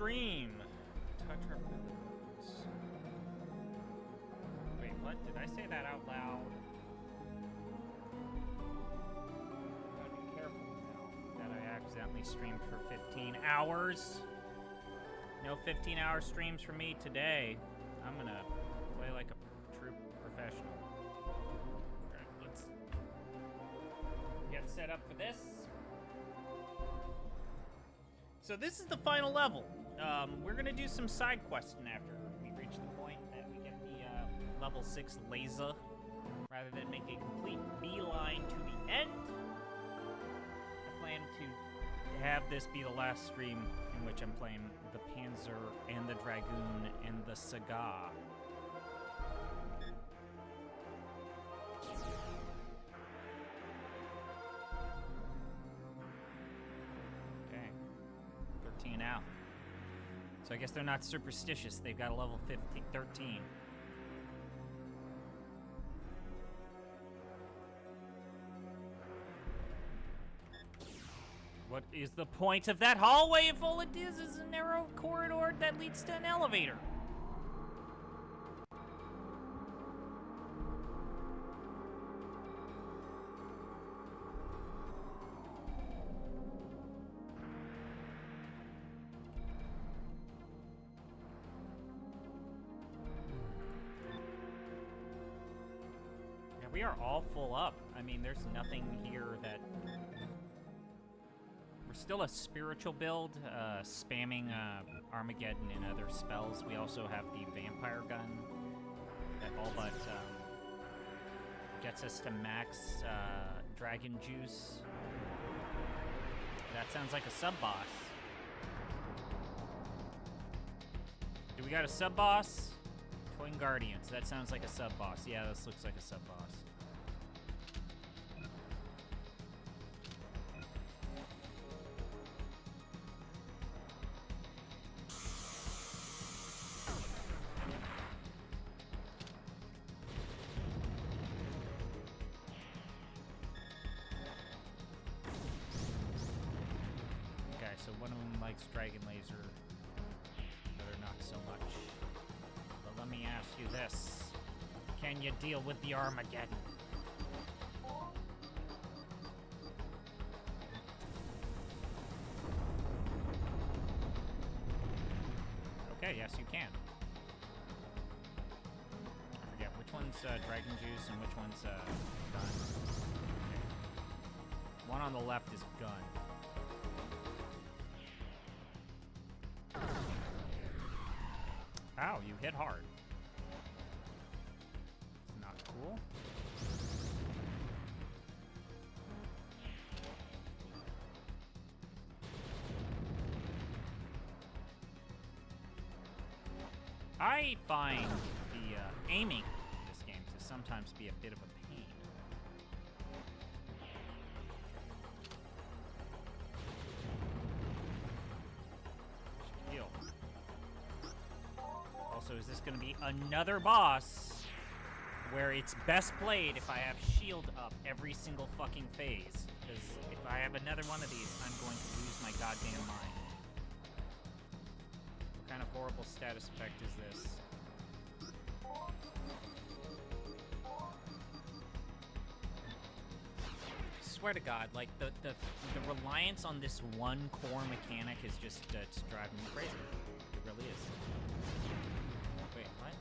stream. Touch our buttons. Wait, what? Did I say that out loud? Gotta be careful now that I accidentally streamed for 15 hours. No 15-hour streams for me today. I'm gonna play like a true professional. Alright, let's get set up for this. So this is the final level. We're gonna do some side questing after we reach the point that we get the level 6 laser, rather than make a complete beeline to the end. I plan to have this be the last stream in which I'm playing the Panzer and the Dragoon and the Saga. Okay, 13 out. So I guess they're not superstitious. They've got a level 13. What is the point of that hallway if all it is a narrow corridor that leads to an elevator? Yeah, we are all full up. I mean, there's nothing here that... Still a spiritual build, spamming Armageddon and other spells. We also have the vampire gun that all but gets us to max dragon juice. That sounds like a sub-boss. Do we got a sub-boss? Twin Guardians, that sounds like a sub-boss. Yeah, this looks like a sub-boss. So one of them likes Dragon Laser, the other not so much. But let me ask you this. Can you deal with the Armageddon? Okay, yes you can. I forget, which one's Dragon Juice and which one's gun? Okay. One on the left is gun. Ow, you hit hard. It's not cool. I find the aiming in this game to sometimes be a bit of a pain. Heal. Also, is this going to be another boss where it's best played if I have shield up every single fucking phase? Because if I have another one of these, I'm going to lose my goddamn mind. What kind of horrible status effect is this? I swear to God, like, the reliance on this one core mechanic is just it's driving me crazy. It really is. Wait, what?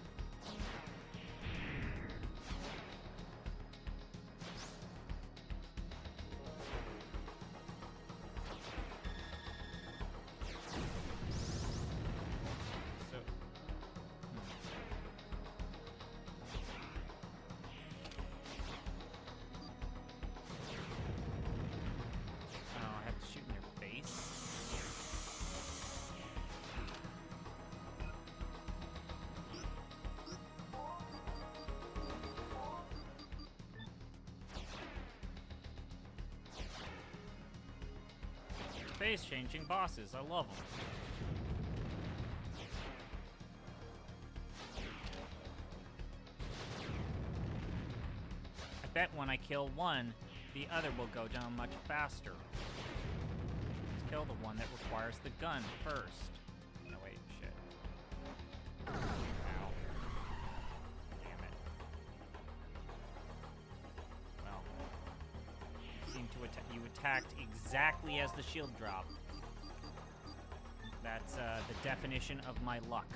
So... Oh, I have to shoot in their face? Face-changing bosses, I love them. I bet when I kill one, the other will go down much faster. Let's kill the one that requires the gun first. You know attacked exactly as the shield drop. That's the definition of my luck.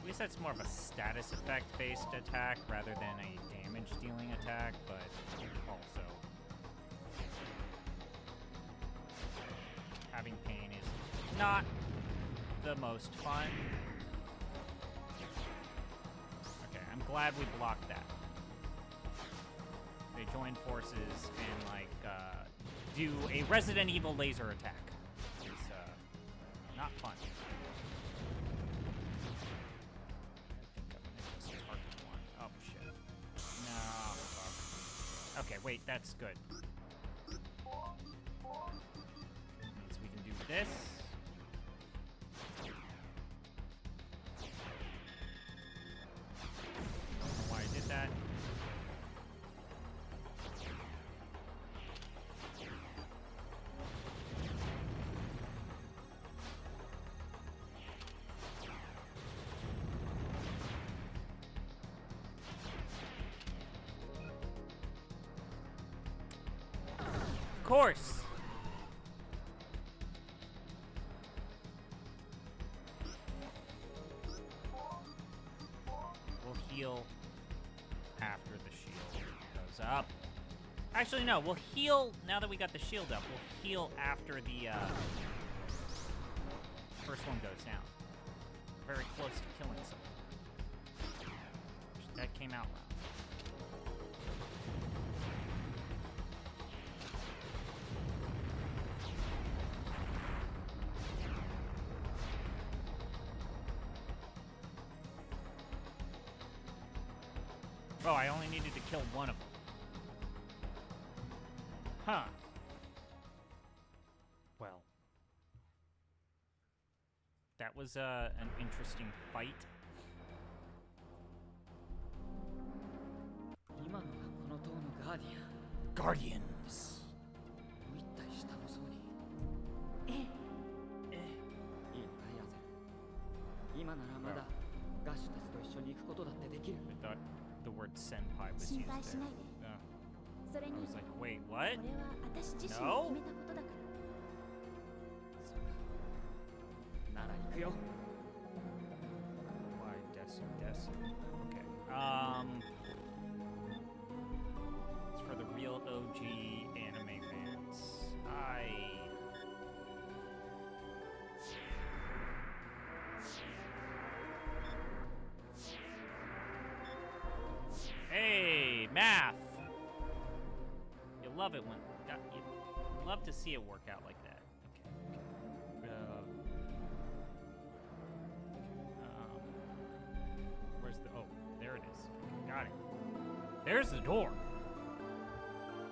I guess that's more of a status effect based attack rather than a damage dealing attack, but also having pain is not the most fun. Okay, I'm glad we blocked that. They join forces and like do a Resident Evil laser attack. It's not fun. Okay, wait, that's good. Means we can do this. Don't know why I did that. Of course. We'll heal after the shield goes up. Actually, no, we'll heal now that we got the shield up. We'll heal after the first one goes down. We're very close to killing someone. That came out loud. Oh, I only needed to kill one of them. Huh. Well. That was an interesting fight. Guardians. I thought the word senpai was used there. I was like, wait, what? No? Why Desu? Okay. It's for the real OG anime fans. Hey, math! You love it when you love to see it work out like that. Okay. Where's the? Oh, there it is. Okay, got it. There's the door.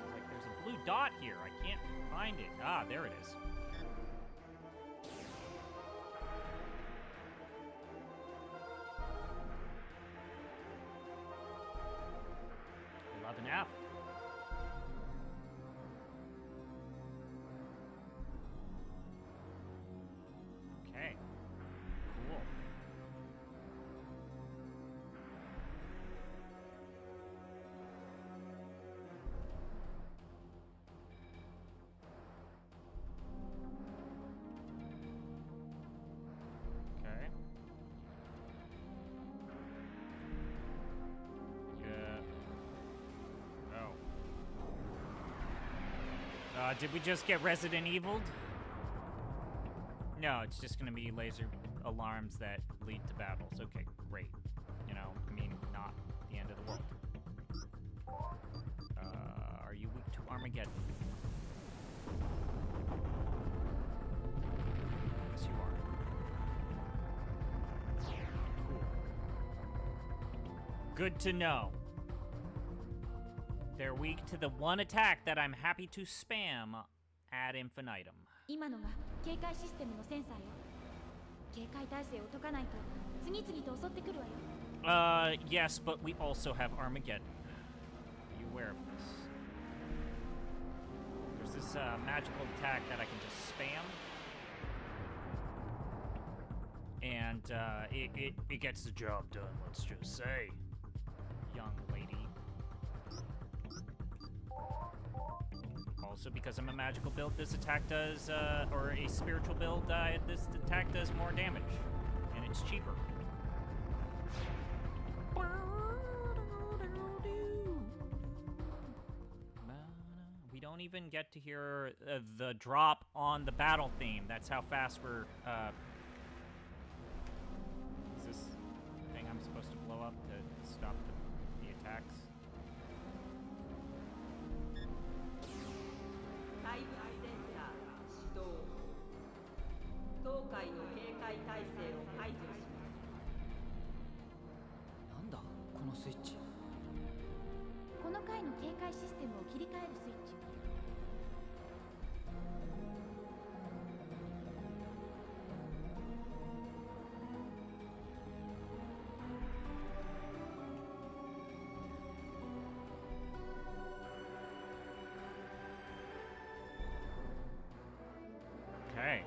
It's like there's a blue dot here. I can't find it. Ah, there it is. 11F. Okay. Cool. Okay. Did we just get Resident Evil'd? No, it's just gonna be laser alarms that lead to battles. Okay, great. You know, I mean, not the end of the world. Are you weak to Armageddon? Yes, you are. Cool. Good to know. They're weak to the one attack that I'm happy to spam ad infinitum. 今のが警戒システムのセンサーよ。警戒態勢を解かないと次々と襲ってくるわよ。Yes, but we also have Armageddon. Are you aware of this? There's this magical attack that I can just spam. And it gets the job done, let's just say. Young lady. Also, because I'm a magical build, this attack does, or a spiritual build, this attack does more damage. And it's cheaper. We don't even get to hear the drop on the battle theme. That's how fast we're, Is this thing I'm supposed to blow up to stop the attacks? 対空センサー始動。当回の警戒態勢を解除します。なんだこのスイッチ。この回の警戒システムを切り替えるスイッチ。Okay.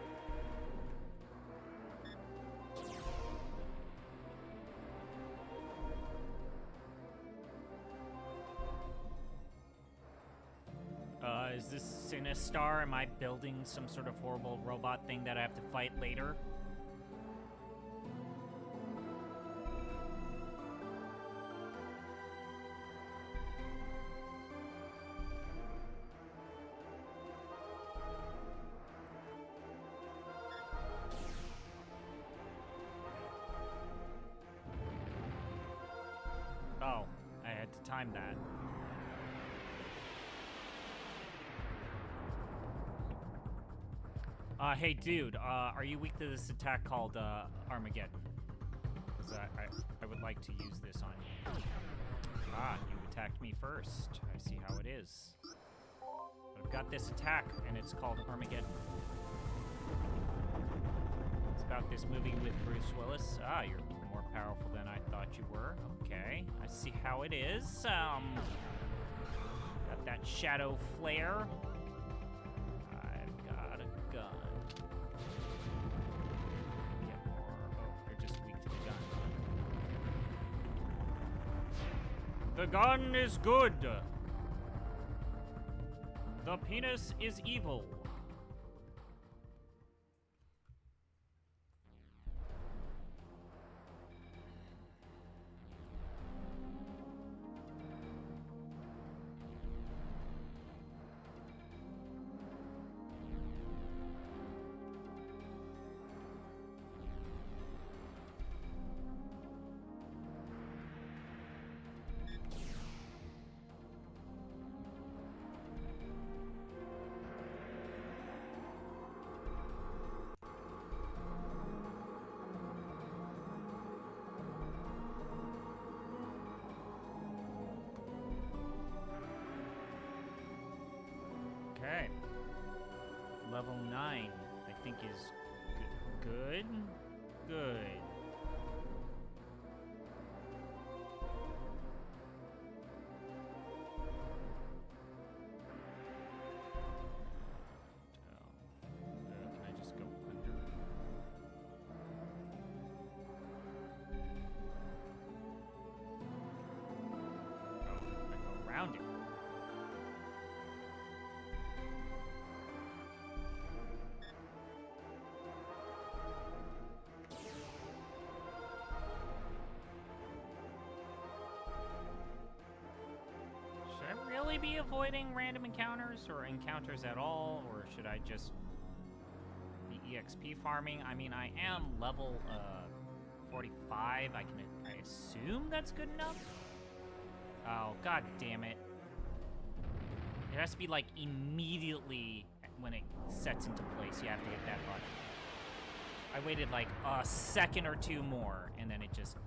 Is this Sinistar? Am I building some sort of horrible robot thing that I have to fight later? Oh, I had to time that. Hey dude, are you weak to this attack called, Armageddon? Because I would like to use this on you. Ah, you attacked me first. I see how it is. But I've got this attack, and it's called Armageddon. It's about this movie with Bruce Willis. Ah, you're more powerful than I thought you were. Okay, I see how it is. Got that shadow flare. I've got a gun. Get more. Oh, you're just weak to the gun. The gun is good. The penis is evil. Okay. Level 9, I think, is good. Good. Can I just go under? Oh, I go around it. Really be avoiding random encounters or encounters at all, or should I just be EXP farming? I mean, I am level 45. I assume that's good enough. Oh, god damn it. It has to be like immediately when it sets into place. You have to hit that button. I waited like a second or two more, and then it just...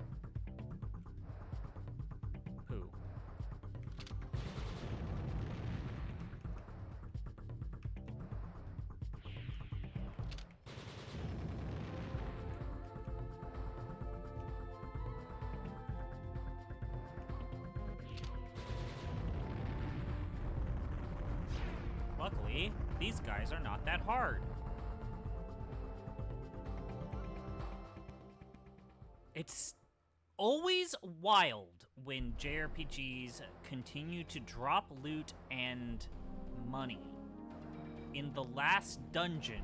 Poo. Luckily, these guys are not that hard. It's always wild when JRPGs continue to drop loot and money. In the last dungeon,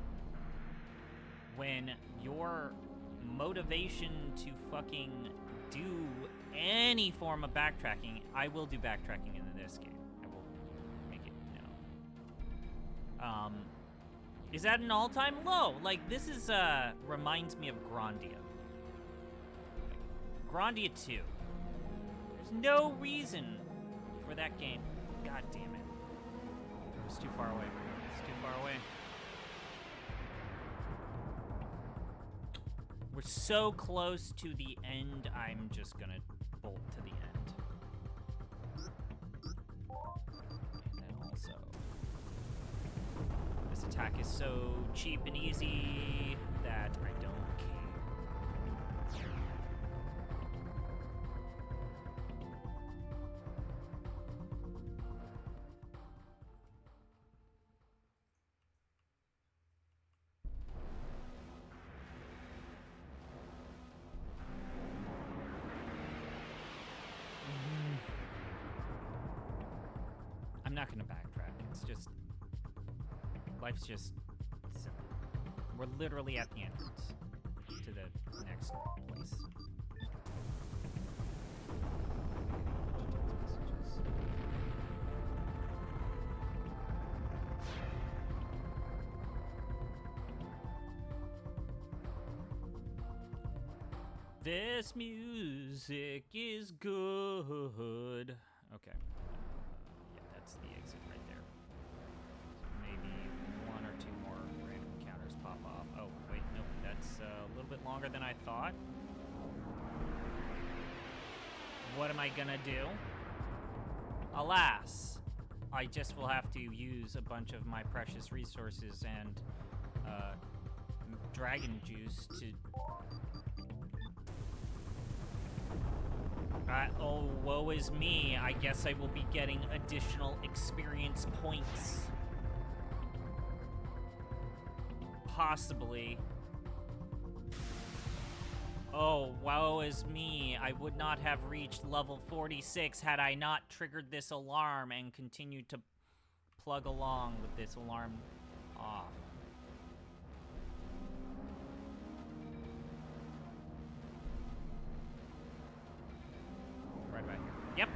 when your motivation to fucking do any form of backtracking, I will do backtracking in this game. I will make it known. Is at an all-time low. Like, this is, reminds me of Grandia. Grandia 2. There's no reason for that game. God damn it. It was too far away. It's too far away. We're so close to the end, I'm just gonna bolt to the end. And then also, this attack is so cheap and easy that I don't care. I'm not gonna backtrack. It's just... life's just simple. We're literally at the entrance to the next place. This music is good. Okay. Yeah, that's the exit right there. So maybe one or two more random encounters pop off. Oh, wait, nope. That's a little bit longer than I thought. What am I gonna do? Alas, I just will have to use a bunch of my precious resources and dragon juice to... oh, woe is me. I guess I will be getting additional experience points. Possibly. Oh, woe is me. I would not have reached level 46 had I not triggered this alarm and continued to plug along with this alarm off. Right back here. Yep.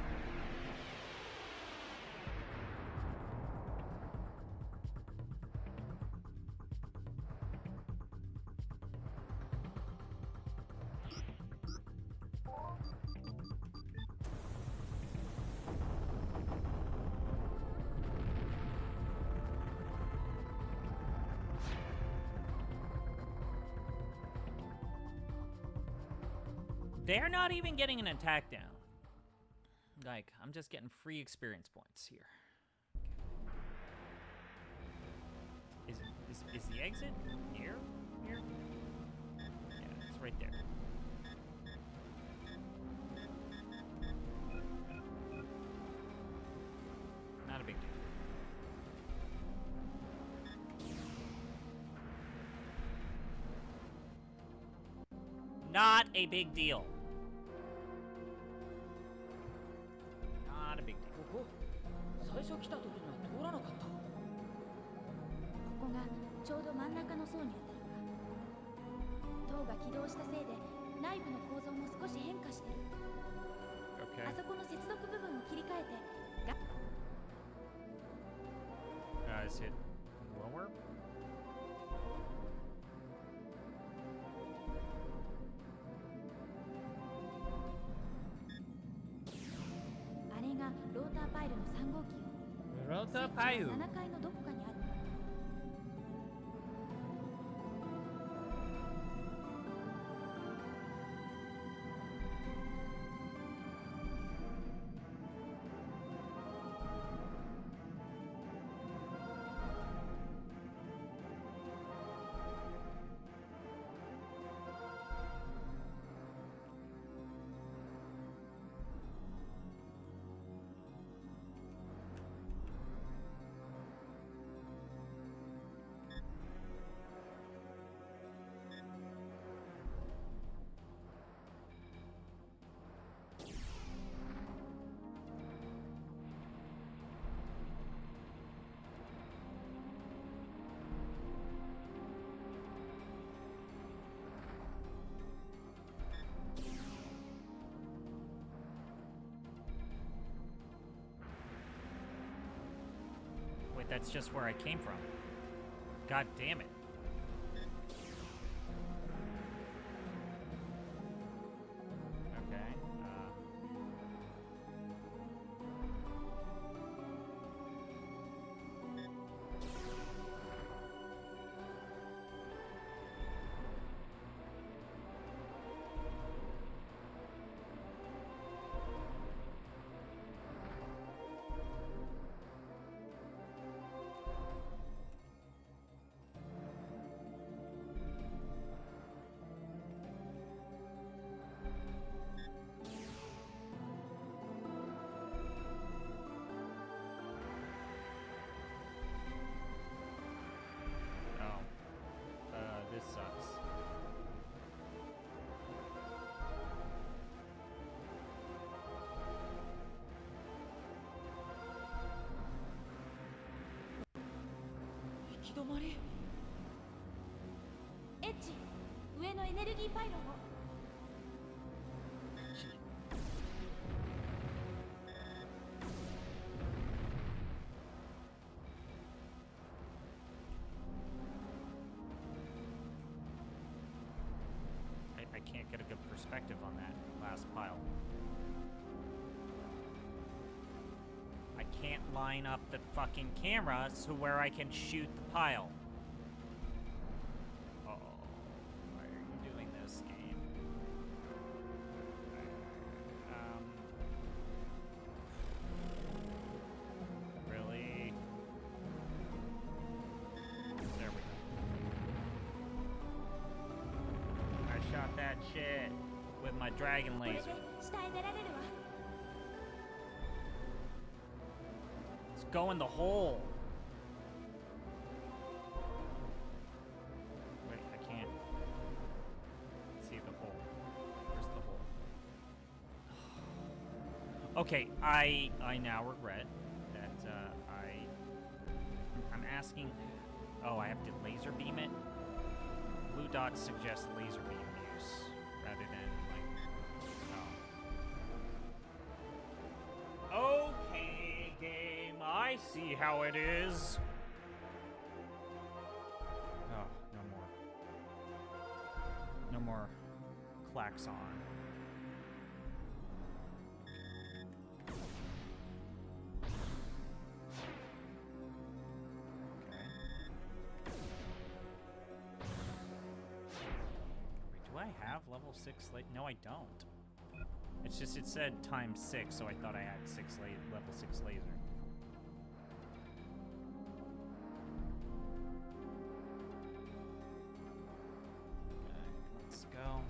They're not even getting an attack down. Like, I'm just getting free experience points here. Is the exit here? Here? Yeah, it's right there. Not a big deal. Not a big deal. Not a big deal. ここがちょうど真ん中の層に当たるわ。塔が起動したせいで内部の構造も少し変化してる。Okay. あそこの接続部分を切り替えて。 Is it lower? あれがローターパイルの3号機よ。 Rota Payu. 7階のどこかにある。 Okay. that's just where I came from. God damn it. Okay. This sucks. Edge 上のエネルギーパイロンを I can't get a good perspective on that last pile. I can't line up the fucking camera to where I can shoot the pile. Uh-oh. Why are you doing this, game? Really? There we go. I shot that shit with my dragon これで laser. 下へ出られるわ Let's go in the hole. Wait, I can't see the hole. Where's the hole? Okay, I now regret that I'm asking. Oh, I have to laser beam it. Blue dots suggest laser beam use rather than like. Oh. Okay, game. I see how it is. Oh, no more. No more klaxon. Do I have level 6 late? No, I don't. It's just, it said times 6, so I thought I had level 6 laser. Okay, let's go.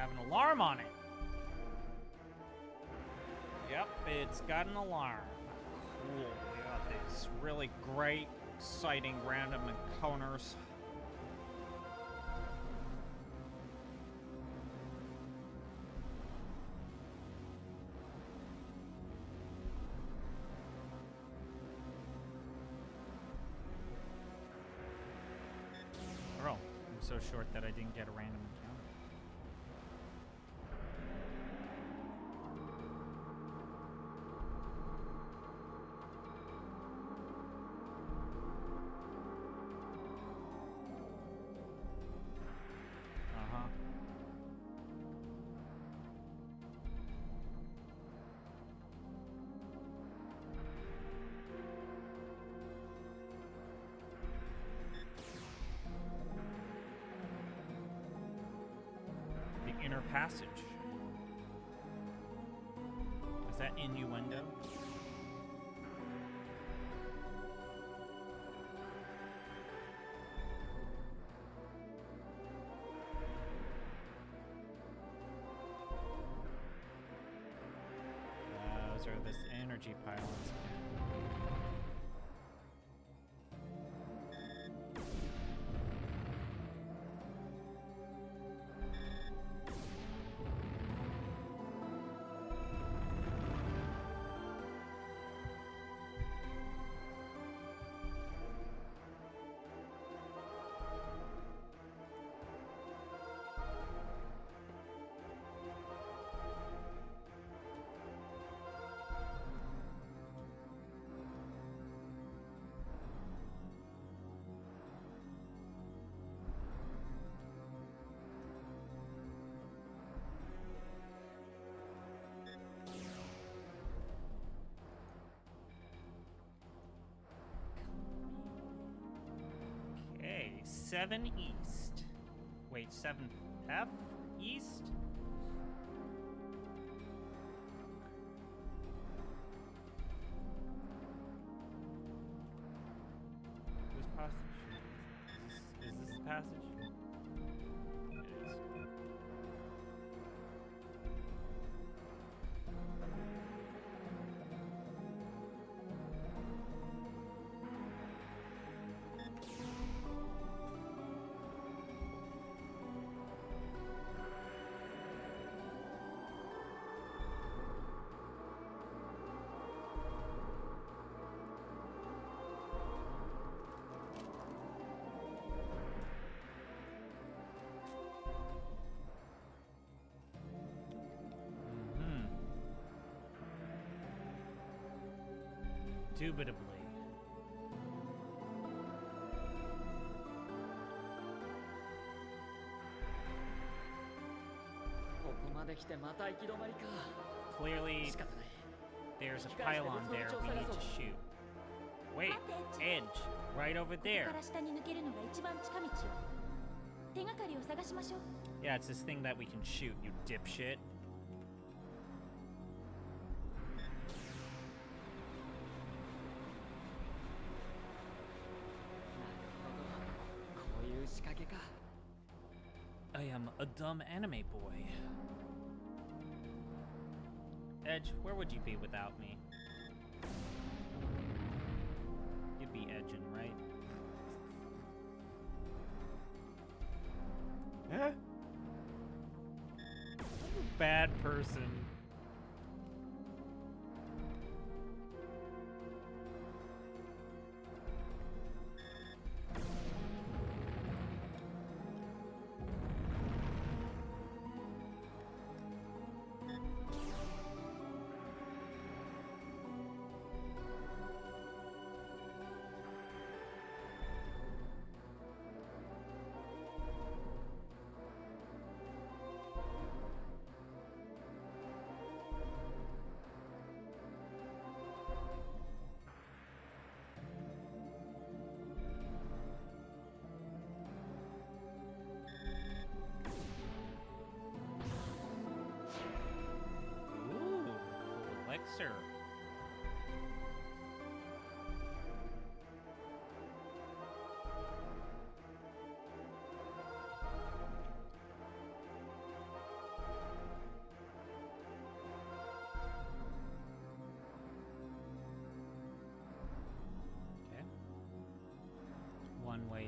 have an alarm on it. Yep, it's got an alarm. Cool. We got these really great, exciting random encounters. Oh, I'm so short that I didn't get a random encounter. Uh-huh. The inner passage. Is that innuendo? Those are this energy pylons. Okay, 7 east. Wait, 7F east? Whose passage? Is this the passage? It is. Indubitably. Clearly, there's a pylon there we need to shoot. Wait, edge, right over there. ここから下に抜けるのが一番近道よ。手がかりを探しましょう。 Yeah, it's this thing that we can shoot, you dipshit. I am a dumb anime boy. Edge, where would you be without me? You'd be edging, right? Huh? I'm a bad person. Elixir.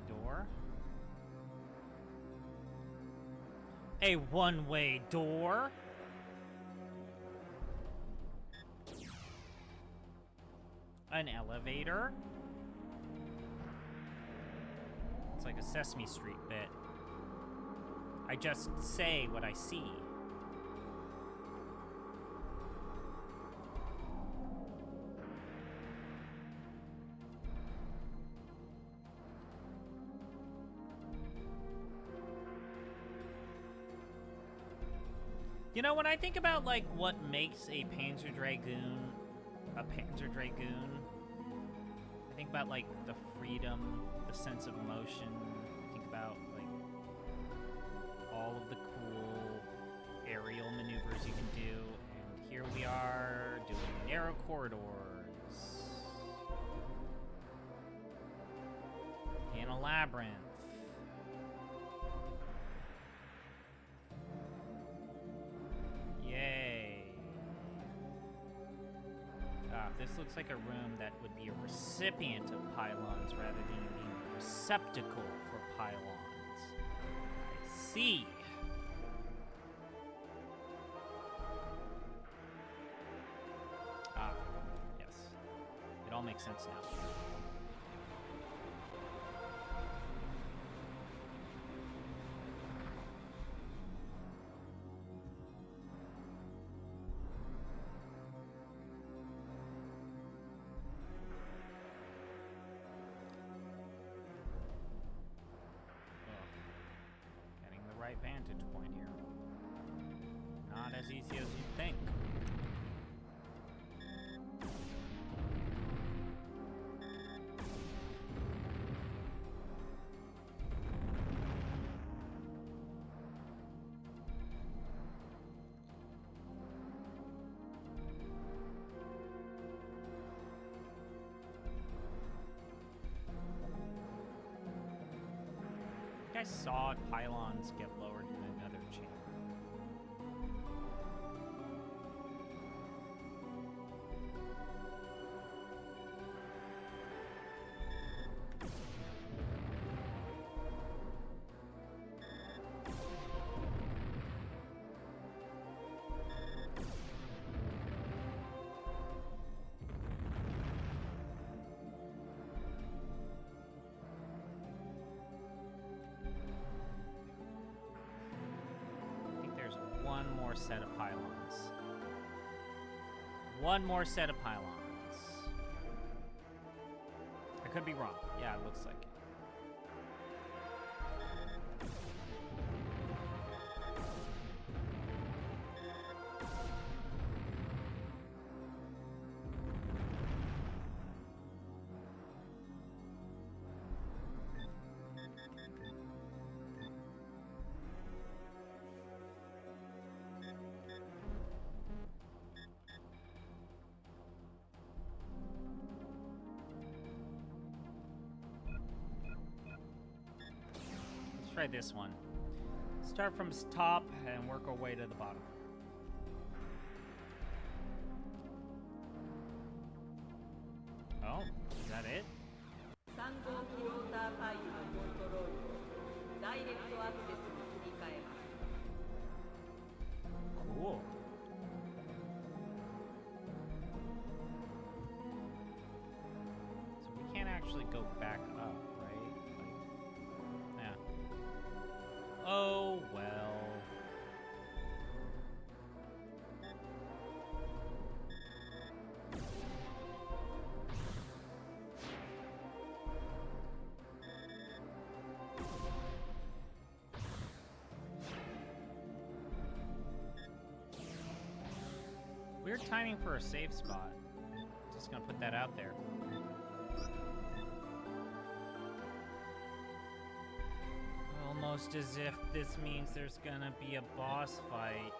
door. A one-way door? An elevator? It's like a Sesame Street bit. I just say what I see. You know, when I think about, like, what makes a Panzer Dragoon, I think about, like, the freedom, the sense of motion. I think about, like, all of the cool aerial maneuvers you can do. And here we are doing narrow corridors. In a labyrinth. Yay. This looks like a room that would be a recipient of pylons rather than being a receptacle for pylons. I see. Yes. It all makes sense now. Vantage point here. Not as easy as you'd think. I saw pylons get lowered in another chamber. One more set of pylons. One more set of pylons. I could be wrong. Yeah, it looks like it. Try this one. Start from top and work our way to the bottom. Oh, is that it? 3号機ローターパイルのコントロールをダイレクトアクセスに切り替えます。 Cool. So we can't actually go back up, right? Like, yeah. Oh, well. Weird timing for a safe spot. Just gonna put that out there. Almost as if this means there's gonna be a boss fight.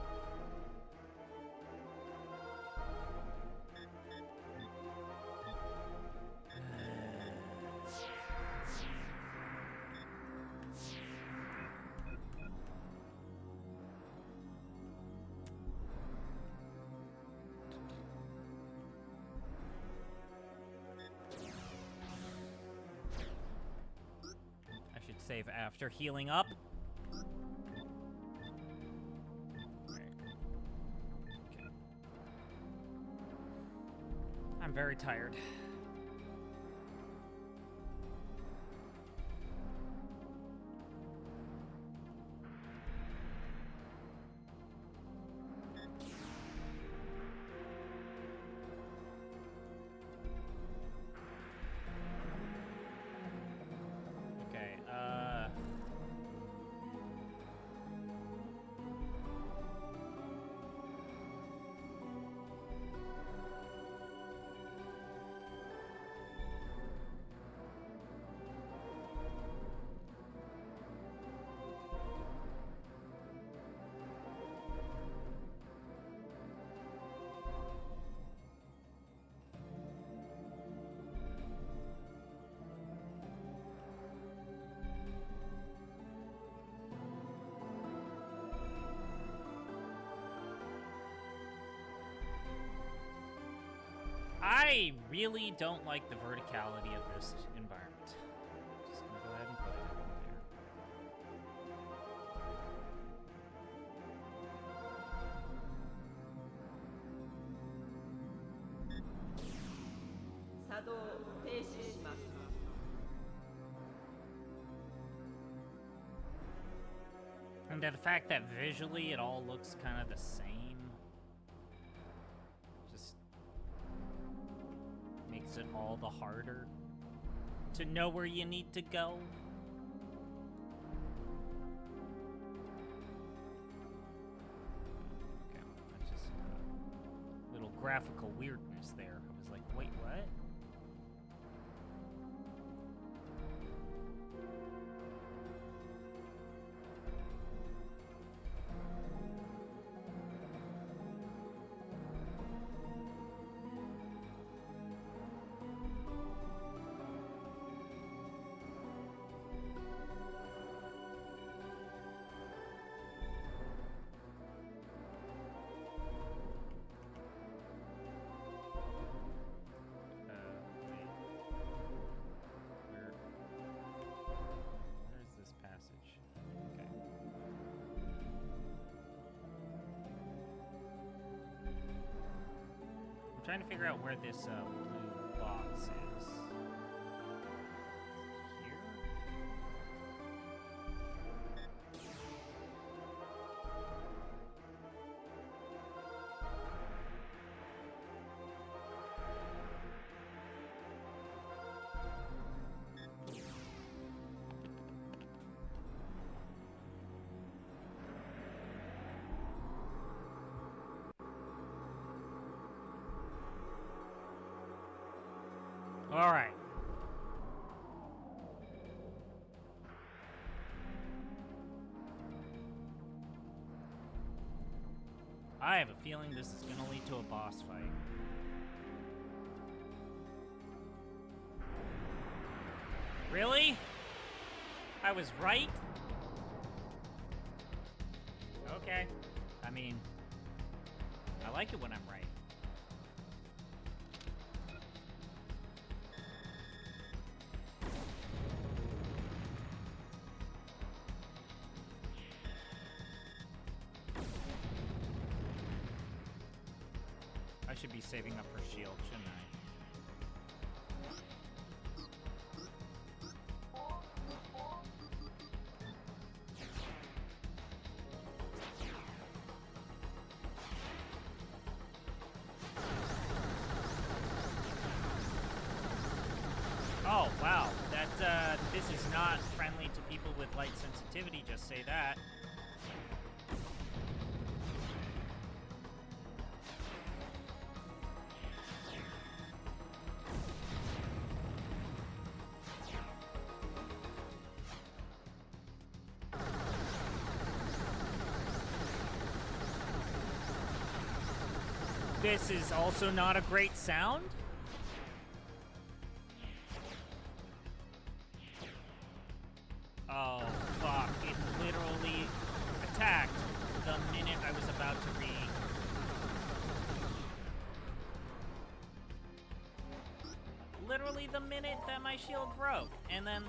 save after healing up. Okay. I'm very tired. I really don't like the verticality of this environment. Just gonna go ahead and put it there. And the fact that visually it all looks kind of the same. Makes it all the harder to know where you need to go. Okay, that's just a little graphical weirdness there. I was like, wait, what? I'm trying to figure out where this blue box is. Here? All right. I have a feeling this is going to lead to a boss fight. Really? I was right? Okay. I mean, I like it when I'm right. I should be saving up for shield, shouldn't I? Oh, wow. This is not friendly to people with light sensitivity, just say that. This is also not a great sound. Oh, fuck. It literally attacked the minute I was about to read. Literally the minute that my shield broke. And then...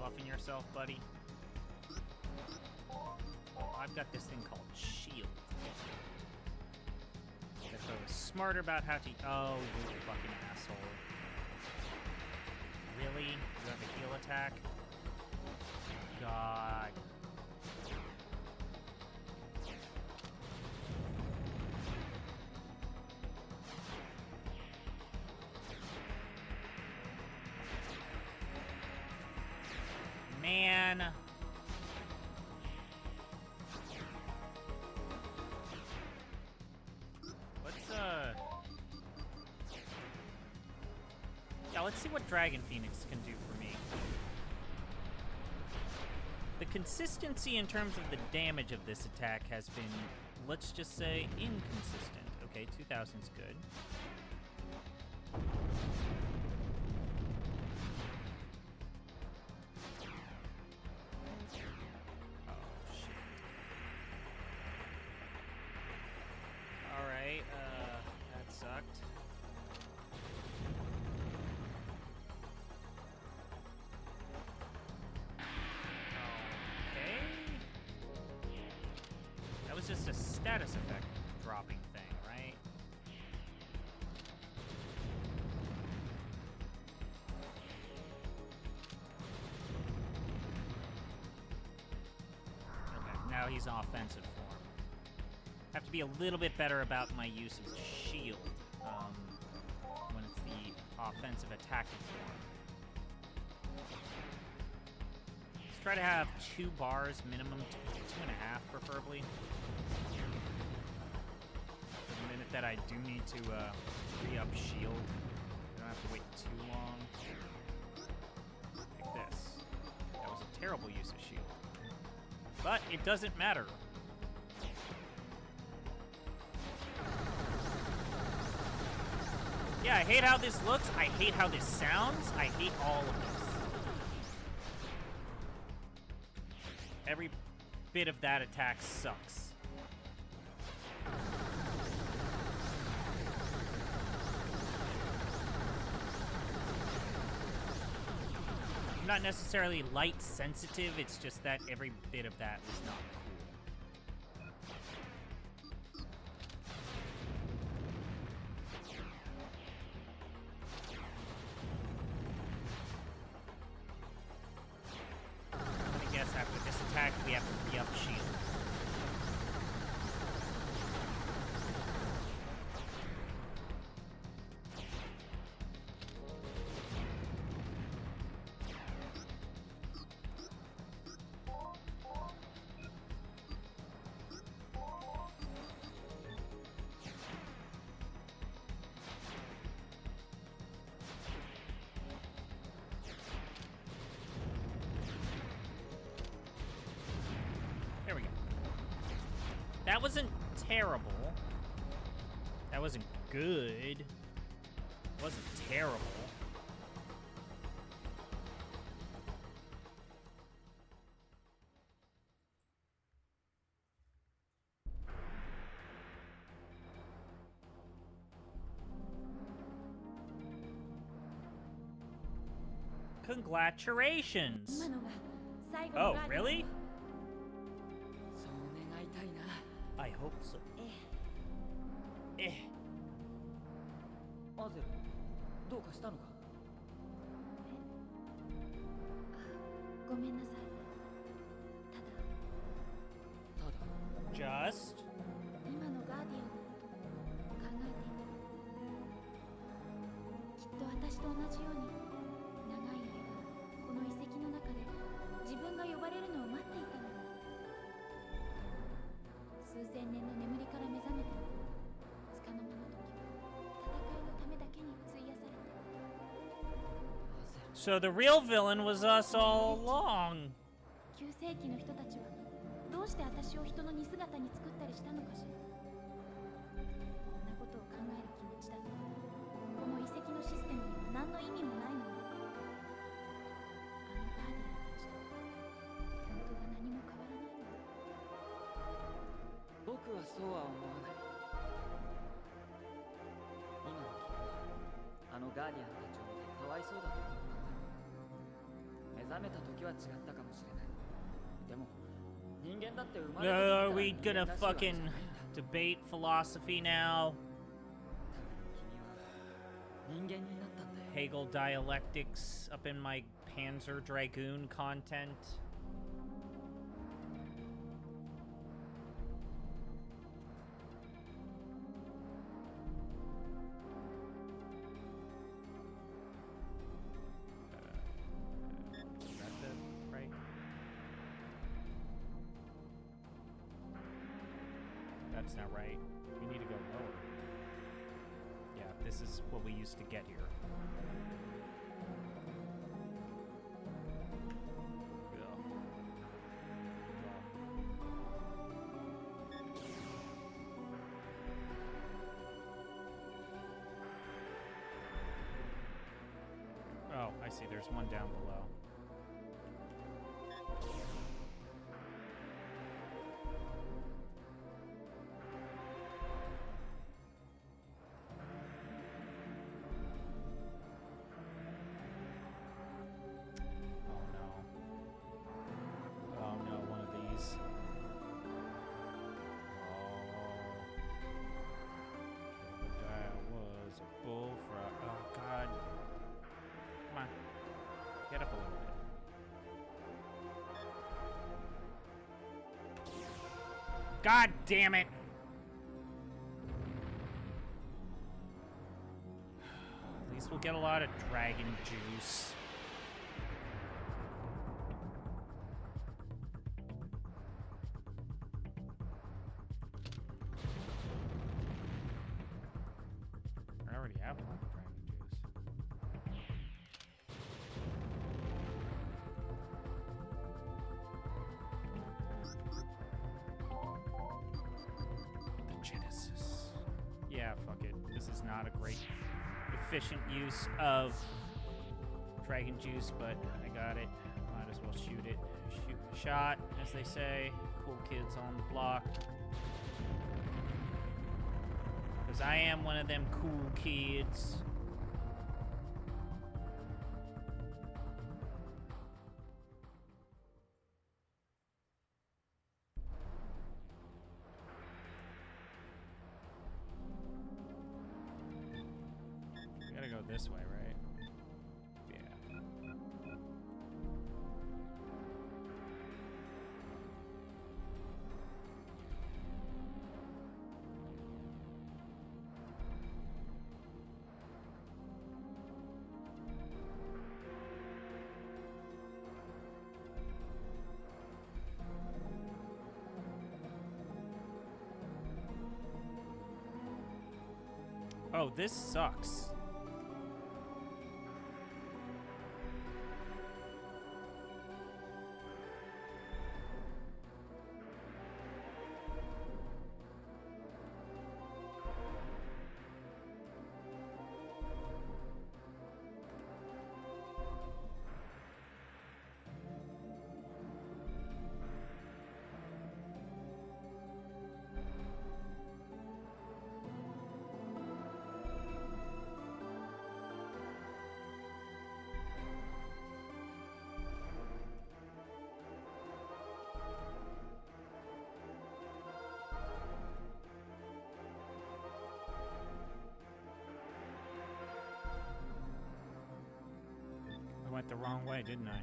buffing yourself, buddy? Oh, I've got this thing called shield. If I was smarter about how to... Oh, you fucking asshole. Really? You have a heal attack? God. Man. Yeah, let's see what Dragon Phoenix can do for me. The consistency in terms of the damage of this attack has been, let's just say, inconsistent. Okay, 2000's good. Just a status effect dropping thing, right? Okay, now he's in offensive form. Have to be a little bit better about my use of shield when it's the offensive attacking form. Let's try to have 2 bars minimum, 2.5 preferably. That I do need to re-up shield. I don't have to wait too long. Like this. That was a terrible use of shield. But it doesn't matter. Yeah, I hate how this looks. I hate how this sounds. I hate all of this. Every bit of that attack sucks. I'm not necessarily light sensitive, it's just that every bit of that was not cool. I guess after this attack, we have to re-up shield. That wasn't terrible. That wasn't good. It wasn't terrible. Congratulations. Oh, really? I hope so. アゼル、どうかしたのか？ごめんなさい。ただ。Just? 今のガーディアンのことを考えていた。きっと私と同じように長い間この遺跡の中で自分が呼ばれるのを待っていたの。数千年の眠りから目覚めて束の間の時は戦いのためだけに費やされた。 So the real villain was us all along. 9世紀の人たちはどうして私を人の似姿に作ったりしたのかしら。こんなことを考える気持ちだとこの遺跡のシステムには何の意味もないのよ。あのガーディアンたちと本当は何も変わらないの。僕はそうは思わない。今の君はあのガーディアンたちを見てかわいそうだと思ったんだ。目覚めた時は違ったかもしれない。でも人間だって生まれ Are た we 時から gonna 人間らしいわけじゃ fucking ないんだ。 debate philosophy now? 君は人間になったんだよ。 Hegel dialectics up in my Panzer Dragoon content. Is that the right? That's not right. We need to go lower. Yeah, this is what we used to get here. Oh, I see. There's one down below. Oh no, one of these. Oh, that was a bullfrog. Oh god. Come on. Get up a little bit. God damn it! At least we'll get a lot of dragon juice. I already have a lot of dragon juice. The Genesis. Yeah, fuck it. This is not a great, efficient use of dragon juice, but I got it. Might as well shoot it. Shoot a shot, as they say. Cool kids on the block. Because I am one of them cool kids. We gotta go this way, right? Yeah. Oh, this sucks. I went the wrong way, didn't I?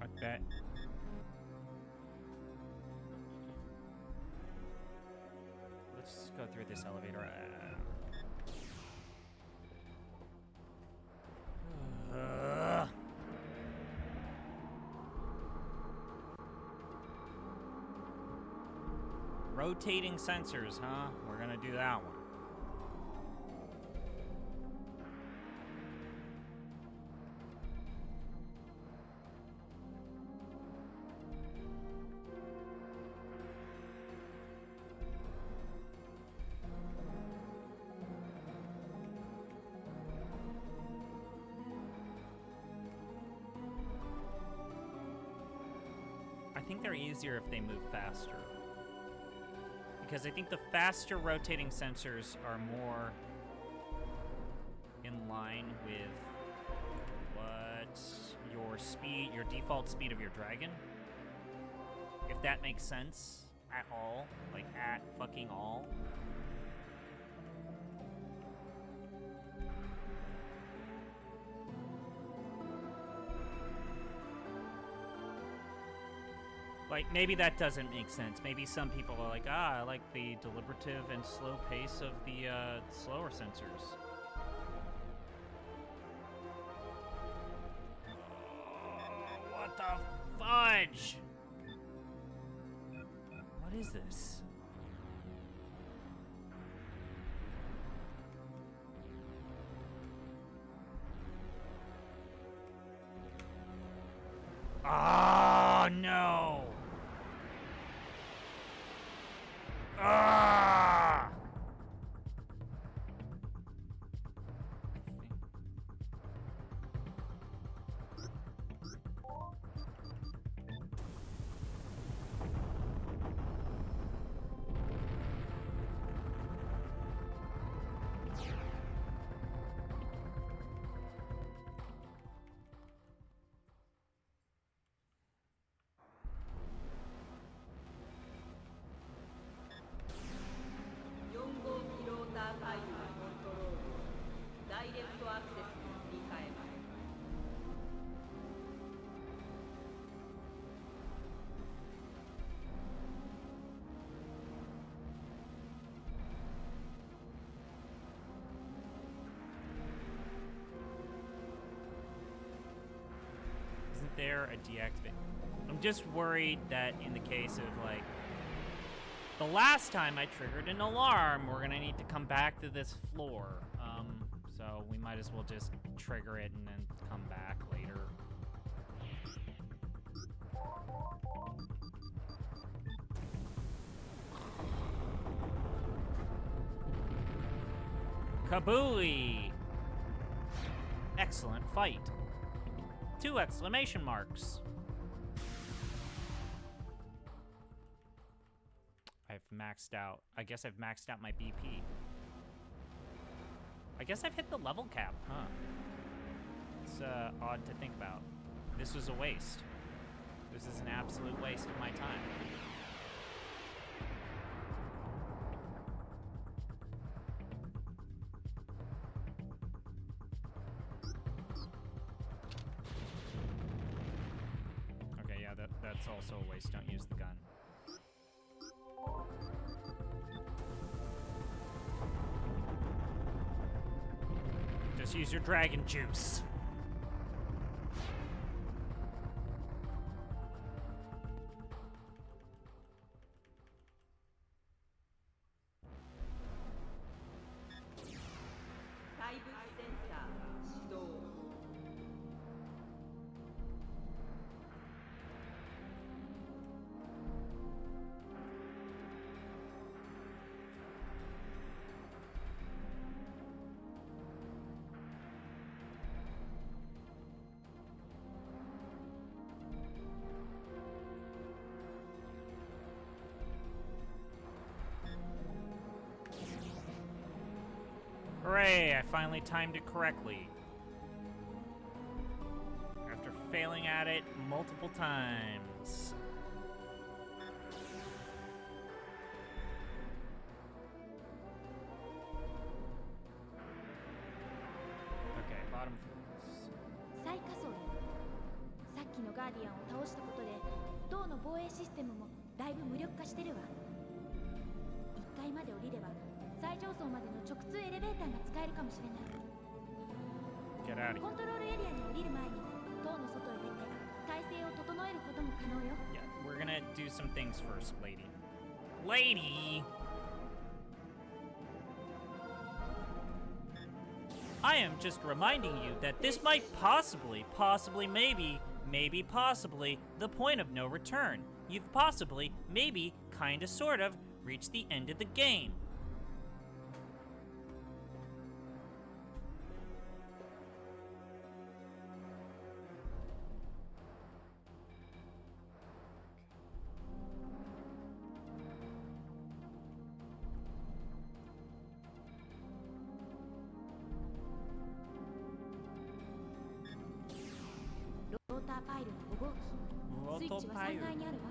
I bet. Let's go through this elevator. Rotating sensors, huh? We're gonna do that one. I think they're easier if they move faster. Because I think the faster rotating sensors are more in line with but your speed, your default speed of your dragon, if that makes sense at all, like at fucking all. Like, maybe that doesn't make sense. Maybe some people are like, I like the deliberative and slow pace of the slower sensors. Oh, what the fudge? What is this? Oh, no! Ah! Isn't there a deactivate? I'm just worried that in the case of, like, the last time I triggered an alarm, we're gonna need to come back to this floor. So we might as well just trigger it and then come back later. Kabooey! Excellent fight. 2 exclamation marks. I've maxed out. I guess I've maxed out my BP. I guess I've hit the level cap, huh? It's odd to think about. This was a waste. This is an absolute waste of my time. Okay, yeah, that's also a waste. Don't use the gun. Just use your dragon juice. Hooray, I finally timed it correctly. After failing at it multiple times. Okay, bottom floors. 最下層よ。さっきのガーディアンを倒したことで銅の防衛システムもだいぶ無力化してるわ。1階まで降りれば最上層までの直通エレベーターが使えるかもしれない。 Get out of here. コントロールエリアに降りる前に塔の外へ出て体勢を整えることも可能よ。 Yeah, we're gonna do some things first, lady. Lady! I am just reminding you that this might possibly, maybe possibly, the point of no return. You've possibly, maybe, kinda, sort of, reached the end of the game. 号機スイッチは3階にあるわ。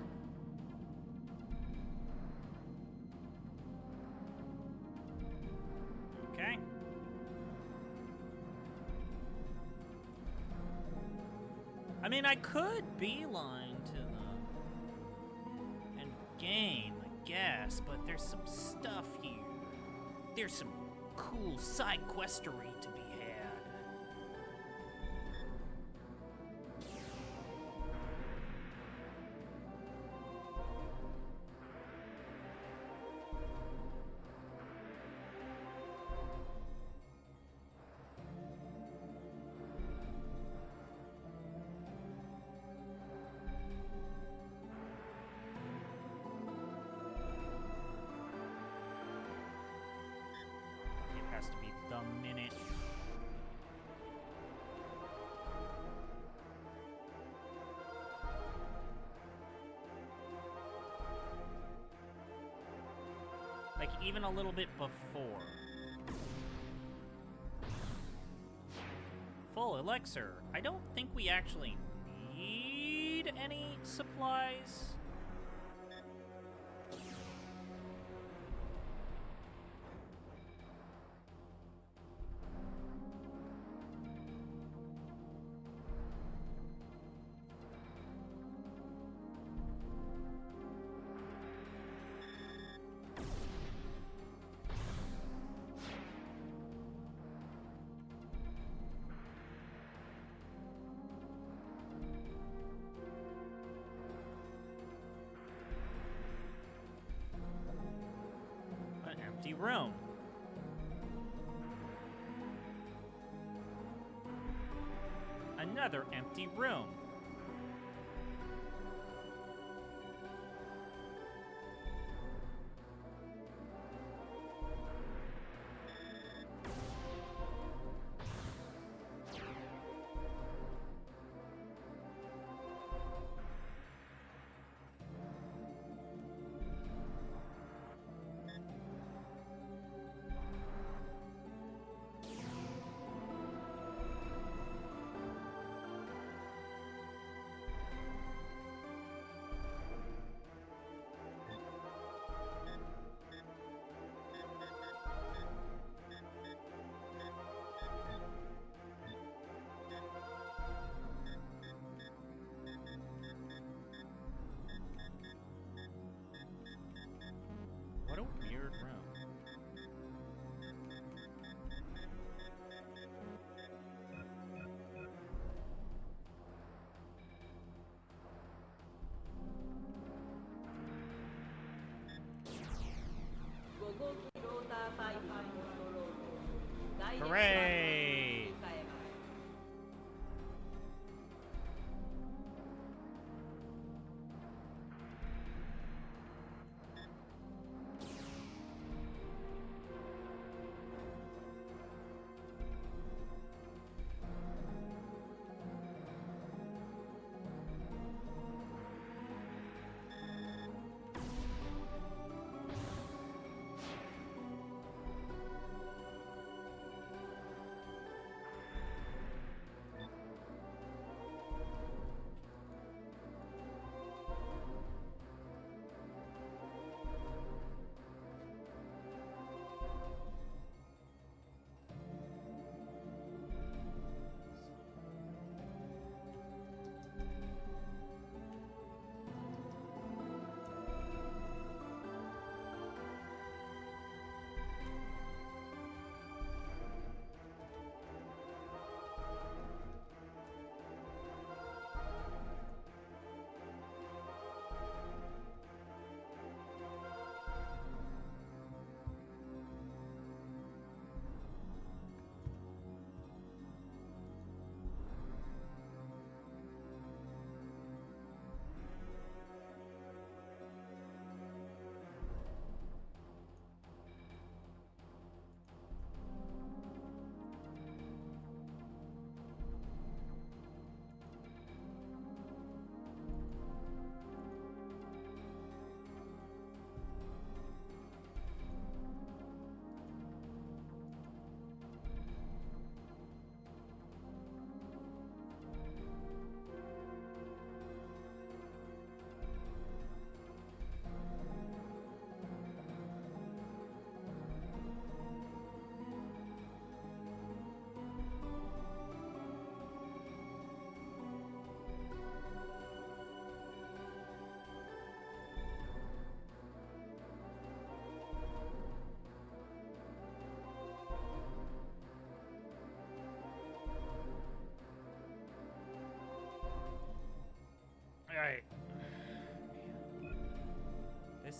Okay. I mean, I could beeline to the end game, I guess, but there's some stuff here. There's some cool side questery to be had. Has to be the minute. Like, even a little bit before. Full elixir. I don't think we actually need any supplies. An empty room. Another empty room.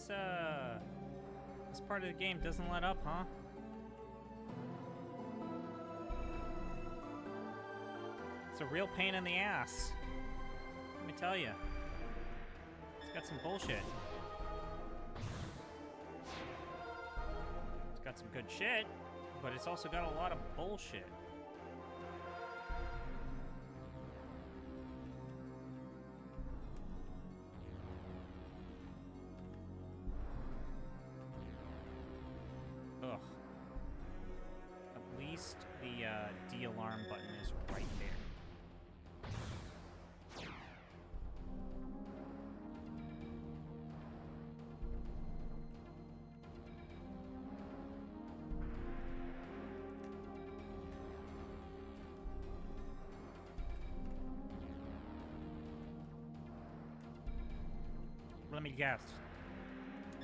This part of the game doesn't let up, huh? It's a real pain in the ass. Let me tell you. It's got some bullshit. It's got some good shit, but it's also got a lot of bullshit. Ugh. At least the D-alarm button is right there. Let me guess.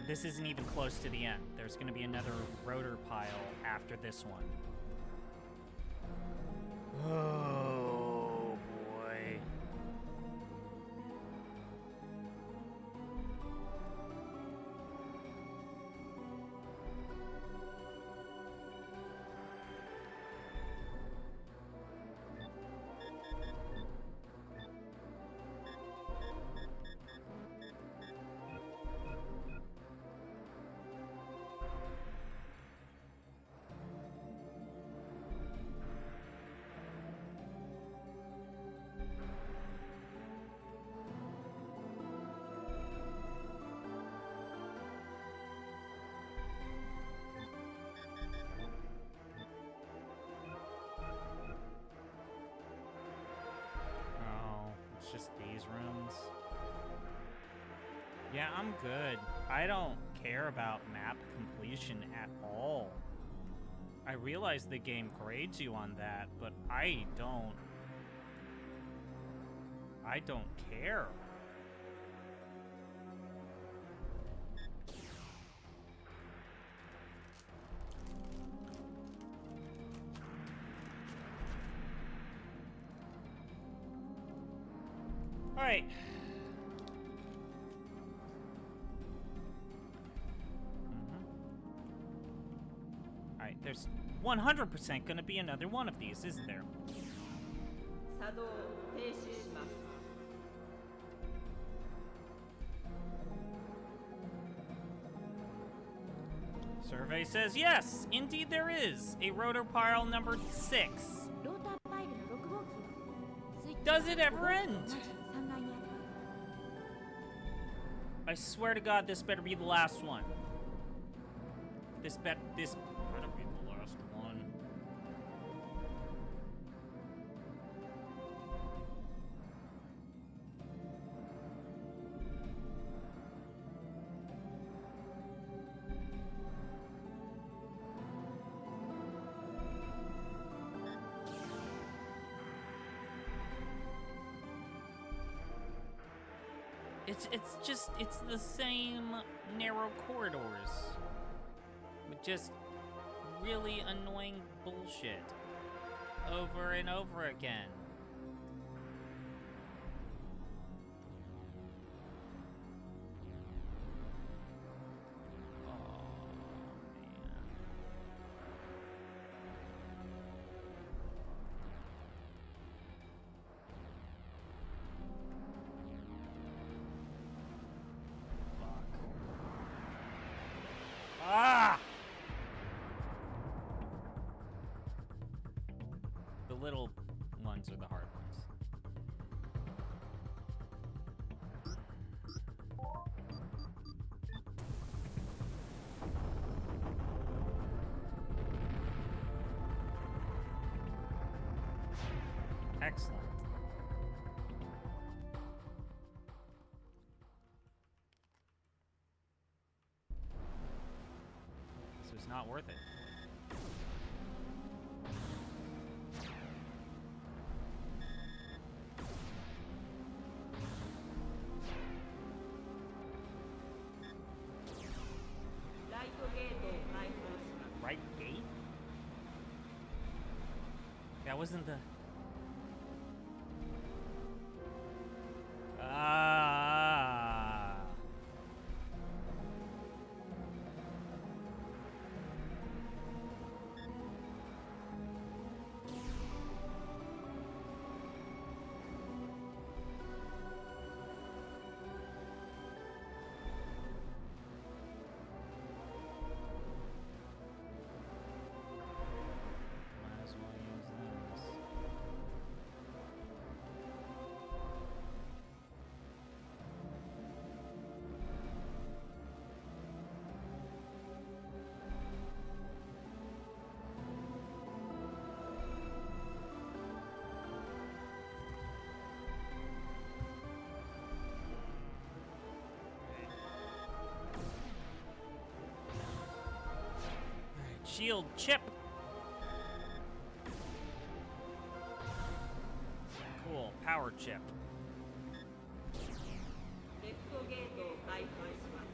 This isn't even close to the end. There's going to be another rotor pile after this one. Oh, boy. Just these rooms. Yeah, I'm good. I don't care about map completion at all. I realize the game grades you on that, but I don't care. All right. All right, there's 100% gonna be another one of these, isn't there? 作動停止します。 Survey says yes, indeed there is a rotor pile number 6. ローターパイルの6号機はスイッチ Does it ever 5号機 end? と同じ3階にある。 I swear to God, this better be the last one. This better be the last one. It's the same narrow corridors with just really annoying bullshit over and over again. Oh, man. Ah! The little ones are the hard ones. Excellent. So it's not worth it. Right gate? That wasn't the... Ah. shield chip. Cool, power chip. レフトゲートを開放します。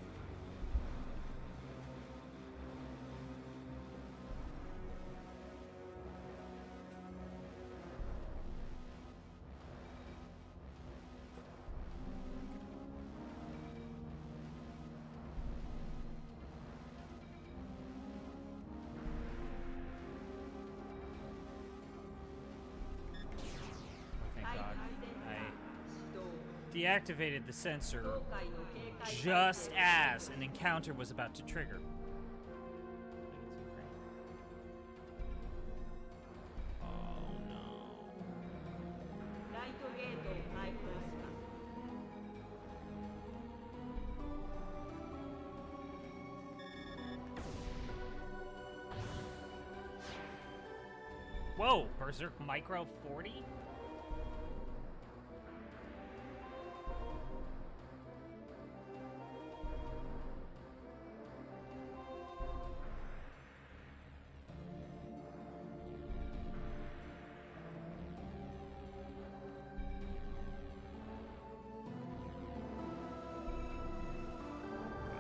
Thank 対 God. 空センサ I ー始動。 deactivated the sensor 東海の警戒態勢 just を as an encounter was about to trigger. Oh no. ライトゲートを開放します。 Whoa, Berserk Micro 40?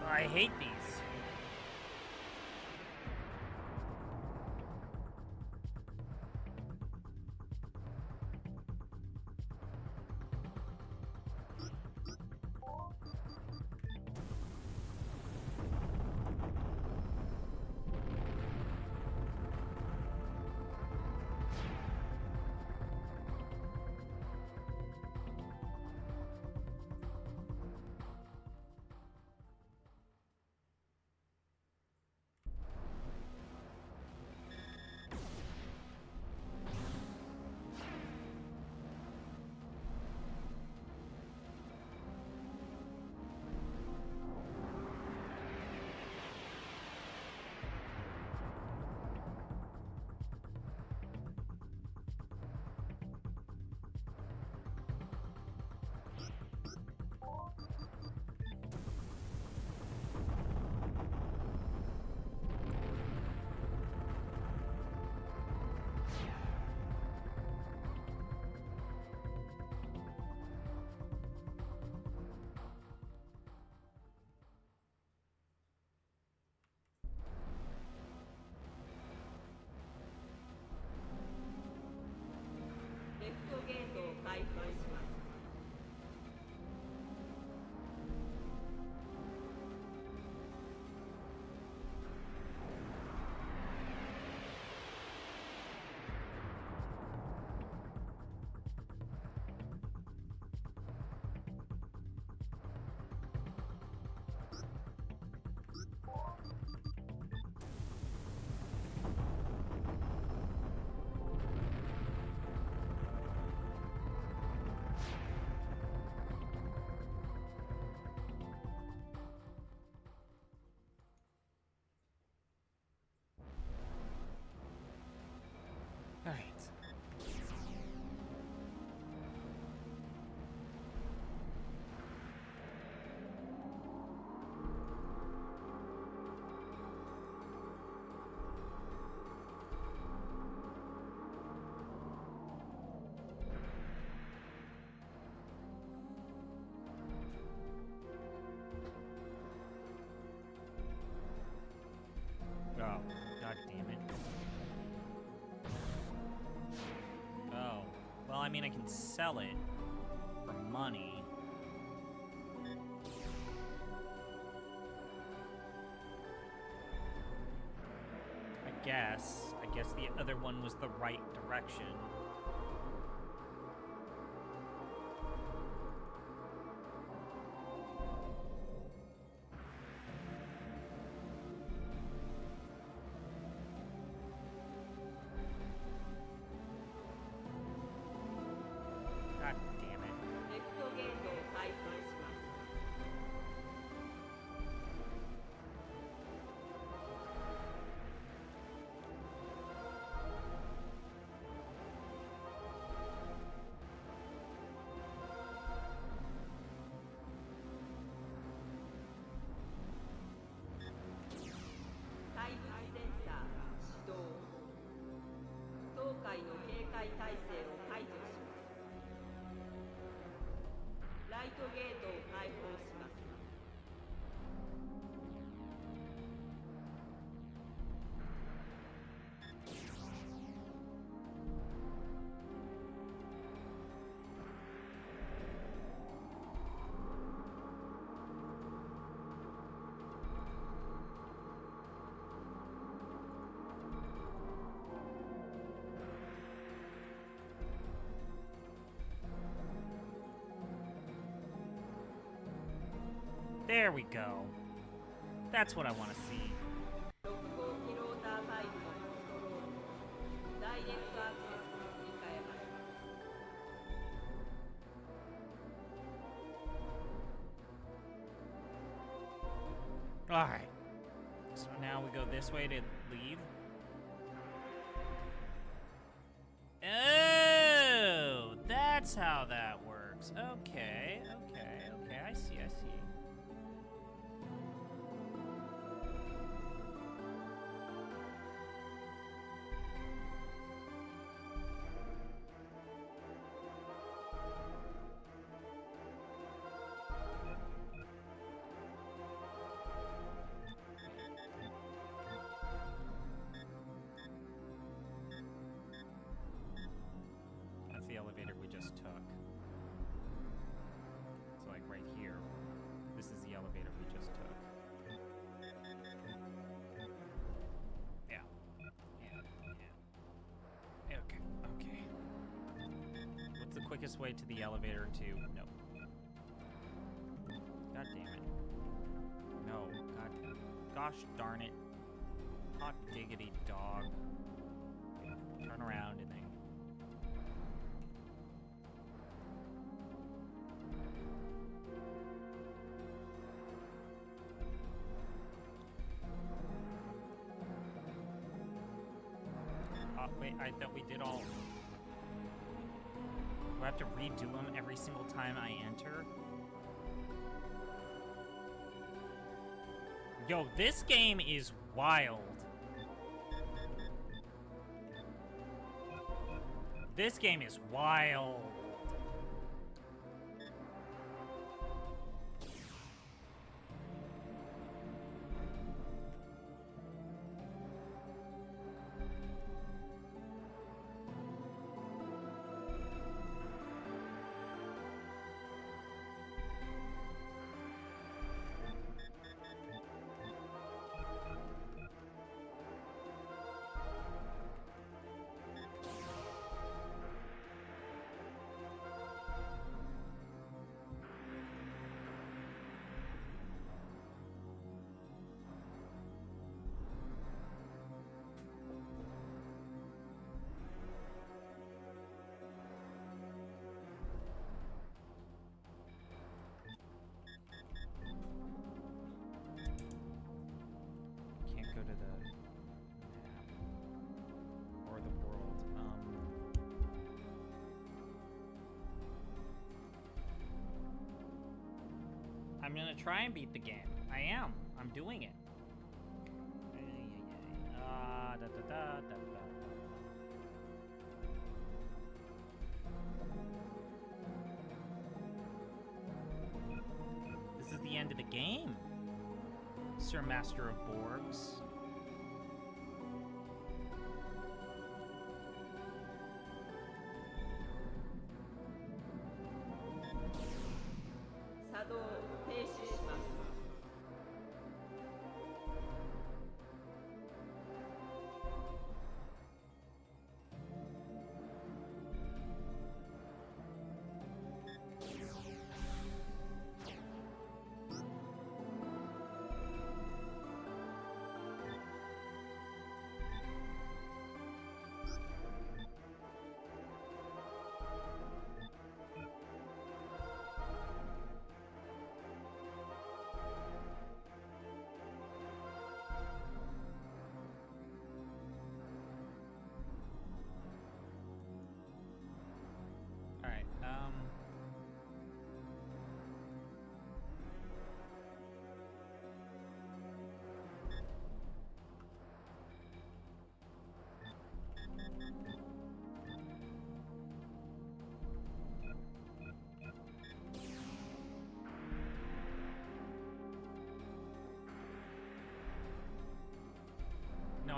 I hate these. All right. Oh, god damn it. Oh, well, I mean, I can sell it for money. I guess the other one was the right direction. God damn it. レフトゲートを開放します。 Oh 体制を解除します。ライトゲートを開放します。There we go. That's what I want to see. 6号機ローター5のコントロールをダイレクトアクセスに切り替えます。Alright. So now we go this way to leave. Oh, that's how that works. Okay, I see. That's the elevator we just took. So like right here, this is the elevator we just took. Yeah. Okay. What's the quickest way to the elevator to... Nope. God damn it. No, god... Gosh darn it. Hot diggity dog. Turn around and then... Wait, I thought we did all... Do I have to redo them every single time I enter? Yo, this game is wild. This game is wild. Can't go to the map or the world. I'm gonna try and beat the game. I am. I'm doing it. This is the end of the game, Sir Master of Borgs.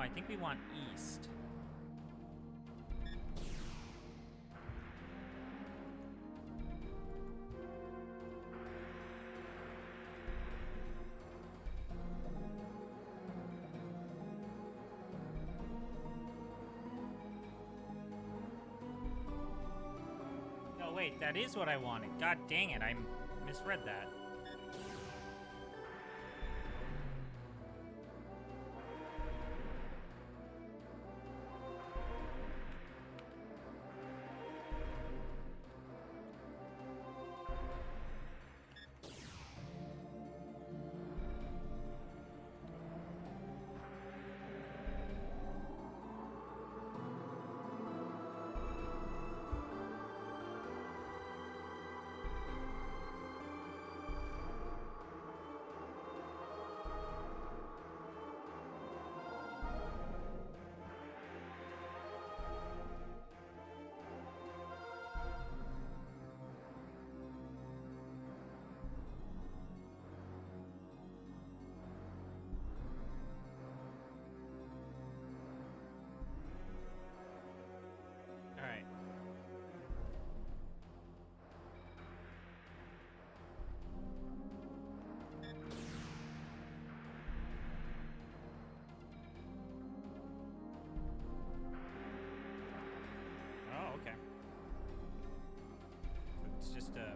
I think we want east. Oh wait, that is what I wanted. God dang it, I misread that. Alright. Oh, okay. So it's just a...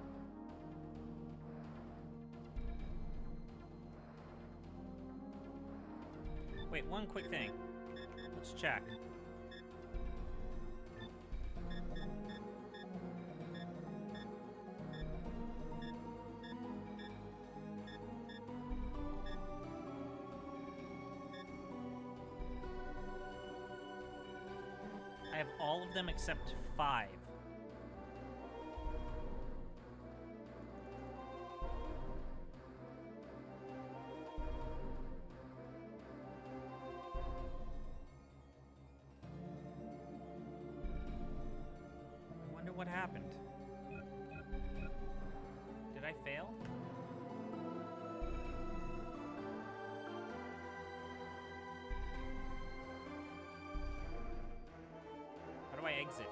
Wait, one quick thing. Let's check. I have all of them except 5. I wonder what happened. Did I fail? How do I exit?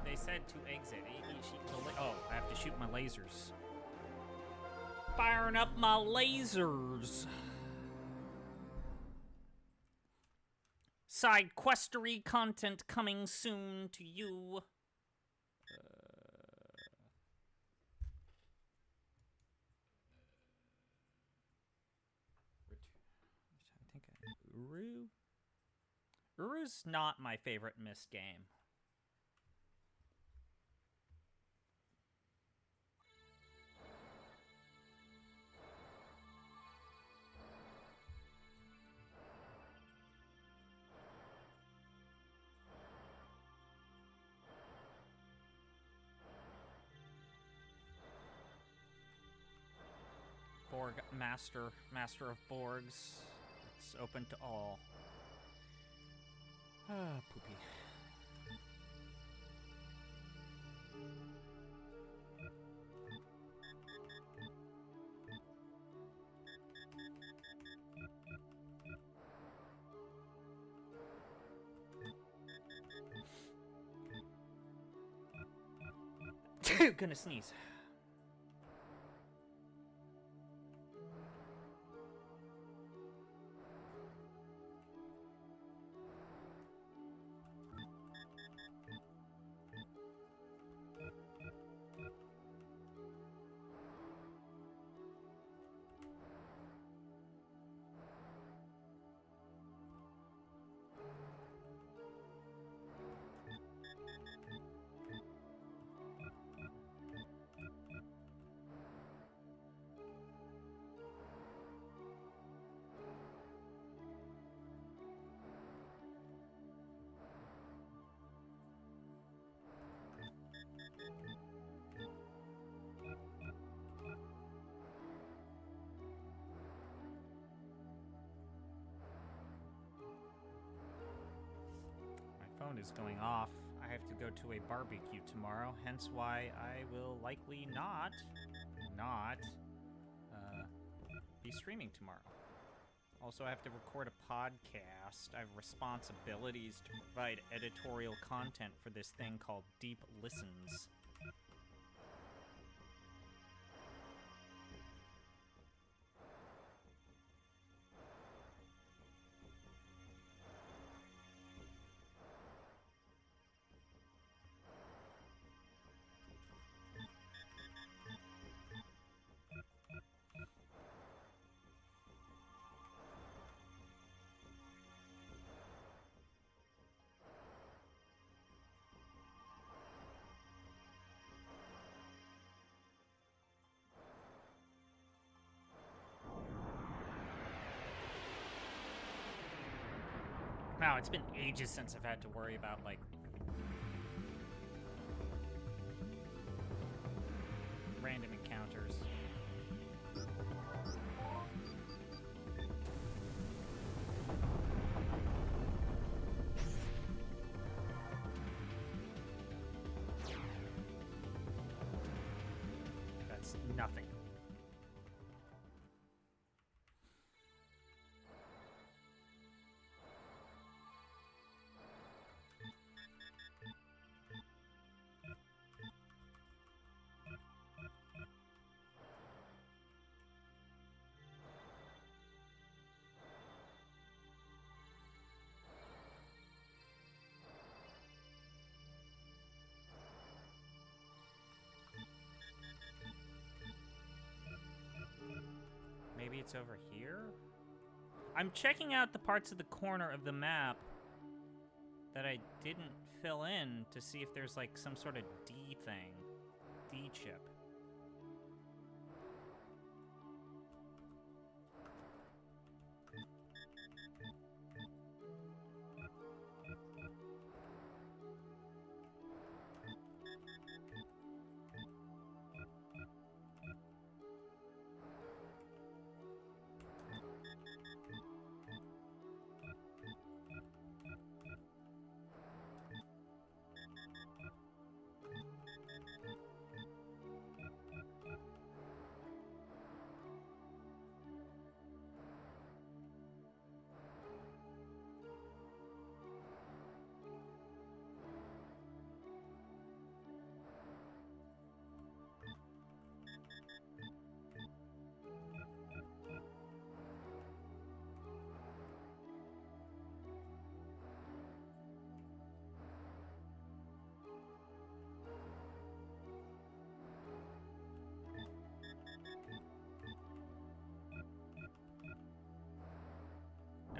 They said to exit. Oh, I have to shoot my lasers. Firing up my lasers. Side questery content coming soon to you. I think Uru. Uru's not my favorite missed game. Borg Master of Borgs. It's open to all. Ah, poopy. Gonna sneeze. Phone is going off. I have to go to a barbecue tomorrow, hence why I will likely not be streaming tomorrow. Also, I have to record a podcast. I have responsibilities to provide editorial content for this thing called Deep Listens. Wow, it's been ages since I've had to worry about, like, random encounters. That's nothing. Maybe it's over here? I'm checking out the parts of the corner of the map that I didn't fill in to see if there's like some sort of D thing. D chip.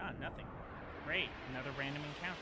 Ah, nothing. Great, another random encounter.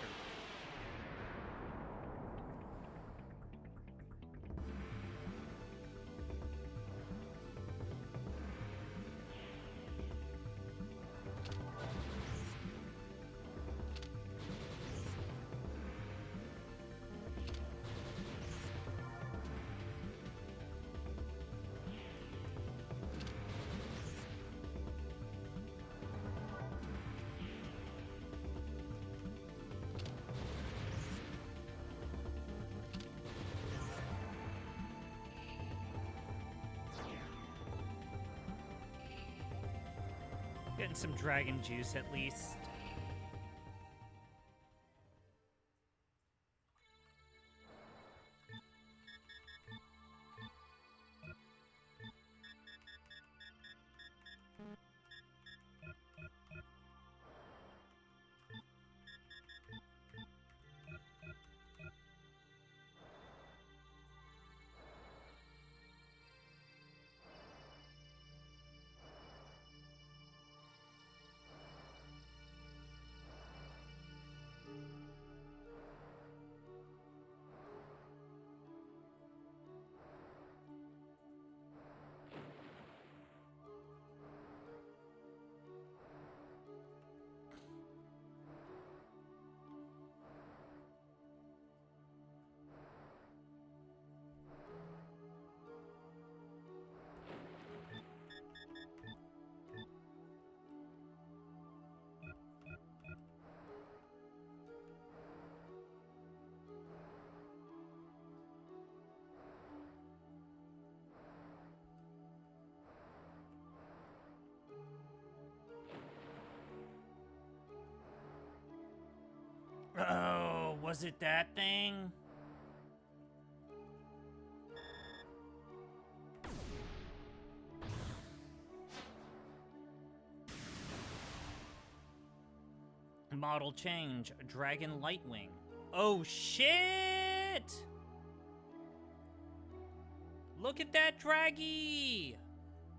Getting some dragon juice at least. Was it that thing? Model change, Dragon Lightwing. Oh shit! Look at that draggy!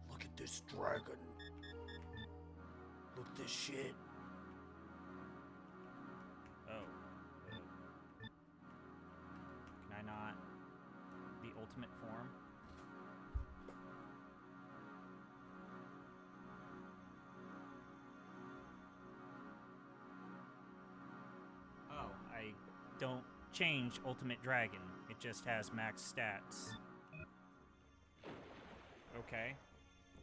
Look at this dragon. Look this shit. Oh. Can I not? The ultimate form? Oh, I don't change Ultimate Dragon. It just has max stats. Okay.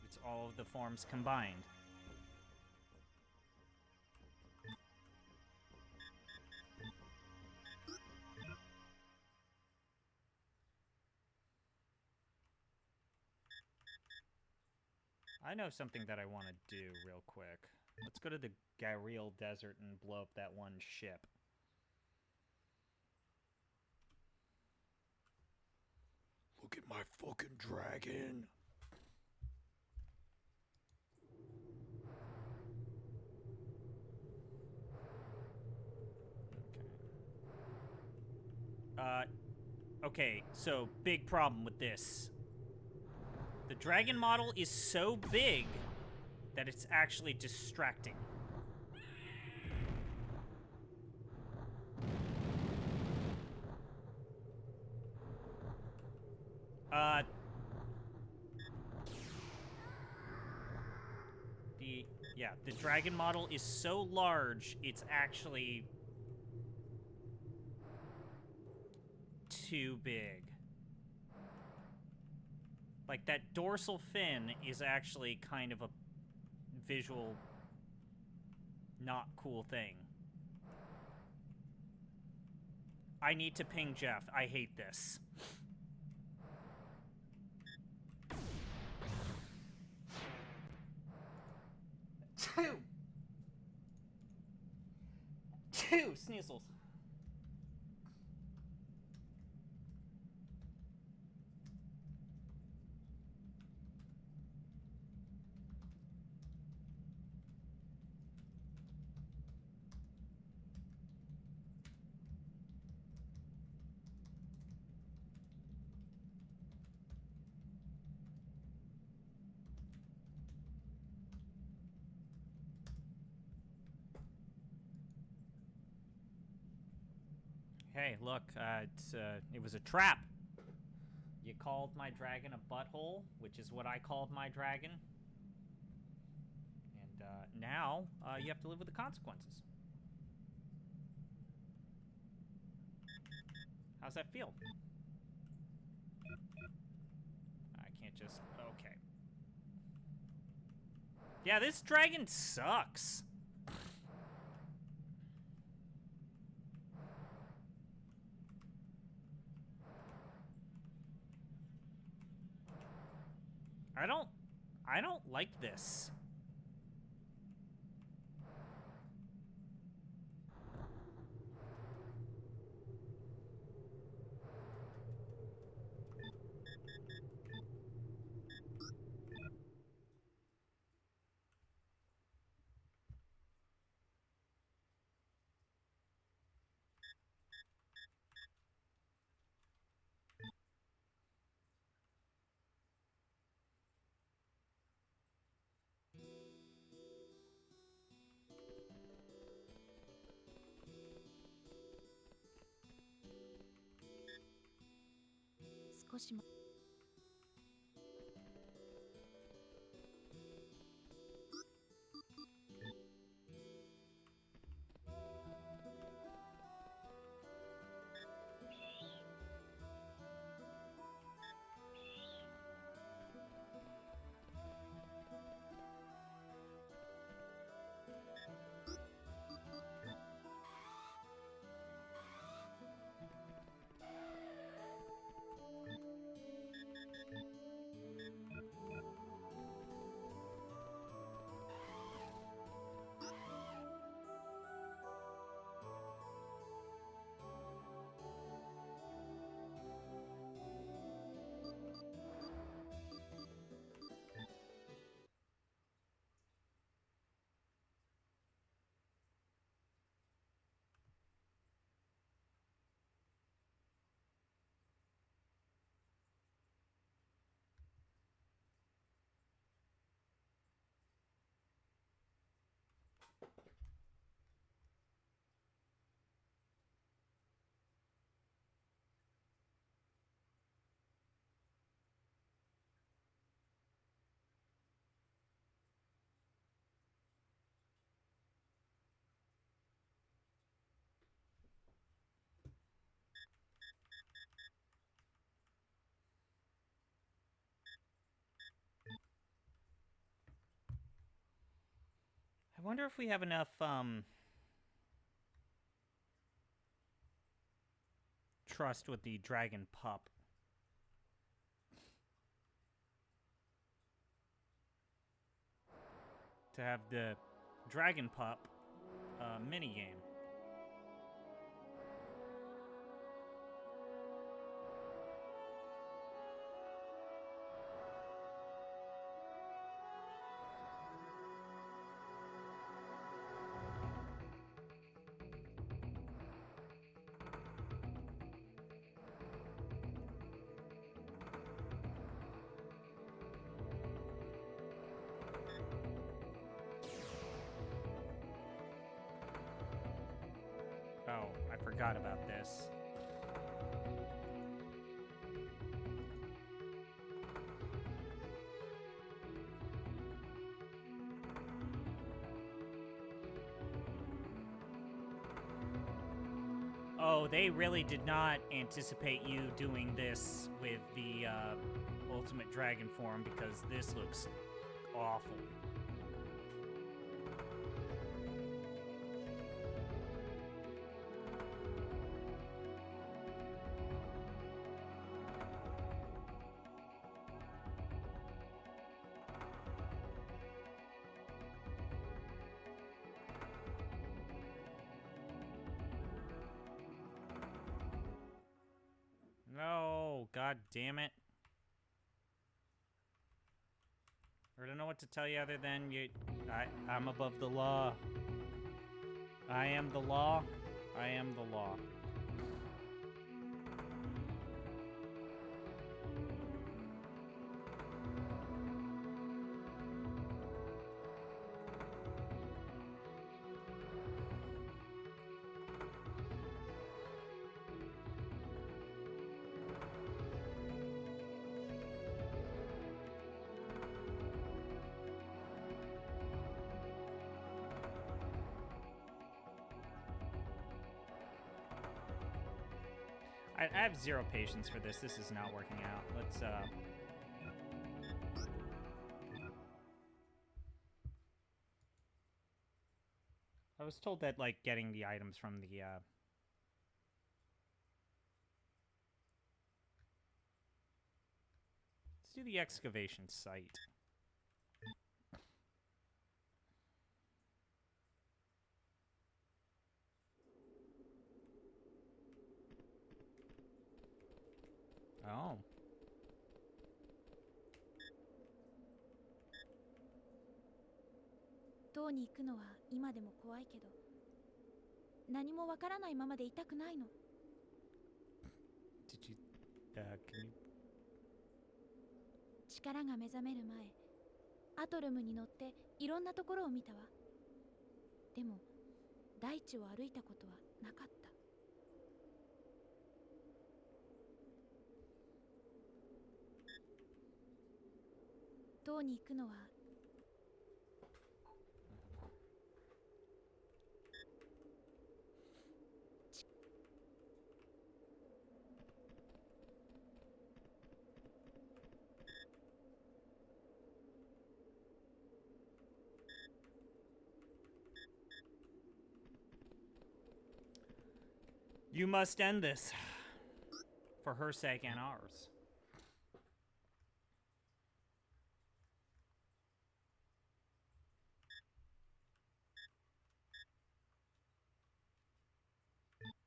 It's all of the forms combined. I know something that I want to do real quick. Let's go to the Gyreal Desert and blow up that one ship. Look at my fucking dragon. Okay, so big problem with this. The dragon model is so big that it's actually distracting. The dragon model is so large, it's actually too big. Like, that dorsal fin is actually kind of a visual, not cool thing. I need to ping Jeff. I hate this. Two sneasels. Hey, look, it was a trap. You called my dragon a butthole, which is what I called my dragon. And, now, you have to live with the consequences. How's that feel? I can't just... Okay. Yeah, this dragon sucks. I don't like this. wonder if we have enough, trust with the dragon pup. To have the dragon pup, minigame. Oh, I forgot about this. Oh, they really did not anticipate you doing this with the ultimate dragon form, because this looks awful. No, god damn it. I don't know what to tell you other than I'm above the law. I am the law. I am the law. I have zero patience for this. This is not working out. Let's, I was told that, like, getting the items from the, let's do the excavation site. Oh. 塔に行くのは今でも怖いけど、何もわからないままでいたくないの。Did you, can you... 力が目覚める前、アトルムに乗っていろんなところを見たわ。でも、大地を歩いたことはなかった。塔に行くのはYou must end this. For her sake and ours.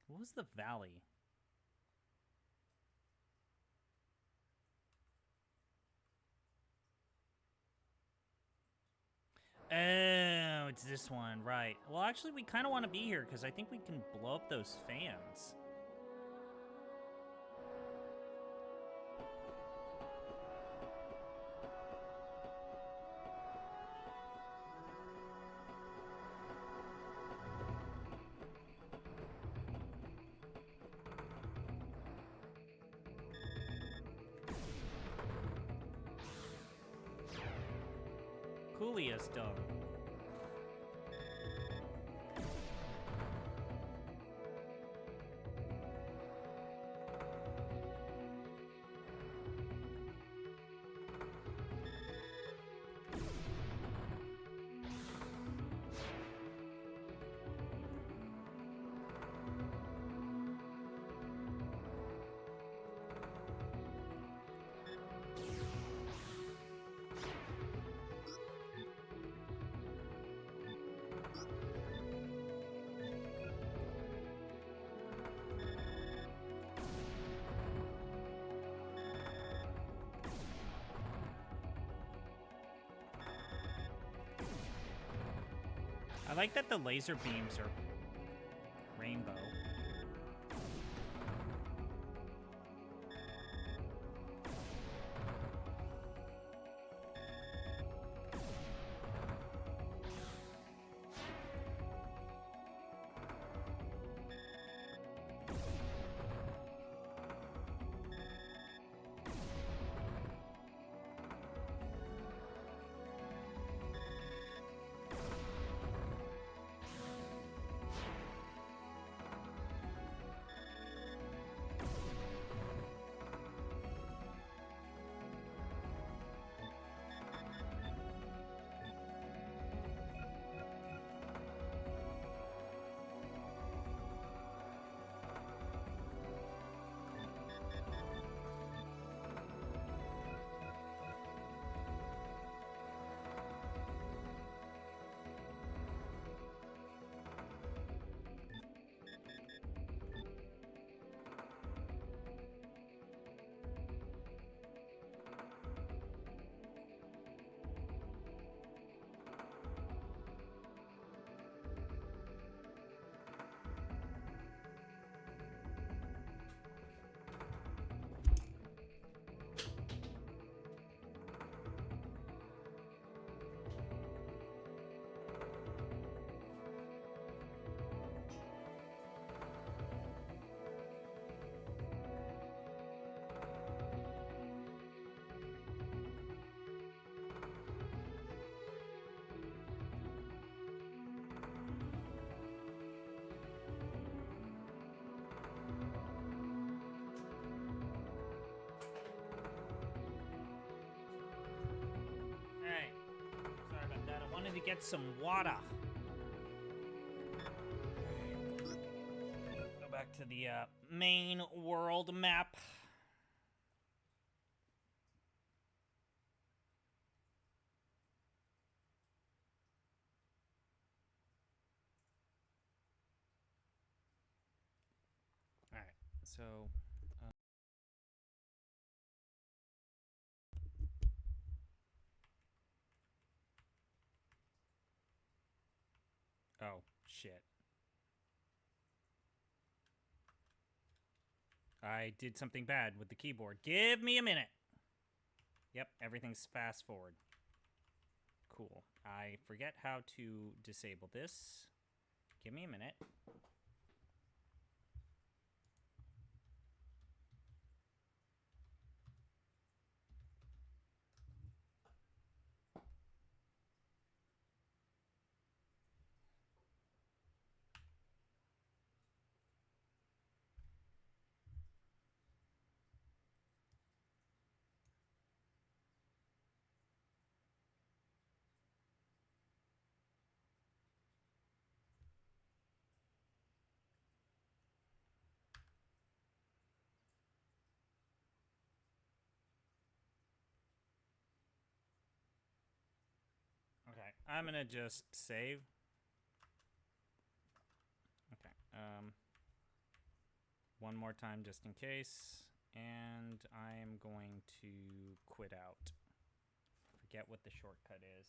What was the valley? Oh, it's this one, right. Well, actually, we kind of want to be here, because I think we can blow up those fans. Cooliest done. I like that the laser beams are rainbow. To get some water. Go back to the main world map. All right, so oh, shit. I did something bad with the keyboard. Give me a minute. Yep, everything's fast forward. Cool. I forget how to disable this. Give me a minute. Okay, I'm gonna just save. Okay, one more time just in case, and I am going to quit out. Forget what the shortcut is.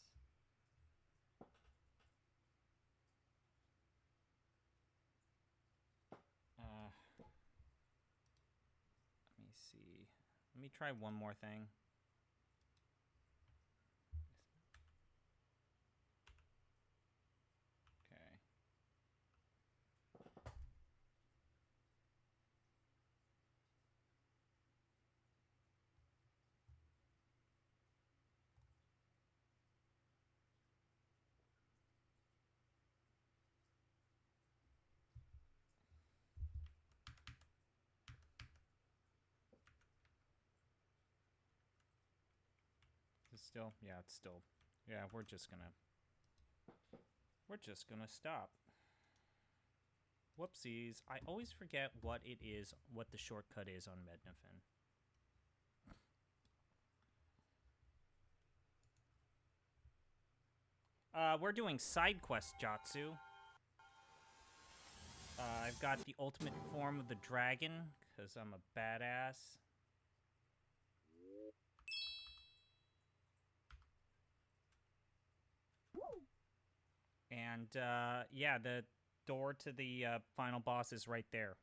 Let me see. Let me try one more thing. Okay. Is it still? Yeah, it's still. Yeah, we're just gonna stop. Whoopsies. I always forget what it is, what the shortcut is on Mednafin. We're doing side quest, Jatsu. I've got the ultimate form of the dragon, because I'm a badass. And, yeah, the door to the final boss is right there.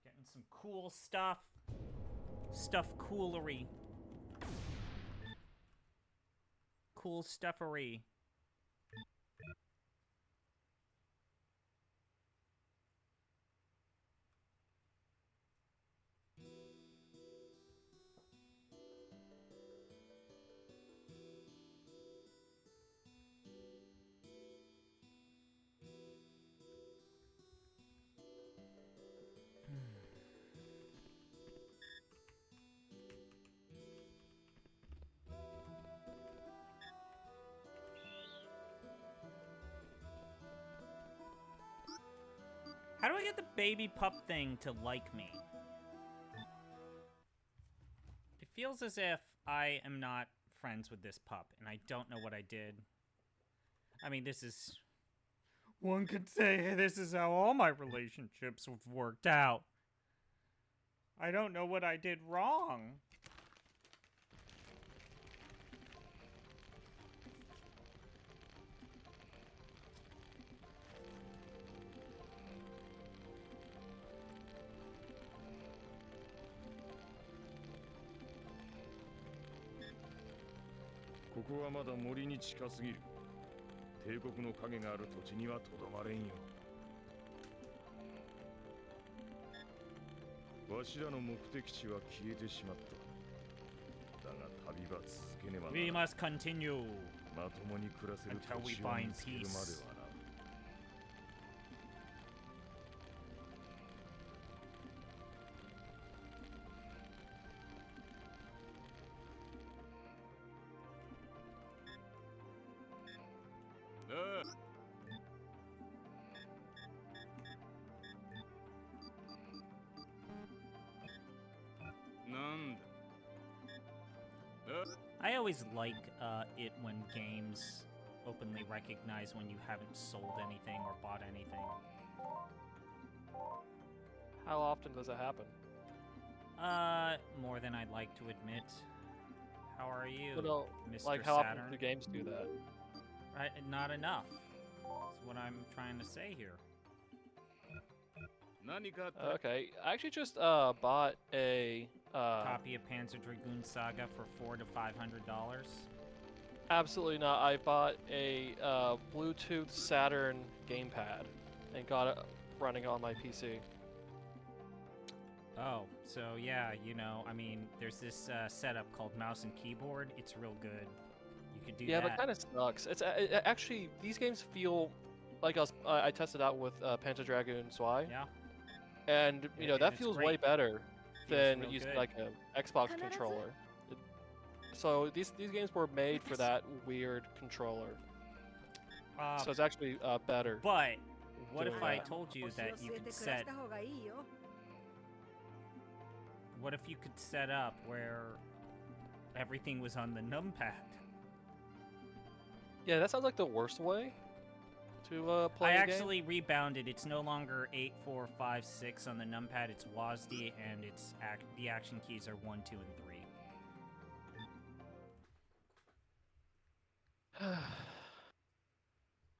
Getting some cool stuff. Stuff coolery. Cool stuffery. How do I get the baby pup thing to like me? It feels as if I am not friends with this pup, and I don't know what I did. I mean, this is... One could say this is how all my relationships have worked out. I don't know what I did wrong.ここはまだ森に近すぎる。帝国の影がある土地にはとどまれんよ。わしらの目的地は消えてしまった。だが旅は続けねばならない。 We must continue まともに暮らせる until 土 we 地を find 見つけるまで peace. はな。I always like it when games openly recognize when you haven't sold anything or bought anything. How often does it happen? More than I'd like to admit. How are you, No, Mr. like how Saturn? often do games do that? Right, not enough. That's what I'm trying to say here. Okay, I actually just bought a Copy of Panzer Dragoon Saga for $400 to $500. Absolutely not. I bought a Bluetooth Saturn gamepad and got it running on my PC. Oh, so yeah, you know, I mean, there's this setup called mouse and keyboard. It's real good. You could do Yeah, that. but kind of sucks. It's actually these games feel like I tested out with Panzer Dragoon Saga. Yeah. And you know and that it's feels great. way better Feels than real using good. like an Xbox controller. So these games were made for that weird controller. So it's actually better. But what if doing I that. told you that you could set? What if you could set up where everything was on the numpad? Yeah, that sounds like the worst way to play I a actually rebounded. It's no longer 8, 4, 5, 6 on the numpad. It's WASD, and it's the action keys are 1, 2, and 3.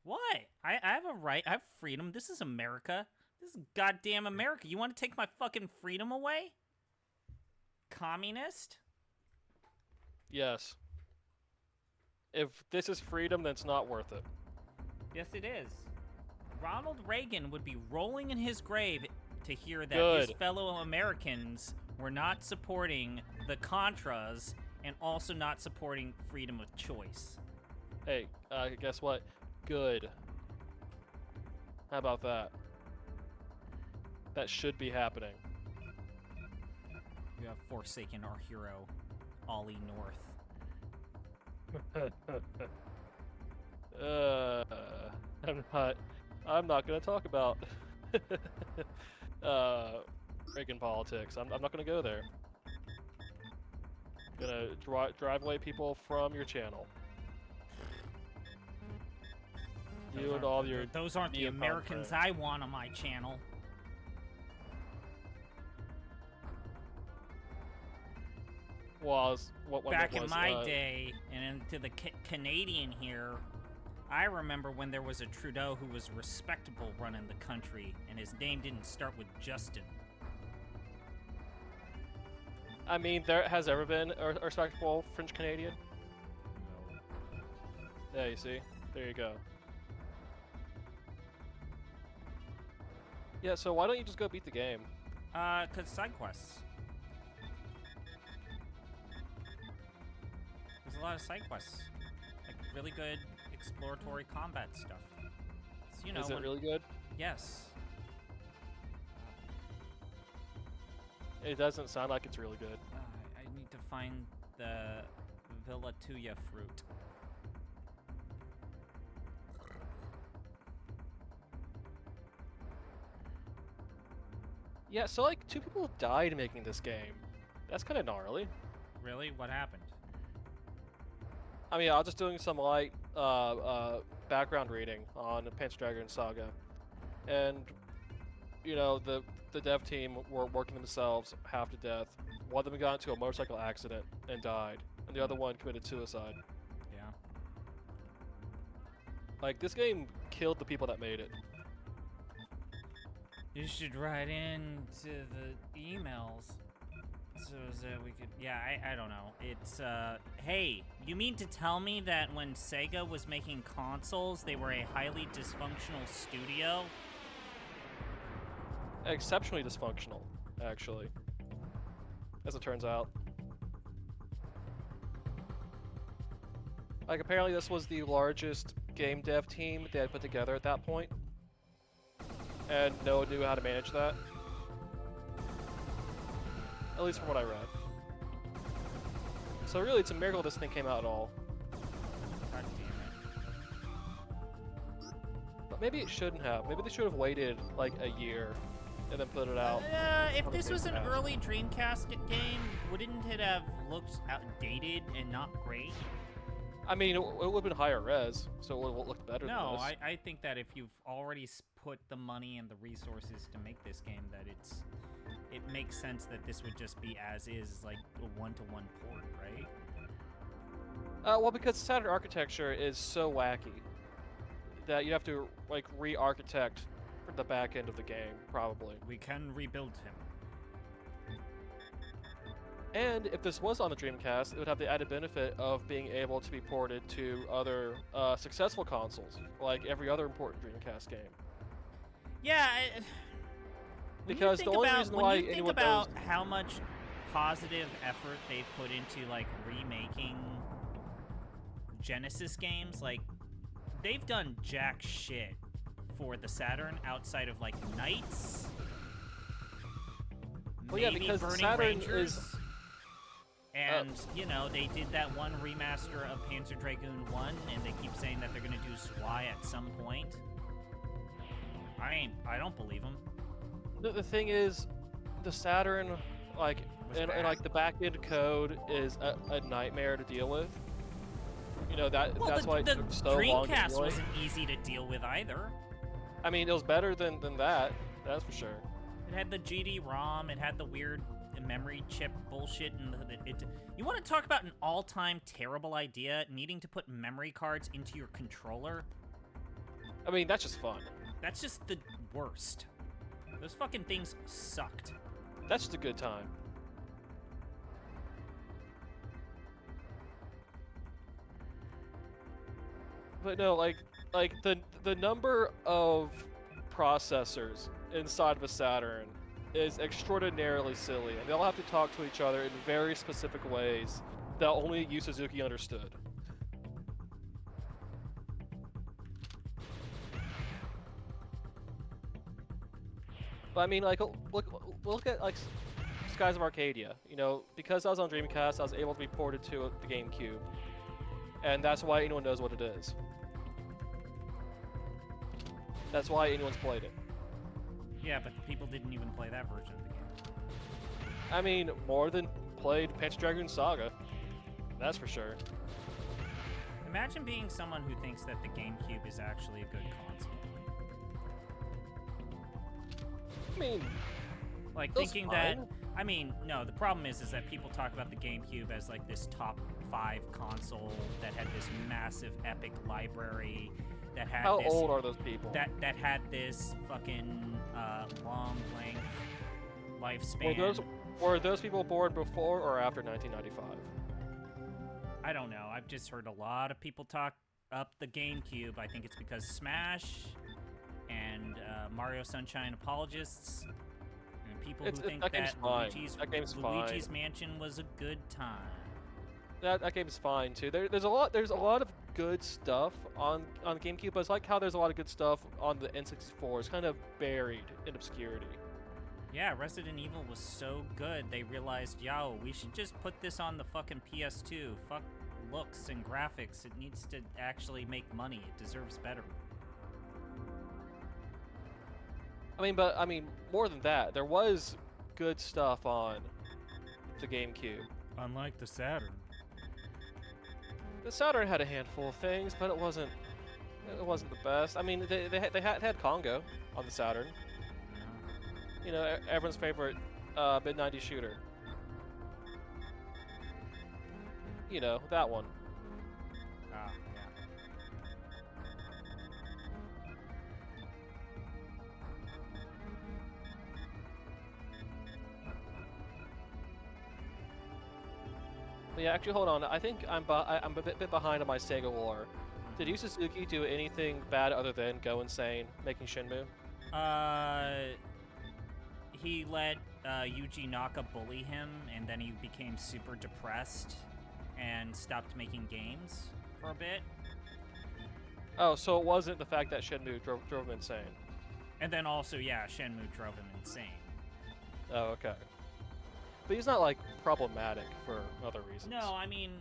What? I have a right. I have freedom. This is America. This is goddamn America. You want to take my fucking freedom away? Communist? Yes. If this is freedom, then it's not worth it. Yes, it is. Ronald Reagan would be rolling in his grave to hear that his Good. fellow Americans were not supporting the Contras and also not supporting freedom of choice. Hey, guess what? Good. How about that? That should be happening. You have forsaken our hero, Ollie North. I'm not gonna talk about Reagan politics. I'm not gonna go there. I'm gonna drive away people from your channel. You and all your Those aren't the neocon Americans friends. I want on my channel. Was what Back was, in my day, and into the Canadian here, I remember when there was a Trudeau who was respectable running the country, and his name didn't start with Justin. I mean, there has ever been a respectable French Canadian. No. Yeah, you see, there you go. Yeah, so why don't you just go beat the game? 'Cause side quests. There's a lot of side quests. Like, really good exploratory combat stuff. So, you know, Is it really good? Yes. It doesn't sound like it's really good. I need to find the Villatuya fruit. Yeah, so like 2 people died making this game. That's kind of gnarly. Really? What happened? I mean, I was just doing some light background reading on Panzer Dragoon Saga, and you know the dev team were working themselves half to death. One of them got into a motorcycle accident and died, and the other one committed suicide. Yeah. Like, this game killed the people that made it. You should write into the emails so that we could. Yeah, I don't know. It's hey, you mean to tell me that when Sega was making consoles, they were a highly dysfunctional studio? Exceptionally dysfunctional, actually, as it turns out. Like, apparently this was the largest game dev team they had put together at that point, and no one knew how to manage that. At least from what I read. So really, it's a miracle this thing came out at all. God damn But maybe it shouldn't have. Maybe they should have waited like a year and then put it out. If on the this was an Dreamcast. early Dreamcast game, wouldn't it have looked outdated and not great? I mean, it would have been higher res, so it would have looked better No, than this. I think that if you've already put the money and the resources to make this game, that it makes sense that this would just be as is, like a one-to-one port, right? Well, because Saturn architecture is so wacky that you have to like re-architect the back end of the game, probably. We can rebuild him. And if this was on the Dreamcast, it would have the added benefit of being able to be ported to other successful consoles, like every other important Dreamcast game. Yeah, Because the only reason why when you think anyone about knows... how much positive effort they've put into like remaking Genesis games, like they've done jack shit for the Saturn outside of like Knights. Well, yeah, maybe because the Burning Saturn Rangers, is... and you know, they did that one remaster of Panzer Dragoon 1, and they keep saying that they're gonna do SWI at some point. I don't believe them. The thing is, the Saturn, like, and like the back-end code is a nightmare to deal with. You know, that's why it took so long to Dreamcast emulate. wasn't easy to deal with either. I mean, it was better than that, that's for sure. It had the GD-ROM, it had the weird memory chip bullshit, and you want to talk about an all-time terrible idea, needing to put memory cards into your controller? I mean, that's just fun. That's just the worst. Those fucking things sucked. That's just a good time. But no, like the number of processors inside of a Saturn is extraordinarily silly, and they all have to talk to each other in very specific ways that only Yu Suzuki understood. But I mean, like, look at like Skies of Arcadia. You know, because I was on Dreamcast, I was able to be ported to the GameCube, and that's why anyone knows what it is. That's why anyone's played it. Yeah, but people didn't even play that version of the game. I mean, more than played Panzer Dragoon Saga. That's for sure. Imagine being someone who thinks that the GameCube is actually a good console. I mean, Like it was thinking that, fine. I mean, no, the problem is that people talk about the GameCube as like this top 95 console that had this massive epic library that had How this, old are those people? that had this fucking long length lifespan. Were those people born before or after 1995? I don't know. I've just heard a lot of people talk up the GameCube. I think it's because Smash and Mario Sunshine apologists and people who think that game's fine. That game's Luigi's fine. Mansion was a good time. That game's fine too. There's a lot of good stuff on GameCube, but it's like how there's a lot of good stuff on the N64. It's kind of buried in obscurity. Yeah, Resident Evil was so good, they realized, yo, we should just put this on the fucking PS2. Fuck looks and graphics. It needs to actually make money. It deserves better. I mean, more than that, there was good stuff on the GameCube. Unlike the Saturn. The Saturn had a handful of things, but it wasn't the best. I mean, they had Congo on the Saturn. You know, everyone's favorite mid-90s shooter. You know, that one. Ah, But yeah, actually, hold on. I think I'm a bit behind on my Sega lore. Did Yu Suzuki do anything bad other than go insane making Shenmue? He let Yuji Naka bully him, and then he became super depressed and stopped making games for a bit. Oh, so it wasn't the fact that Shenmue drove him insane. And then also, yeah, Shenmue drove him insane. Oh, okay. But he's not, like, problematic for other reasons. No, I mean,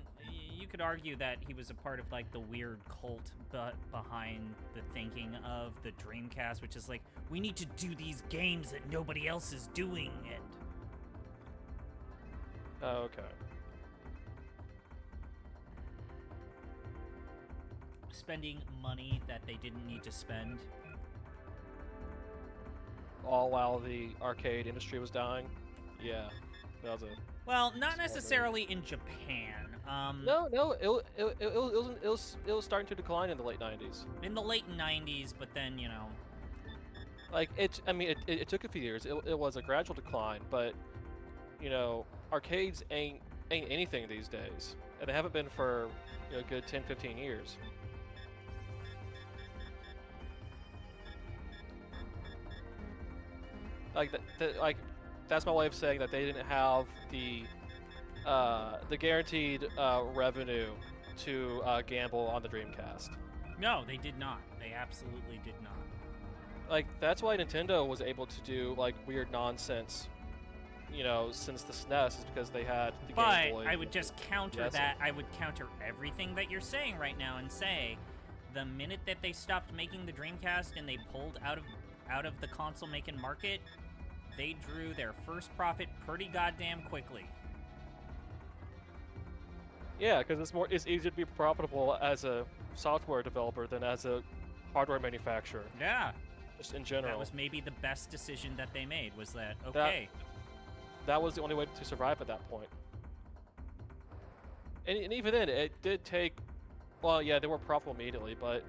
you could argue that he was a part of, like, the weird cult behind the thinking of the Dreamcast, which is like, we need to do these games that nobody else is doing, and... Oh, okay. Spending money that they didn't need to spend. All while the arcade industry was dying? Yeah, that was a... Well, not necessarily in Japan. No, it was starting to decline in the late 90s. In the late 90s, but then, you know... Like, it took a few years. It was a gradual decline, but, you know, arcades ain't anything these days. And they haven't been for, you know, a good 10, 15 years. Like, that's my way of saying that they didn't have the guaranteed revenue to gamble on the Dreamcast. No, they did not. They absolutely did not. Like, that's why Nintendo was able to do, like, weird nonsense, you know, since the SNES, is because they had the Game Boy. But I would just counter Yes. that. I would counter everything that you're saying right now and say, the minute that they stopped making the Dreamcast and they pulled out of the console-making market, they drew their first profit pretty goddamn quickly. Yeah, because it's easier to be profitable as a software developer than as a hardware manufacturer, Yeah. just in general. That was maybe the best decision that they made, was that, okay, That was the only way to survive at that point. And even then, it did take... Well, yeah, they were profitable immediately, but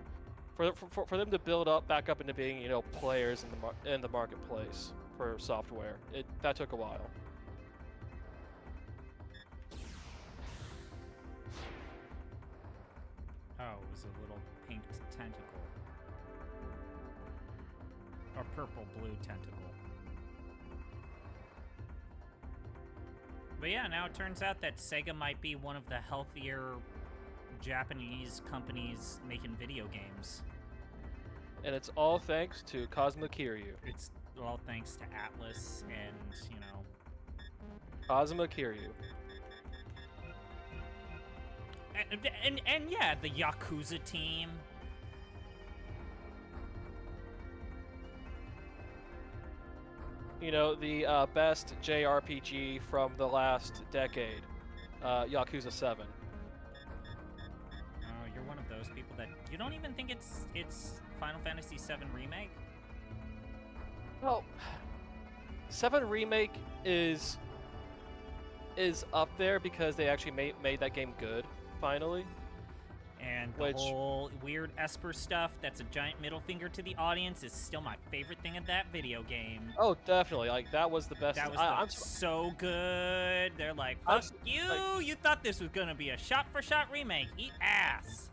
for them to build back up into being, you know, players in the marketplace for software, that took a while. oh, it was a little pink tentacle. Or purple-blue tentacle. But yeah, now it turns out that Sega might be one of the healthier Japanese companies making video games. And it's all thanks to Kazuma Kiryu. It's all thanks to Atlas and, you know... Kazuma Kiryu. And yeah, the Yakuza team. You know, the best JRPG from the last decade, Yakuza 7. Oh, you're one of those people that... You don't even think it's Final Fantasy VII Remake? Well, 7 Remake is is up there because they actually made that game good, finally. And the whole weird Esper stuff that's a giant middle finger to the audience is still my favorite thing of that video game. Oh, definitely. Like, that was the best. That was so good. They're like, fuck you! like, you thought this was gonna be a shot-for-shot remake. Eat ass!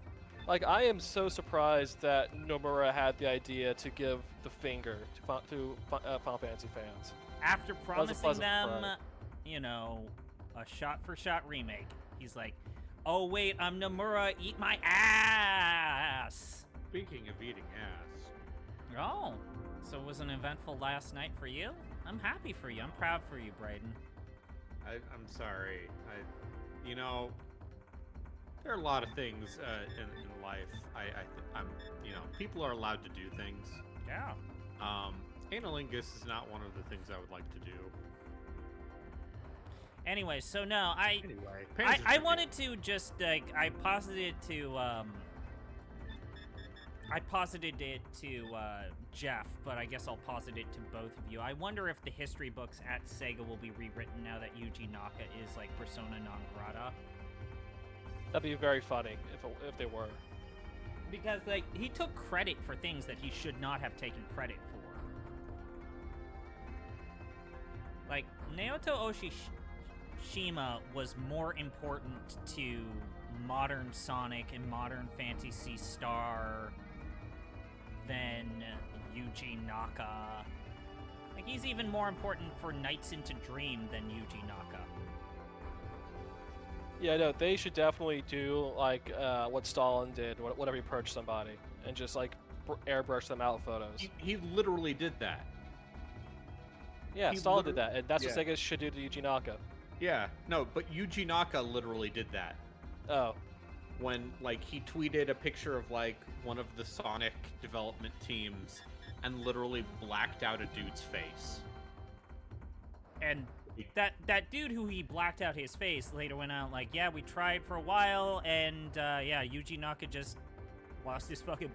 Like, I am so surprised that Nomura had the idea to give the finger to Final Fantasy fans. After promising them, surprise. you know, a shot-for-shot remake, he's like, oh wait, I'm Nomura, eat my ass! Speaking of eating ass, Oh, so it was an eventful last night for you? I'm happy for you. I'm proud for you, Brayden. I'm sorry. You know, there are a lot of things in life. I'm, you know, people are allowed to do things. Yeah. Analingus is not one of the things I would like to do. Anyway, so no, Anyway, I wanted to just like I posited it to Jeff, but I guess I'll posit it to both of you. I wonder if the history books at Sega will be rewritten now that Yuji Naka is like persona non grata. That'd be very funny if they were. Because like he took credit for things that he should not have taken credit for. Like Naoto Oshishima was more important to modern Sonic and modern Fantasy Star than Yuji Naka. Like he's even more important for Nights into Dream than Yuji Naka. Yeah, no, they should definitely do like what Stalin did whenever he purged somebody, and just like airbrush them out photos. He literally did that. Yeah, Stalin did that, and that's what Sega should do to Yuji Naka. Yeah, no, but Yuji Naka literally did that. Oh. When, like, he tweeted a picture of, like, one of the Sonic development teams and literally blacked out a dude's face. And that dude who he blacked out his face later went out like, yeah, we tried for a while, and, yeah, Yuji Naka just lost his fucking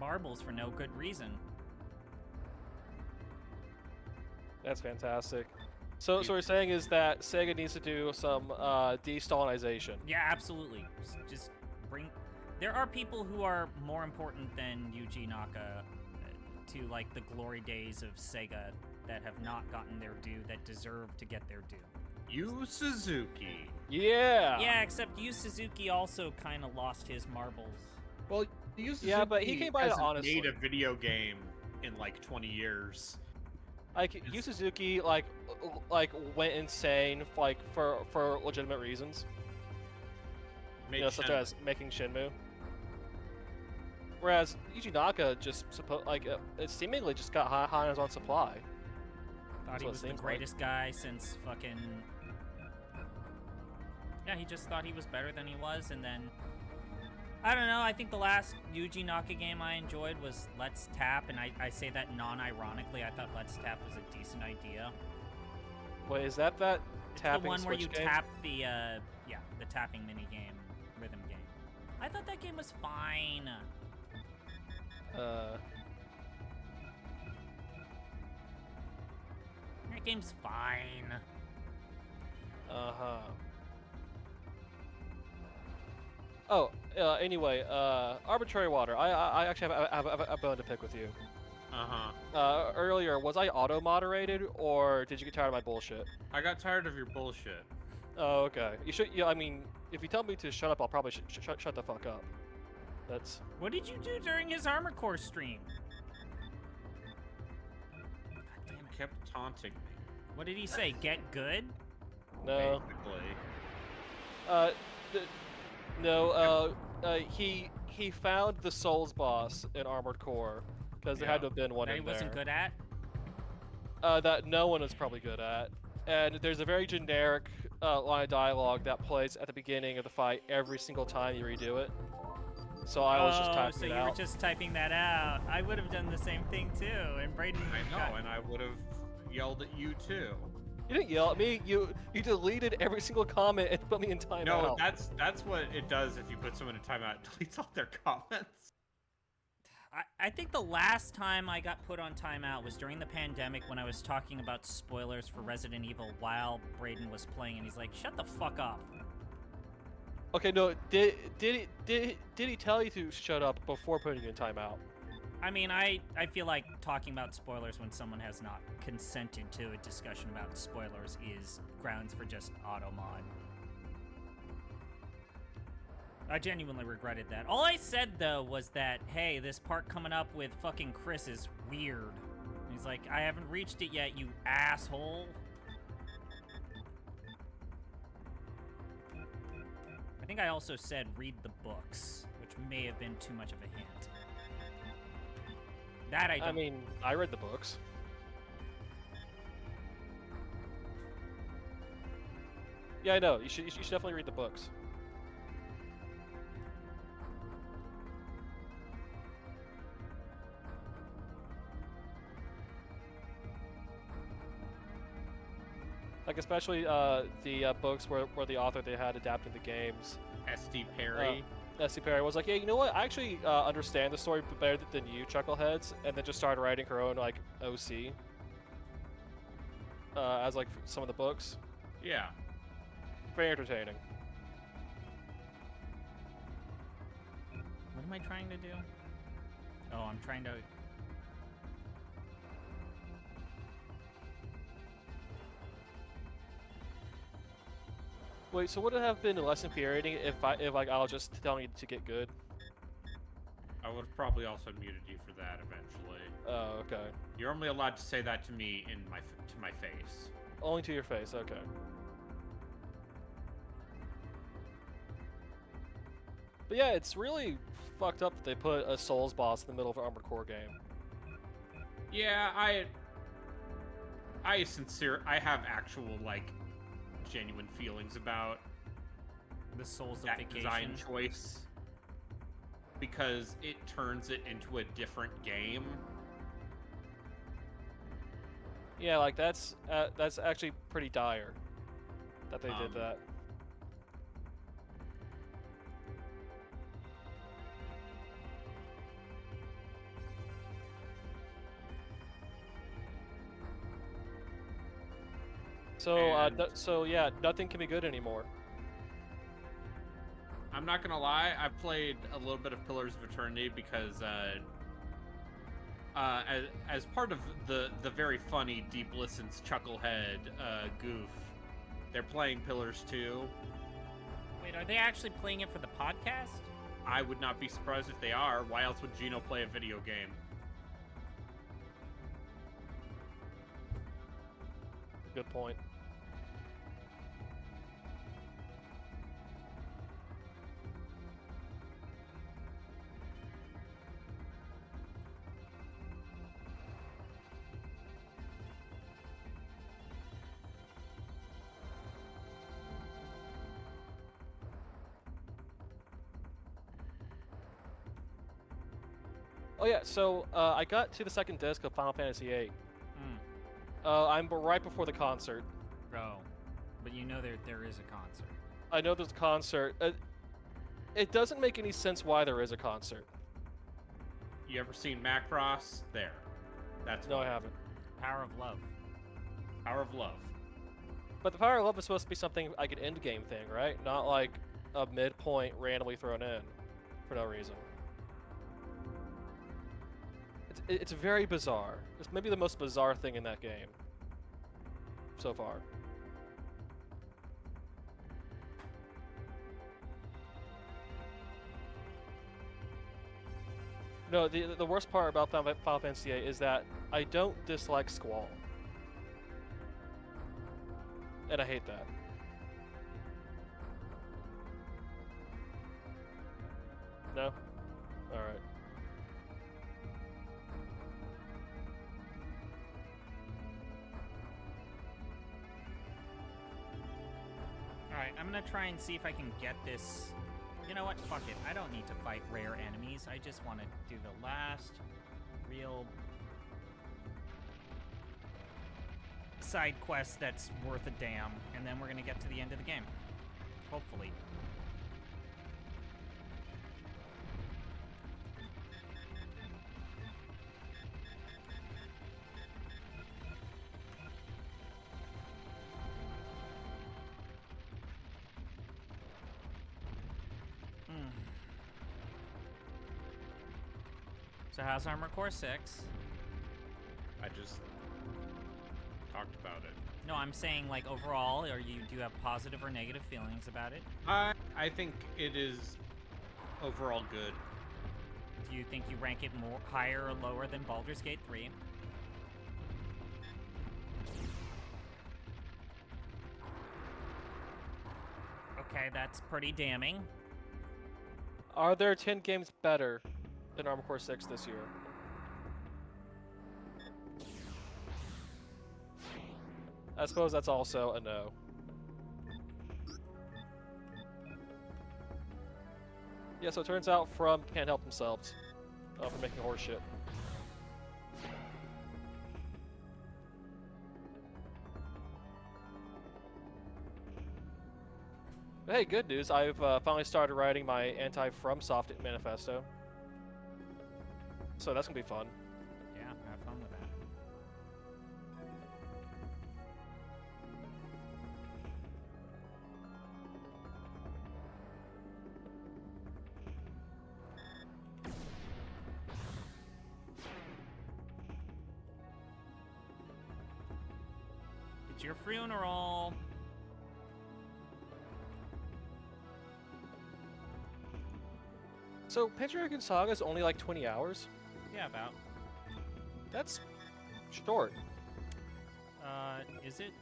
marbles for no good reason. That's fantastic. So what we're saying is that Sega needs to do some de-Stalinization. Yeah, absolutely. Just bring... There are people who are more important than Yuji Naka to, like, the glory days of Sega that have not gotten their due, that deserve to get their due. Yu Suzuki. Yeah! Yeah, except Yu Suzuki also kind of lost his marbles. Well, Yu Suzuki yeah, but he came by it honestly. Made a video game in, like, 20 years. Like, Yu Suzuki, like went insane, like, for legitimate reasons. You know, such as making Shenmue. Whereas Yuji Naka just it seemingly just got high on his own supply. Thought he was the greatest guy since fucking... Yeah, he just thought he was better than he was, and then... I don't know, I think the last Yuji Naka game I enjoyed was Let's Tap, and I say that non-ironically. I thought Let's Tap was a decent idea. Wait, is that It's tapping the one where Switch you game? tap the, the tapping minigame, rhythm game. I thought that game was fine. That game's fine. Uh-huh. Oh, anyway, Arbitrary Water. I actually have a bone to pick with you. Uh-huh. Earlier, was I auto-moderated, or did you get tired of my bullshit? I got tired of your bullshit. Oh, okay. You should, yeah, I mean, if you tell me to shut up, I'll probably shut the fuck up. That's... What did you do during his Armor Core stream? God damn it. Kept taunting me. What did he say? Get good? No. Basically. He found the Souls boss in Armored Core, because there had to have been one that in he there. wasn't good at? That no one is probably good at. And there's a very generic line of dialogue that plays at the beginning of the fight every single time you redo it. So I was just typing so it you out. were just typing that out. I would have done the same thing too, and Brayden... I know, and I would have yelled at you too. You didn't yell at me. You deleted every single comment and put me in timeout. No, that's what it does if you put someone in timeout. It deletes all their comments. I think the last time I got put on timeout was during the pandemic when I was talking about spoilers for Resident Evil while Braden was playing, and he's like, "Shut the fuck up." Okay, no, did he tell you to shut up before putting you in timeout? I mean, I feel like talking about spoilers when someone has not consented to a discussion about spoilers is grounds for just auto mod. I genuinely regretted that. All I said, though, was that, hey, this part coming up with fucking Chris is weird. And he's like, I haven't reached it yet, you asshole. I think I also said read the books, which may have been too much of a hint. That I don't... I mean, I read the books. Yeah, I know. You should definitely read the books. Like, especially the books where the author they had adapted the games. S.D. Perry. S.D. Perry was like, yeah, you know what? I actually understand the story better than you, Chuckleheads, and then just started writing her own, like, OC. As, like, some of the books. Yeah. Very entertaining. What am I trying to do? Oh, I'm trying to... Wait, so would it have been less infuriating if like I was just telling you to get good? I would have probably also muted you for that eventually. Oh, okay. You're only allowed to say that to me to my face. Only to your face, okay. But yeah, it's really fucked up that they put a Souls boss in the middle of an Armored Core game. Yeah, I have actual, like, genuine feelings about The that Soulsification. design choice. Because it turns it into a different game. Yeah, like that's actually pretty dire that they did that. So, so yeah, nothing can be good anymore. I'm not gonna lie, I played a little bit of Pillars of Eternity because, as part of the very funny Deep Listens Chucklehead goof, they're playing Pillars 2. Wait, are they actually playing it for the podcast? I would not be surprised if they are. Why else would Gino play a video game? Good point. Oh yeah, so I got to the second disc of Final Fantasy VIII. I'm right before the concert. Oh, but you know there is a concert. I know there's a concert. It doesn't make any sense why there is a concert. You ever seen Macross? There. That's No, why. I haven't. Power of Love. Power of Love. But the Power of Love is supposed to be something like an end game thing, right? Not like a midpoint randomly thrown in for no reason. It's very bizarre. It's maybe the most bizarre thing in that game so far. No, the worst part about Final Fantasy VIII is that I don't dislike Squall. And I hate that. No? Alright. Alright, I'm gonna try and see if I can get this. You know what? Fuck it. I don't need to fight rare enemies. I just want to do the last real side quest that's worth a damn, and then we're gonna get to the end of the game. Hopefully. So how's Armor Core 6? I just talked about it. No, I'm saying like overall, do you have positive or negative feelings about it? I think it is overall good. Do you think you rank it more higher or lower than Baldur's Gate 3? Okay, that's pretty damning. Are there 10 games better than Armored Core 6 this year? I suppose that's also a no. Yeah, so it turns out From can't help themselves for making horse shit. But hey, good news. I've finally started writing my anti-FromSoft manifesto. So that's gonna be fun. Yeah, have fun with that. It's your funeral. So Panzer Dragoon Saga is only like 20 hours? Yeah, about. That's short. Is it?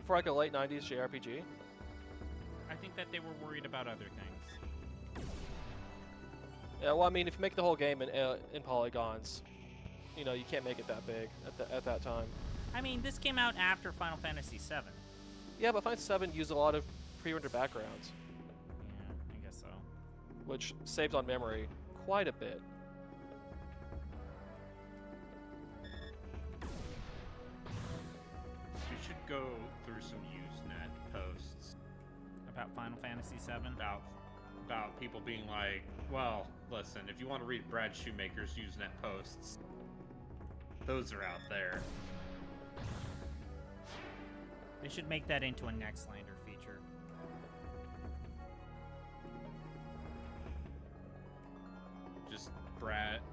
For like a late 90s JRPG? I think that they were worried about other things. Yeah, well, I mean, if you make the whole game in polygons, you know, you can't make it that big at that time. I mean, this came out after Final Fantasy VII. Yeah, but Final Fantasy VII used a lot of pre-rendered backgrounds, Yeah, I guess so. which saves on memory quite a bit. We should go through some Usenet posts About Final Fantasy VII. about people being like, well, listen, if you want to read Brad Shoemaker's Usenet posts, those are out there. They should make that into a Nextlander feature.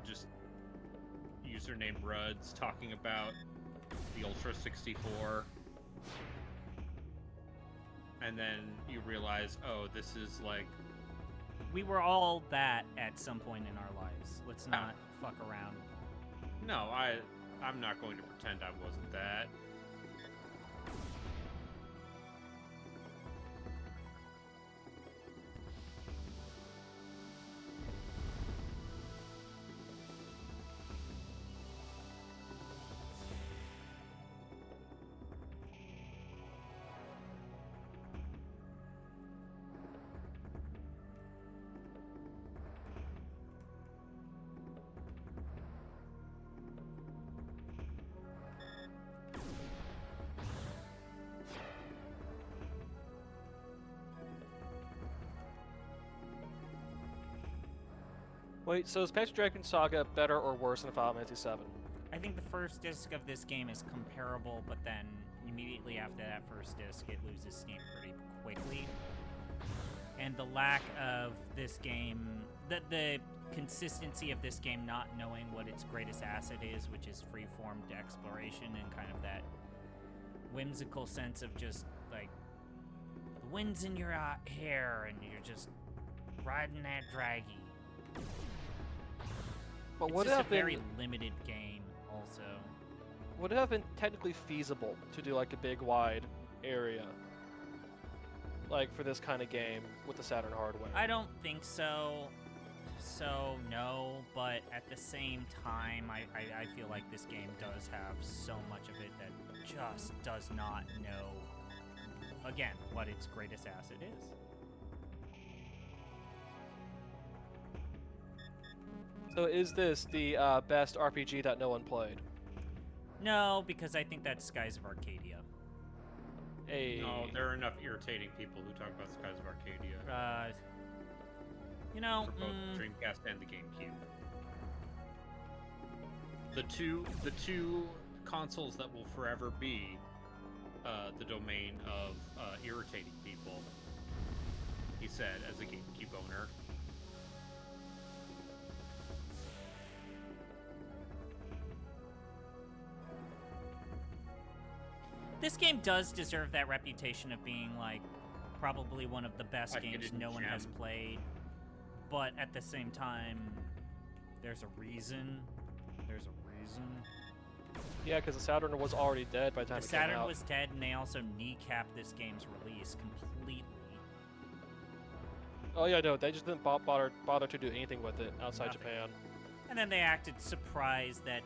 Just username Ruds talking about the Ultra 64. And then you realize, oh, this is like... We were all that at some point in our lives. Let's not fuck around. No, I'm not going to pretend I wasn't that. Wait, so is Panzer Dragoon Saga better or worse than Final Fantasy VII? I think the first disc of this game is comparable, but then immediately after that first disc, it loses steam pretty quickly. And the lack of this game, the consistency of this game not knowing what its greatest asset is, which is free-formed exploration and kind of that whimsical sense of just, like, the wind's in your hair and you're just riding that draggy. But It's would it just a have been very limited game, also. would it have been technically feasible to do like a big wide area, like for this kind of game with the Saturn hardware? I don't think so. So, no, but at the same time, I feel like this game does have so much of it that just does not know, again, what its greatest asset is. So is this the best RPG that no one played? No, because I think that's Skies of Arcadia. No, there are enough irritating people who talk about Skies of Arcadia You know, for both the Dreamcast and the GameCube. The two consoles that will forever be the domain of irritating people, he said, as a GameCube owner. this game does deserve that reputation of being like probably one of the best A games hidden no one has gem. played. But at the same time, there's a reason. There's a reason. Yeah, because the Saturn was already dead by the time The it came Saturn out. was dead, and they also kneecapped this game's release completely. Oh yeah, no, they just didn't bother to do anything with it outside Nothing. Japan. And then they acted surprised that,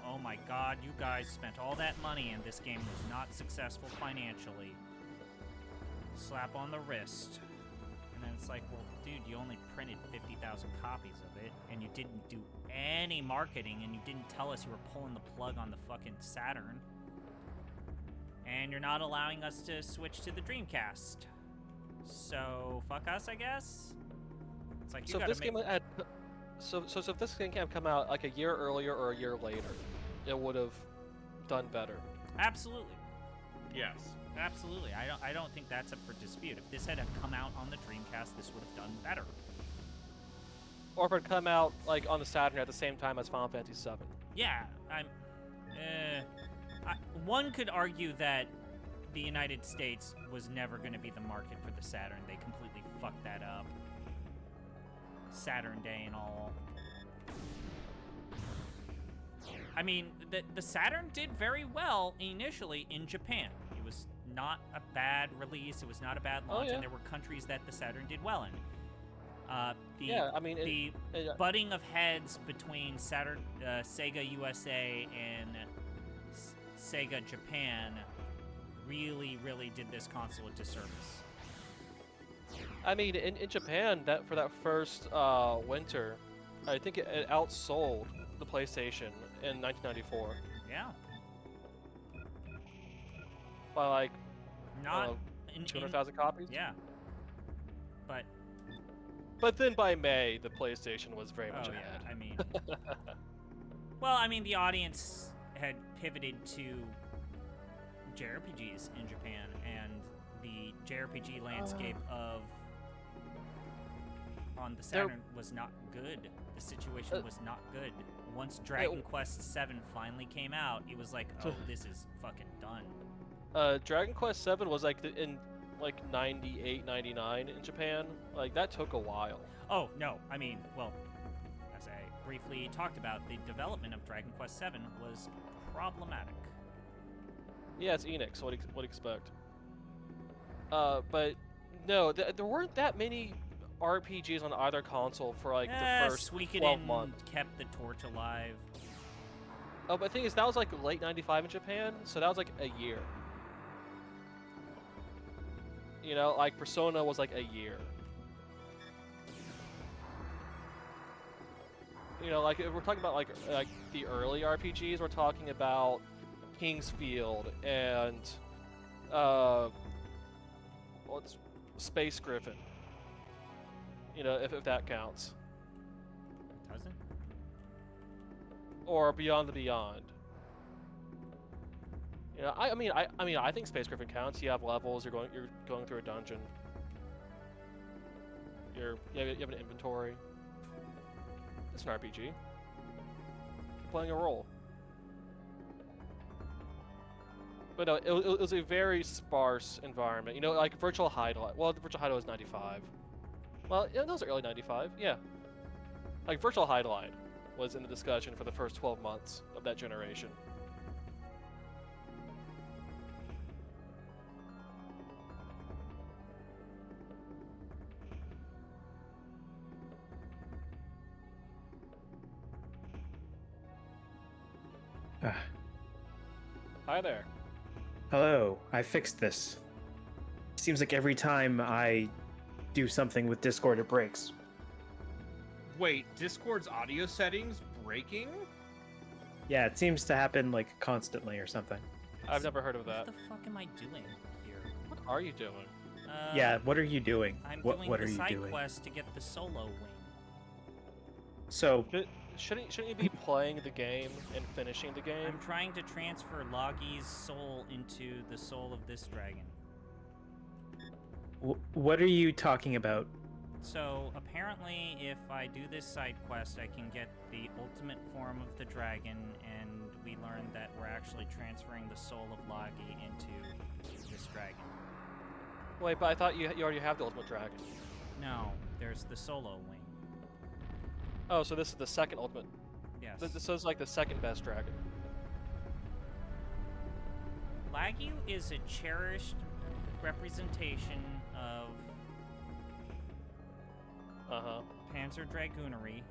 oh my god, you guys spent all that money and this game was not successful financially. Slap on the wrist. And then it's like, well, dude, you only printed 50,000 copies of it, and you didn't do any marketing, and you didn't tell us you were pulling the plug on the fucking Saturn. And you're not allowing us to switch to the Dreamcast. So, fuck us, I guess? It's like, you So if gotta this make... game had, so if this game had come out like a year earlier or a year later, it would have done better. Absolutely. Yes. Absolutely. I don't think that's up for dispute. If this had come out on the Dreamcast, this would have done better. Or if it had come out like on the Saturn at the same time as Final Fantasy VII. Yeah, one could argue that the United States was never going to be the market for the Saturn. They completely fucked that up. Saturn Day and all. I mean, the Saturn did very well initially in Japan. It was not a bad release. It was not a bad launch, yeah. and there were countries that the Saturn did well in. Yeah, I mean, the butting of heads between Sega USA and Sega Japan really, really did this console a disservice. I mean, in Japan, for that first winter, I think it outsold the PlayStation in 1994 Yeah. by like Not in 200,000 copies. Yeah. But then by May, the PlayStation was very much Oh, ahead. yeah. I mean, well, I mean, the audience had pivoted to JRPGs in Japan, and the JRPG landscape on the Saturn was not good. The situation was not good. Once Dragon Quest VII finally came out, it was like, oh, this is fucking done. Dragon Quest VII was like in like 98, 99 in Japan. Like that took a while. Oh, no. I mean, well, as I briefly talked about, the development of Dragon Quest VII was problematic. Yeah, it's Enix. What do you expect? But no, there weren't that many RPGs on either console for like the first 12 months. Kept the torch alive. Oh, but the thing is, that was like late 95 in Japan, so that was like a year. You know, like Persona was like a year. You know, like if we're talking about like the early RPGs, we're talking about Kingsfield and what's Space Griffin. You know, if that counts. Doesn't? Or Beyond the Beyond. You know, I mean, I think Space Griffin counts. You have levels. You're going through a dungeon. You have an inventory. It's an RPG. You're playing a role. But no, it was a very sparse environment. You know, like Virtual Hideout. Well, the Virtual Hideout was 95. Well, yeah, those are early 95. Yeah. Like Virtual Hideout was in the discussion for the first 12 months of that generation. Hi there. Hello, I fixed this. Seems like every time I do something with Discord, it breaks. Wait, Discord's audio settings breaking? Yeah, it seems to happen like constantly or something. I've never heard of that. What the fuck am I doing here? What are you doing? Yeah, what are you doing? I'm what doing what the are you side doing? quest to get the solo wing. So, Shouldn't you be playing the game and finishing the game? I'm trying to transfer Logi's soul into the soul of this dragon. what are you talking about? So apparently, if I do this side quest, I can get the ultimate form of the dragon, and we learned that we're actually transferring the soul of Lagi into this dragon. Wait, but I thought you already have the ultimate dragon. No, there's the solo wing. Oh, so this is the second ultimate. Yes. This is like the second best dragon. Lagi is a cherished representation of Panzer Dragoonery.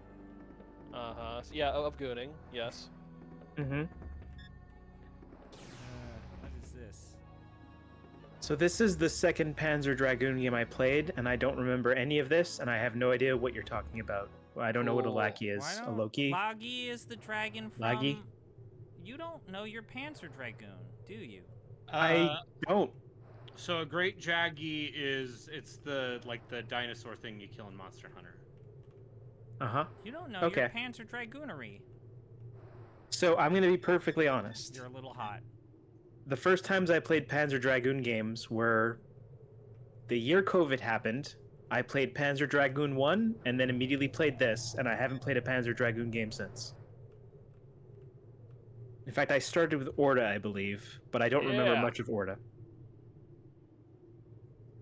Yeah, of gooning. Yes. Mm-hmm. What is this? So this is the second Panzer Dragoon game I played, and I don't remember any of this, and I have no idea what you're talking about. I don't know what a Cool. Laki is. Why A don't- Loki? Lagi is the dragon from... Lagi? You don't know your Panzer Dragoon, do you? I don't. So a great Jaggy it's the dinosaur thing you kill in Monster Hunter. Uh-huh. You don't know Okay. your Panzer Dragoonery. So I'm going to be perfectly honest. You're a little hot. The first times I played Panzer Dragoon games were the year COVID happened. I played Panzer Dragoon 1 and then immediately played this, and I haven't played a Panzer Dragoon game since. In fact, I started with Orda, I believe, but I don't remember Yeah. much of Orda.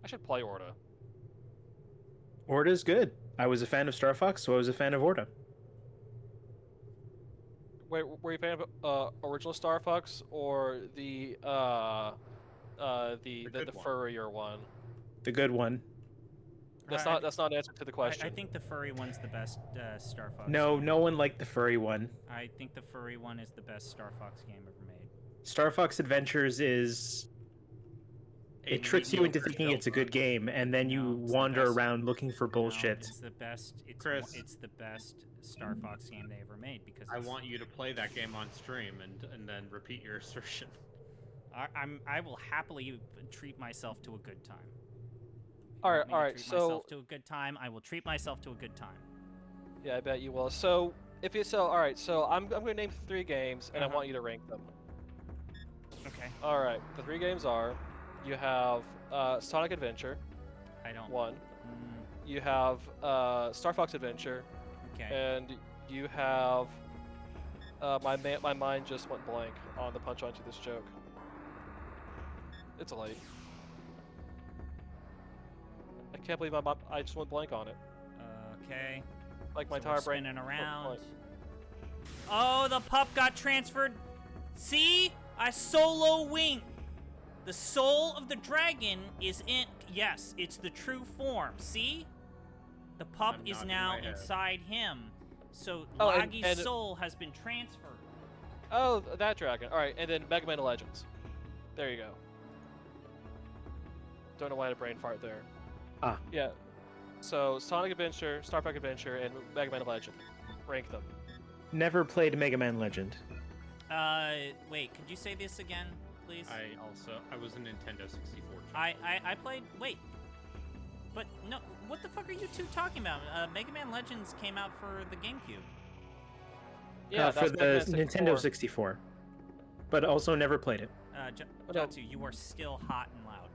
I should play Orda. Orda's good. I was a fan of Star Fox, so I was a fan of Orda. Wait, were you a fan of original Star Fox or the good one. furrier one? The good one. That's I- not an answer to the question. I think the furry one's the best Star Fox. No, game. no one liked the furry one. I think the furry one is the best Star Fox game ever made. Star Fox Adventures is... It tricks you into thinking it's a good game, and then you No, it's the wander best. around looking for No, bullshit. it's the best. Chris. It's the best Star Fox game they ever made because I it's- want you to play that game on stream and then repeat your assertion. I will happily treat myself to a good time. All right, Want me to all right. treat So myself to a good time. I will treat myself to a good time. yeah, I bet you will. So all right. So I'm going to name 3 games, and I Uh-huh. want you to rank them. Okay. All right. The 3 games are: you have Sonic Adventure, I don't. 1. Mm, You have Star Fox Adventure, okay. and you have my mind just went blank on the punch onto this joke. It's late. I can't believe I just went blank on it. Okay. Like my So we're entire brain. spinning went around. blank. Oh, the pup got transferred. See? I solo wing. The soul of the dragon is in. Yes, it's the true form. See? The pup I'm is nodding now my head. inside him. So Oh, and- Lagi's and- soul has been transferred. Oh, that dragon. All right, and then Mega Man Legends. There you go. Don't know why I had a brain fart there. Ah. Yeah. So Sonic Adventure, Star Fox Adventure, and Mega Man Legend. Rank them. Never played Mega Man Legend. Wait, could you say this again, please? I was a Nintendo 64. I played. Wait. But no, what the fuck are you two talking about? Mega Man Legends came out for the GameCube. Yeah, for that's the Mega Man Nintendo 64. But also never played it. What else? Jatsu, you are still hot and loud.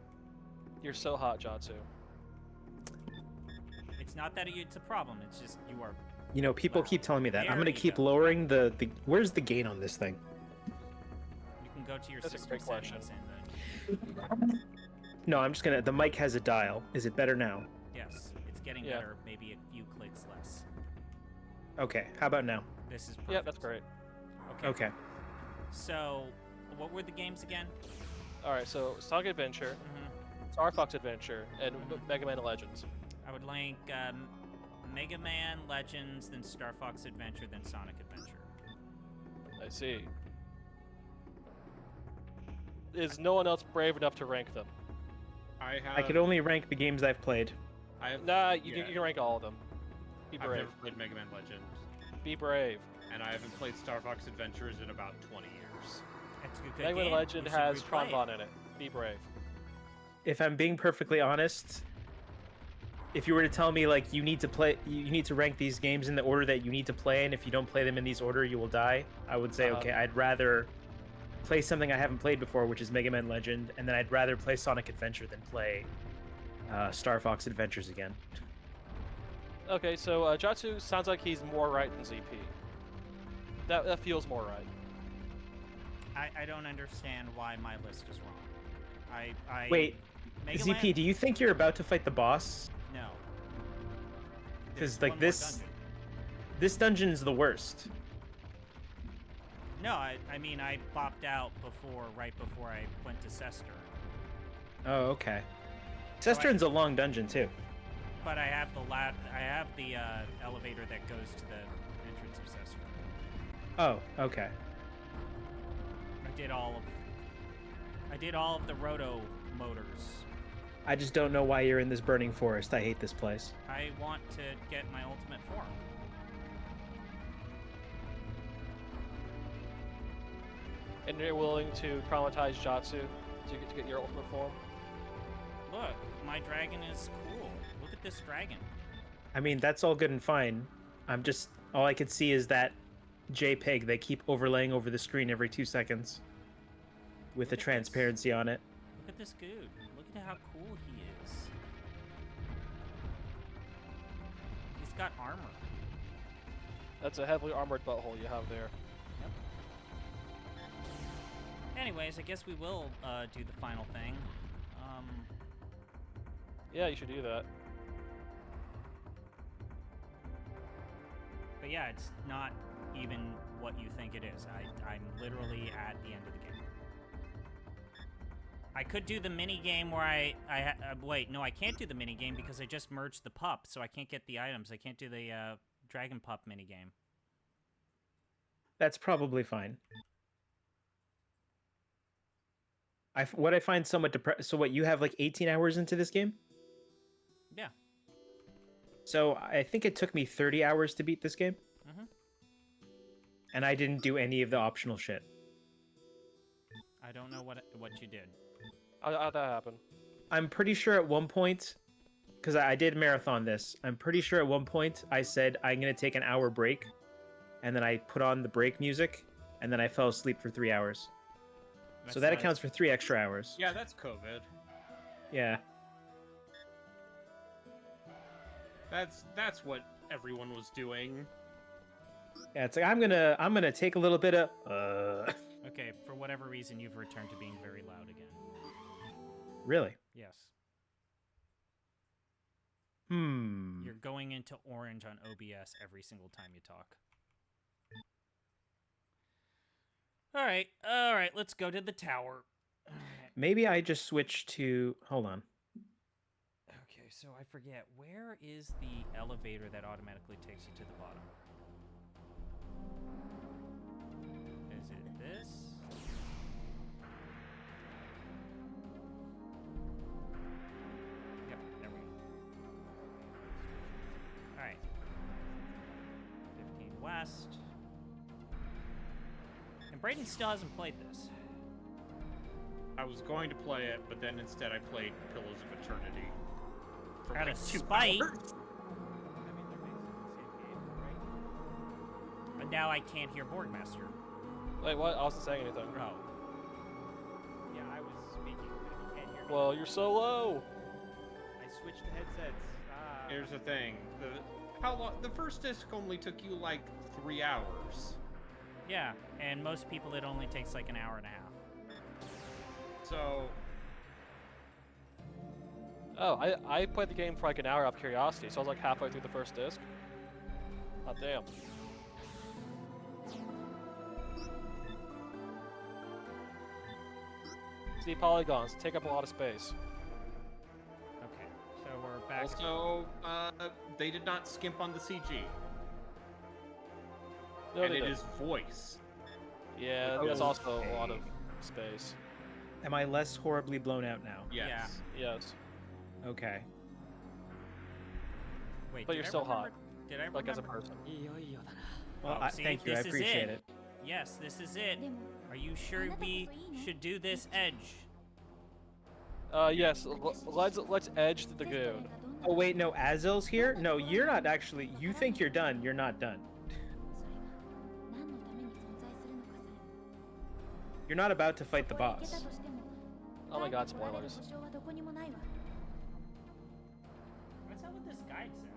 You're so hot, Jatsu. It's not that it's a problem. It's just you are. You know, people Wow. keep telling me that. I'm There going to you keep go. lowering the... Where's the gain on this thing? You can go to your That's a system great question. settings and then No, I'm just going to... The mic has a dial. Is it better now? yes, it's getting Yeah. better. Maybe a few clicks less. Okay, how about now? This is perfect. Yeah, that's great. Okay. Okay. So, what were the games again? All right, so Sonic Adventure, Star Fox Adventure, and Mega Man Legends. I would link Mega Man Legends, then Star Fox Adventure, then Sonic Adventure. I see. Is no one else brave enough to rank them? I could only rank the games I've played. Nah, you can rank all of them. Be I've brave. never played Mega Man Legends, Be brave. and I haven't played Star Fox Adventures in about 20 years. It's a good Mega Man game. Legend You should has replay it. Tron in it. Be brave. If I'm being perfectly honest, if you were to tell me like you need to rank these games in the order that you need to play, and if you don't play them in these order, you will die, I would say okay, I'd rather play something I haven't played before, which is Mega Man Legend, and then I'd rather play Sonic Adventure than play Star Fox Adventures again. All right, all right. So Sonic Adventure, Star Fox Adventure, and Mega Man Legends. I would rank Sonic Adventure. I'd rather play Sonic Adventure than play Star Fox Adventures again. Okay, so Jatsu sounds like he's more right than ZP. That feels more right. I don't understand why my list is wrong. I Wait, Mega ZP, Land- do you think you're about to fight the boss? No. Because There's like one more this, dungeon. this dungeon's the worst. No, I mean I bopped out right before I went to Sester. Oh, okay. So Cestern's a long dungeon too. But I have the elevator that goes to the entrance of Sester. Oh, okay. I did all of the roto motors. I just don't know why you're in this burning forest. I hate this place. I want to get my ultimate form. And you're willing to traumatize Jatsu to get your ultimate form? Look, my dragon is cool. Look at this dragon. I mean, that's all good and fine. All I could see is that JPEG they keep overlaying over the screen every 2 seconds with a transparency on it. Look at this dude. Look at how cool he is. He's got armor. That's a heavily armored butthole you have there. Yep. Anyways, I guess we will do the final thing. Yeah, you should do that. But yeah, it's not even what you think it is. I'm literally at the end of the game. I could do the mini game where wait, no, I can't do the mini game because I just merged the pup, so I can't get the items. I can't do the dragon pup mini game. That's probably fine. What I find somewhat so what, you have like 18 hours into this game? Yeah. So I think it took me 30 hours to beat this game. Mm-hmm. And I didn't do any of the optional shit. I don't know what you did. How'd that happen? I'm pretty sure at one point, because I did marathon this, I'm pretty sure at one point I said I'm going to take an hour break. And then I put on the break music. And then I fell asleep for 3 hours. So that accounts for 3 extra hours. Yeah, that's COVID. Yeah. That's what everyone was doing. Yeah, it's like I'm gonna take a little bit of Okay, for whatever reason, you've returned to being very loud again. Really? Yes. Hmm. You're going into orange on OBS every single time you talk. All right, let's go to the tower. Maybe I just switch to. Hold on. Okay, so I forget, where is the elevator that automatically takes you to the bottom? Is it this? Yep, there we go. Alright. 15 west. And Brayden still hasn't played this. I was going to play it, but then instead I played Pillars of Eternity. For Out like of 2 spite. hours. But now I can't hear Borgmaster. Wait, what? I wasn't saying anything. Oh. Yeah, I was speaking, but if you can't hear me, Well, you're so low. I switched to headsets. Here's the thing. How long? The first disc only took you like 3 hours. Yeah, and most people it only takes like an hour and a half. So Oh, I played the game for like an hour out of curiosity, so I was like halfway through the first disc. Oh, damn. See, polygons take up a lot of space. Okay, so we're back. also, they did not skimp on the CG, No, and they it didn't. is voice. Yeah, that's also a lot of space. Am I less horribly blown out now? Yes. Yes. Okay. Wait, But did you're I still remember- hot. Did I Like as a remember- person. Well, Oh, see, thank you. I this is appreciate it. Yes, this is it. でも Are you sure we should do this edge? Yes. Let's edge the テスト goon. がどんな Oh wait, no, Azel's here? No, you're not actually. You think you're done. You're not done. それが何のために存在するのかさ You're not about to fight the そこへ行け boss. たとしても Oh my god, 帰ってこられる spoilers. 保証はどこにもないわ That's not what this guide says.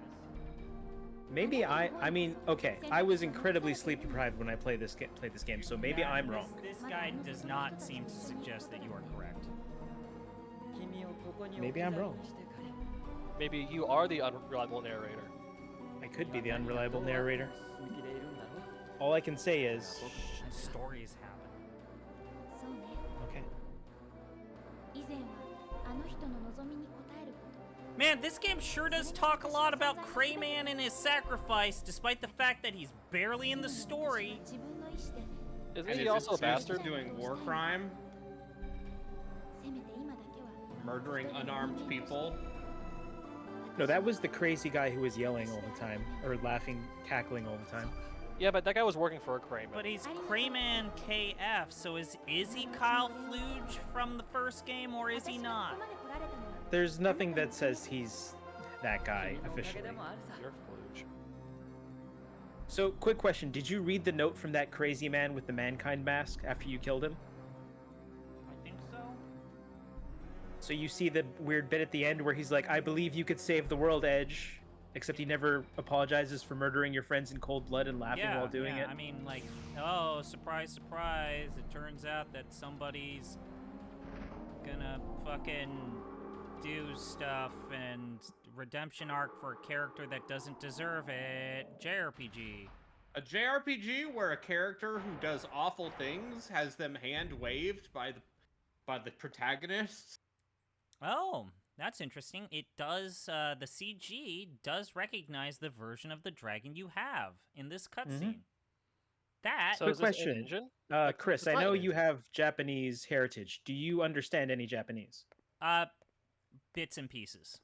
Maybe I mean, okay, I was incredibly sleep deprived when I played this game, so maybe I'm wrong. This guide does not seem to suggest that you are correct. Maybe I'm wrong. Maybe you are the unreliable narrator. I could be the unreliable narrator. All I can say is, Stories happen. そうね。 okay. 以前はあの人の望みに応えること。 Man, this game sure does talk a lot about Crayman and his sacrifice, despite the fact that he's barely in the story. 自分の意志で Isn't And he is also a it just bastard? doing war crime, せめて今だけは murdering unarmed people? No, that was the crazy guy who was yelling all the time, or laughing, cackling all the time. Yeah, but that guy was working for a Crayman. But he's Crayman KF, so is he Kyle Fluge from the first game, or is he 私が not? ここまで来られたのは There's nothing that says he's that guy officially. You're Fluge. So, quick question: did you read the note from that crazy man with the mankind mask after you killed him? I think so. So you see the weird bit at the end where he's like, "I believe you could save the world, Edge," except he never apologizes for murdering your friends in cold blood and laughing while doing it. I mean, like, oh, surprise, surprise. It turns out that somebody's gonna fucking do stuff and redemption arc for a character that doesn't deserve it. JRPG. A JRPG where a character who does awful things has them hand waved by the protagonists. Oh, that's interesting. It does, the CG does recognize the version of the dragon you have in this cutscene. That. So Quick is this question. an engine? Chris, It's I not know an you engine. have Japanese heritage. Do you understand any Japanese? Bits and pieces.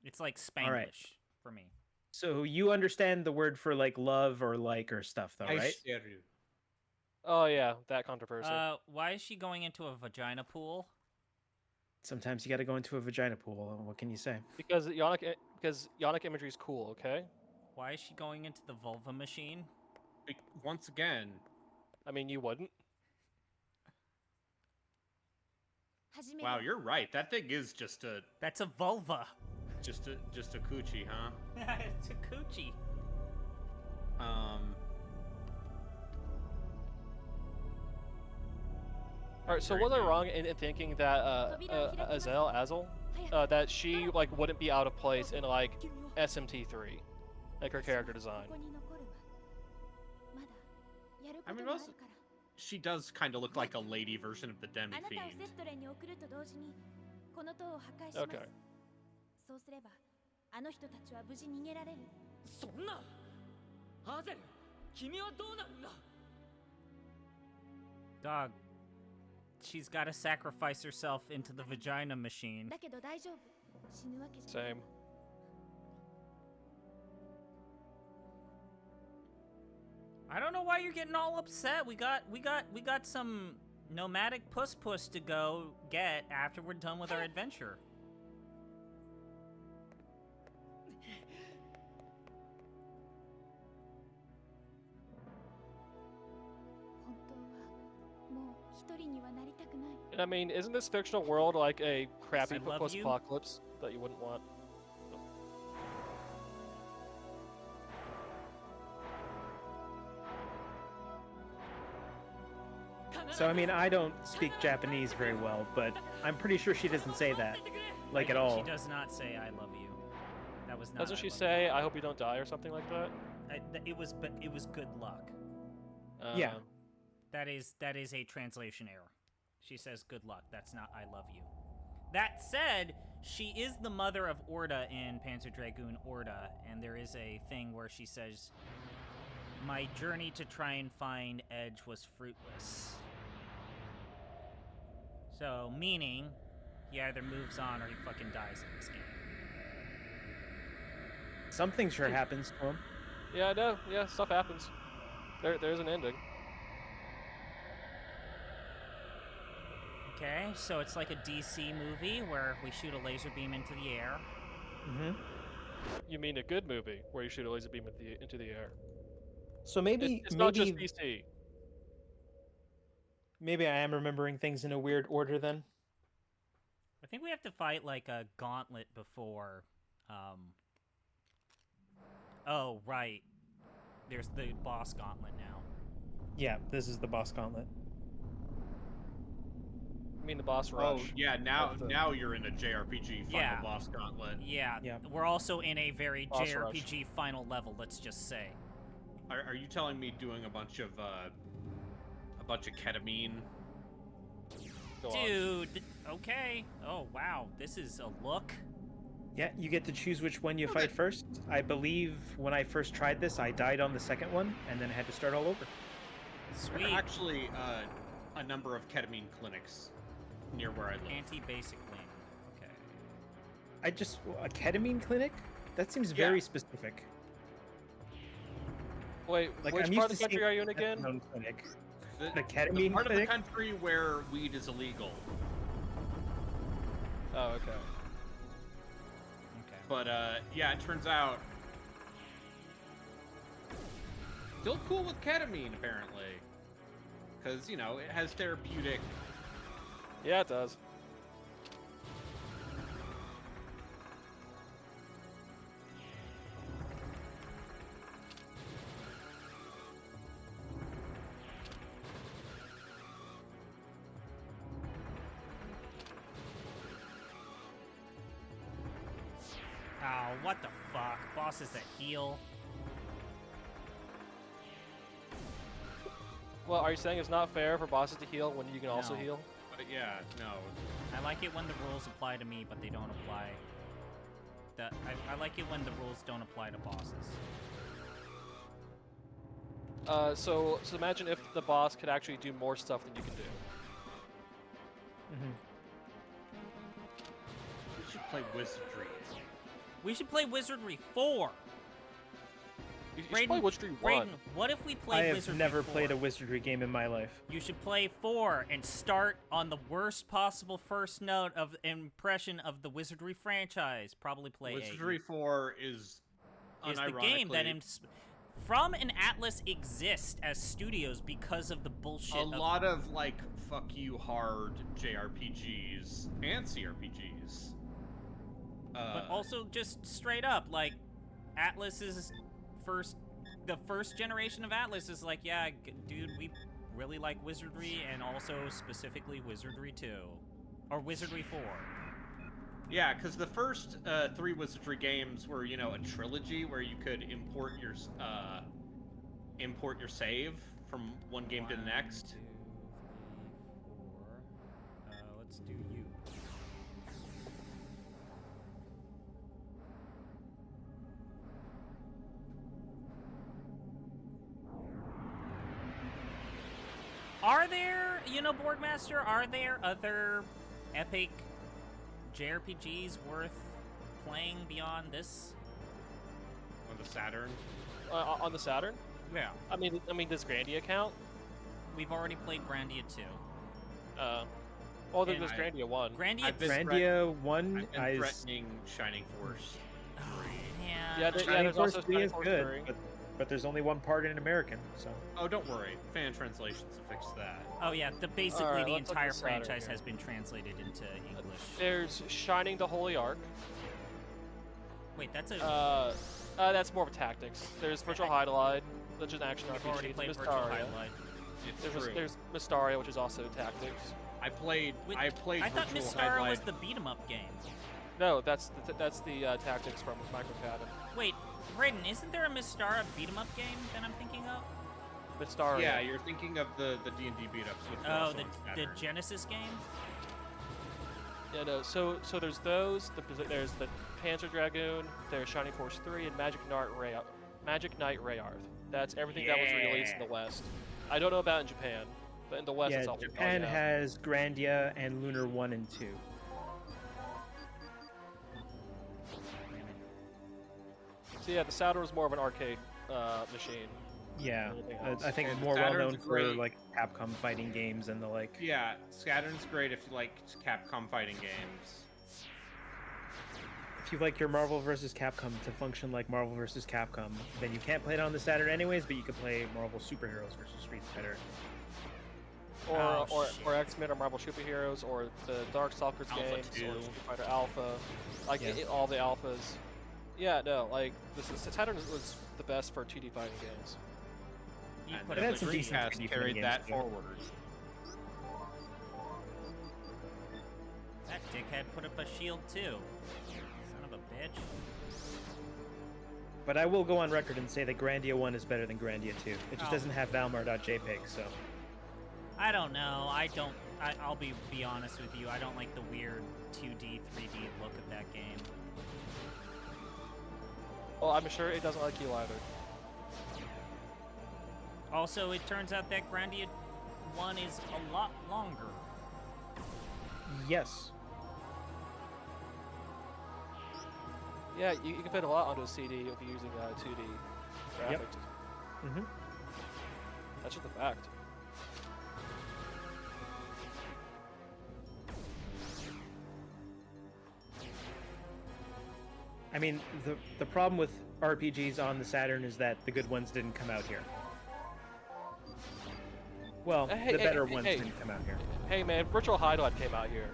It's like All right. Spanglish for me. So you understand the word for like love or like or stuff, though, right? Aishiru. Oh yeah, that controversy. Why is she going into a vagina pool? Sometimes you got to go into a vagina pool. What can you say? because Yonic imagery is cool. Okay. Why is she going into the vulva machine? Once again, I mean, you wouldn't. 初め wow, は you're right. That thing is just a That's a vulva. coochie, huh? It's a coochie. All right. So was I wrong in thinking that Azel, that she like wouldn't be out of place in like SMT3, like her character design? ここに残るわまだやるこ I と mean, があ most るから she does kind of look like a lady version of the あなたを Demi-Fiend. セストレンに送ると同時にこの塔を破壊します、 Okay. そうすればあの人たちは無事逃げられるそんなアゼル君はどうなるんだ Dog. She's got to sacrifice herself into the vagina machine. だけど大丈夫死ぬわけじゃない Same. I don't know why you're getting all upset. We got some nomadic puss to go get after we're done with our adventure. 本当はもう一人にはなりたくない I mean, isn't this fictional world like a crappy I love you. post-apocalypse that you wouldn't want? So I mean, I don't speak Japanese very well, but I'm pretty sure she doesn't say that, like at all. She does not say "I love you." That was not. Doesn't I she love say, "I hope you don't die" or something like that? you. But it was good luck. Yeah. Um, That is a translation error. She says good luck. That's not I love you. That said, she is the mother of Orda in Panzer Dragoon Orda, and there is a thing where she says, "My journey to try and find Edge was fruitless." So, meaning, he either moves on or he fucking dies in this game. Something sure happens to him. Yeah, I know. Yeah, stuff happens. There's an ending. Okay, so it's like a DC movie where we shoot a laser beam into the air. Mm-hmm. You mean a good movie where you shoot a laser beam into the air? So maybe It's not just DC. maybe I am remembering things in a weird order then. I think we have to fight like a gauntlet before Oh, right. There's the boss gauntlet now. Yeah, this is the boss gauntlet. I mean the boss Oh rush. yeah, now of the- now you're in a JRPG final Yeah. boss gauntlet. Yeah, Yeah. we're also in a very Boss rush. JRPG final level, let's just say. Are you telling me doing a bunch of ketamine? Go on. Dude, okay. Oh, wow. This is a look. Yeah, you get to choose which one you Okay. fight first. I believe when I first tried this, I died on the second one and then had to start all over. There Sweet. are actually a number of ketamine clinics near where I live. Anti-basic wing. Okay. A ketamine clinic? That seems Yeah. very specific. Wait, Like, which I'm part of used the to country seeing are you in again? methadone clinic. The, The ketamine part clinic? of the country where weed is illegal. Oh, okay. Okay. But yeah, it turns out still cool with ketamine apparently, because it has therapeutic. Yeah, it does. Oh, what the fuck? Bosses that heal. Well, are you saying it's not fair for bosses to heal when you can also No. heal? But yeah, no. I like it when the rules apply to me, but they don't apply. I like it when the rules don't apply to bosses. So imagine if the boss could actually do more stuff than you can do. Mhm. We should play Wizardry. We should play Wizardry 4. You should play Wizardry 1. Brayden, what if we I played have Wizardry never 4? played a wizardry game in my life. You should play 4 and start on the worst possible first note of impression of the Wizardry franchise. Probably play Wizardry 4 is the game that From and Atlas exist as studios because of the bullshit a of lot of like fuck you hard JRPGs and CRPGs. but also just straight up like Atlas's the first generation of Atlas is like, yeah, dude, we really like Wizardry and also specifically Wizardry 2 or Wizardry 4. Yeah, because the first 3 Wizardry games were, a trilogy where you could import your save from one game to the 1, next. 2, 3, 4. Let's do you. Are there, Boardmaster, are there other epic JRPGs worth playing beyond this? On the Saturn. On the Saturn? Yeah. I mean, does Grandia count? We've already played Grandia 2. There's And Grandia 1. Grandia I've been 2. Grandia 1 I've been is... threatening Shining Force. Yeah, Yeah. Shining there's Force also 3 Shining is Force good, 3. but there's only one part in American, so... Oh, don't worry. Fan translations will fix that. Oh yeah, basically Alright, the let's look entire at Saturn franchise here. has been translated into English. There's Shining the Holy Ark. Wait, that's That's more of a tactics. There's Virtual Highlight, which is an action We've RPG. already played Virtual Mystaria. Highlight. It's true. There's Mystaria, which is also tactics. I played I thought Virtual Mystara Highlight. was the beat 'em up game. No, that's the tactics from Microcanon. Wait, Brayden, isn't there a Mystara beat 'em up game that I'm thinking of? Mystaria. Yeah, you're thinking of the D&D beat-ups. Which were Oh, also the on Saturn. Genesis game? Yeah, no. So there's those. There's the Panzer Dragoon. There's Shining Force 3 and Magic Knight Rayarth. That's everything that was released in the West. I don't know about in Japan, but in the West Yeah, it's all. Japan has Grandia and Lunar 1 and 2. So yeah, the Saturn was more of an arcade machine. Yeah, Anything else? I think And more well Saturn's known for great. like Capcom fighting games and the like. Yeah, Saturn's great if you like Capcom fighting games. If you like your Marvel vs. Capcom to function like Marvel vs. Capcom, then you can't play it on the Saturn anyways, but you can play Marvel Superheroes vs. Street Fighter. Or X-Men or Marvel Superheroes or the Darkstalkers Alpha games 2. or Street Fighter Alpha. Like Yeah. all the alphas. Yeah, no, like Saturn was the best for 2D fighting games. You And put then up had with some the me. decent Dreamcast 3D carried games, that too. forward. That dickhead put up a shield too. Son of a bitch. But I will go on record and say that Grandia 1 is better than Grandia 2. It just Oh. doesn't have Valmar.jpg, so. I don't know. I'll be honest with you. I don't like the weird 2D, 3D look of that game. Well, I'm sure it doesn't like you either. Also, it turns out that Grandia 1 is a lot longer. Yes. Yeah, you can fit a lot onto a CD if you're using 2D graphics. Yep. Mm-hmm. That's just a fact. I mean, the problem with RPGs on the Saturn is that the good ones didn't come out here. Well, Hey, the hey, better hey, ones hey. didn't come out here. Hey man, Virtual Hideout came out here.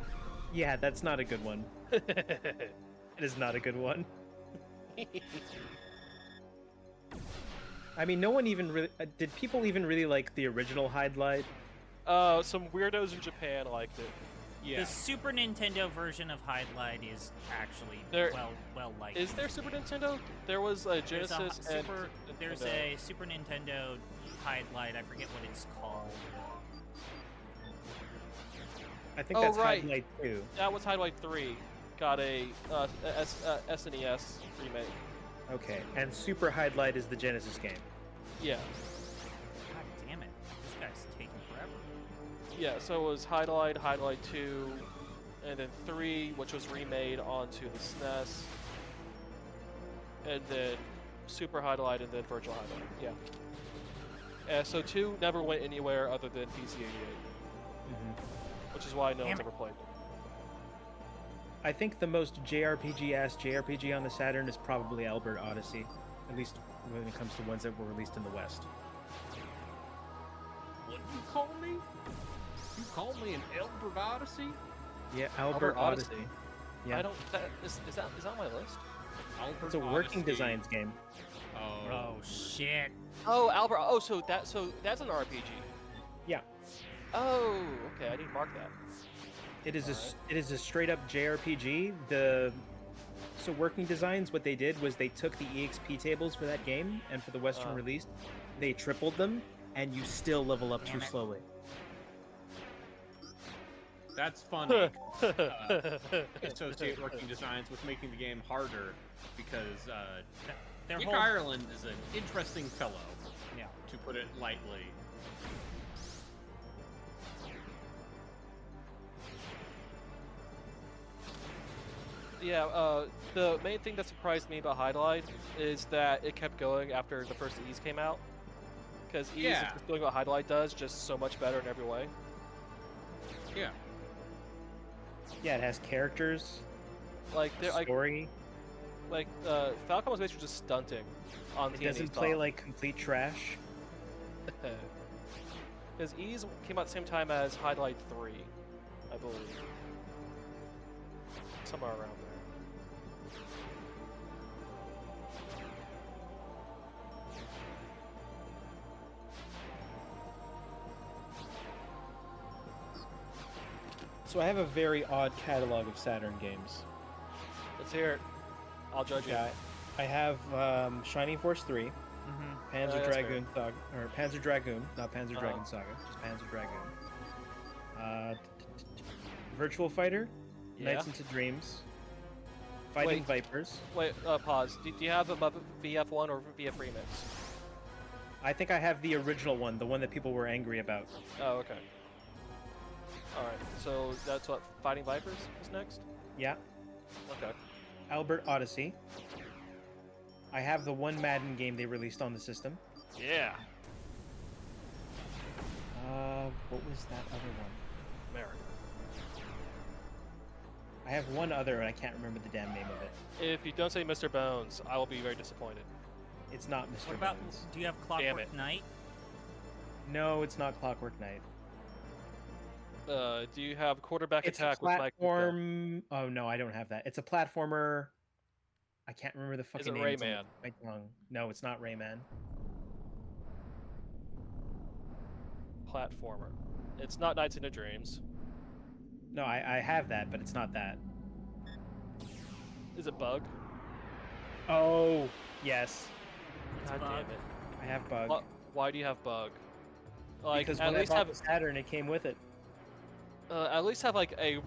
Yeah, that's not a good one. It is not a good one. I mean, no one even really... did people even really like the original Highlight? Some weirdos in Japan liked it. Yeah. The Super Nintendo version of Highlight is actually There- well liked. Is there Super Nintendo? There was a There's Genesis a and there's Nintendo. a Super Nintendo Highlight. I forget what it's called. I think Oh, that's right. Highlight 2. That was Highlight 3. Got a SNES remake. Okay, and Super Highlight is the Genesis game. Yeah. God damn it! This guy's taking forever. Yeah, so it was Highlight, Highlight 2, and then 3, which was remade onto the SNES. And then Super Highlight, and then Virtual Highlight. Yeah. So 2 never went anywhere other than PC-88, which is why no one's Damn it. ever played it. I think the most JRPG-ass JRPG on the Saturn is probably Albert Odyssey, at least when it comes to ones that were released in the West. What you call me? You call me an Albert Odyssey? Yeah, Albert Albert Odyssey. Odyssey. Yeah, I don't. Is that on my list? Albert it's a working Odyssey. designs game. Oh. Oh shit! Oh, Albert. Oh, so that's an RPG. Yeah, Oh, okay. I didn't mark that. it is Alright. it is a straight up JRPG. So working designs, what they did was they took the EXP tables for that game, and for the Western release, they tripled them, and you still level up Damn too it. slowly. That's funny. Associate working designs with making the game harder because Their Nick whole Ireland is an interesting fellow, yeah. to put it lightly. Yeah. The main thing that surprised me about Highlight is that it kept going after the first Ease came out. Because Ease is Yeah. just doing what Highlight does, just so much better in every way. Yeah. Yeah, it has characters, Like, story. Falcom was basically just stunting on It TNA's doesn't play top. like complete trash. Because Ease came out at the same time as Highlight 3, I believe. Somewhere around there. So I have a very odd catalog of Saturn games. Let's hear it. I'll judge you. Yeah, I have Shining Force 3, Mm-hmm. Panzer that's Dragoon Saga, or Panzer Dragoon, not Panzer Uh-huh. Dragoon Saga, just Panzer Dragoon. Virtual Fighter, Yeah. Nights into Dreams, Fighting Wait. Vipers. Wait, pause. Do you have above VF1 or VF Remix? I think I have the original one, the one that people were angry about. Oh, okay. Alright, so that's what Fighting Vipers is next? Yeah, Okay. Albert Odyssey. I have the one Madden game they released on the system. Yeah. What was that other one? America. I have one other, and I can't remember the damn name of it. If you don't say Mr. Bones, I will be very disappointed. It's not Mr. What about? Bones. Do you have Damn Clockwork it. Knight? No, it's not Clockwork Knight. Do you have Quarterback It's Attack a with Mike? platform. Oh no, I don't have that. It's a platformer. I can't remember the fucking it name. It's on Rayman? my tongue. No, it's not Rayman. Platformer. It's not Nights into Dreams. No, I have that, but it's not that. Is it Bug? Oh, yes. God damn it. I have Bug. Why do you have Bug? Like, Because at when I least bought have the Saturn, it came with it. at least have like a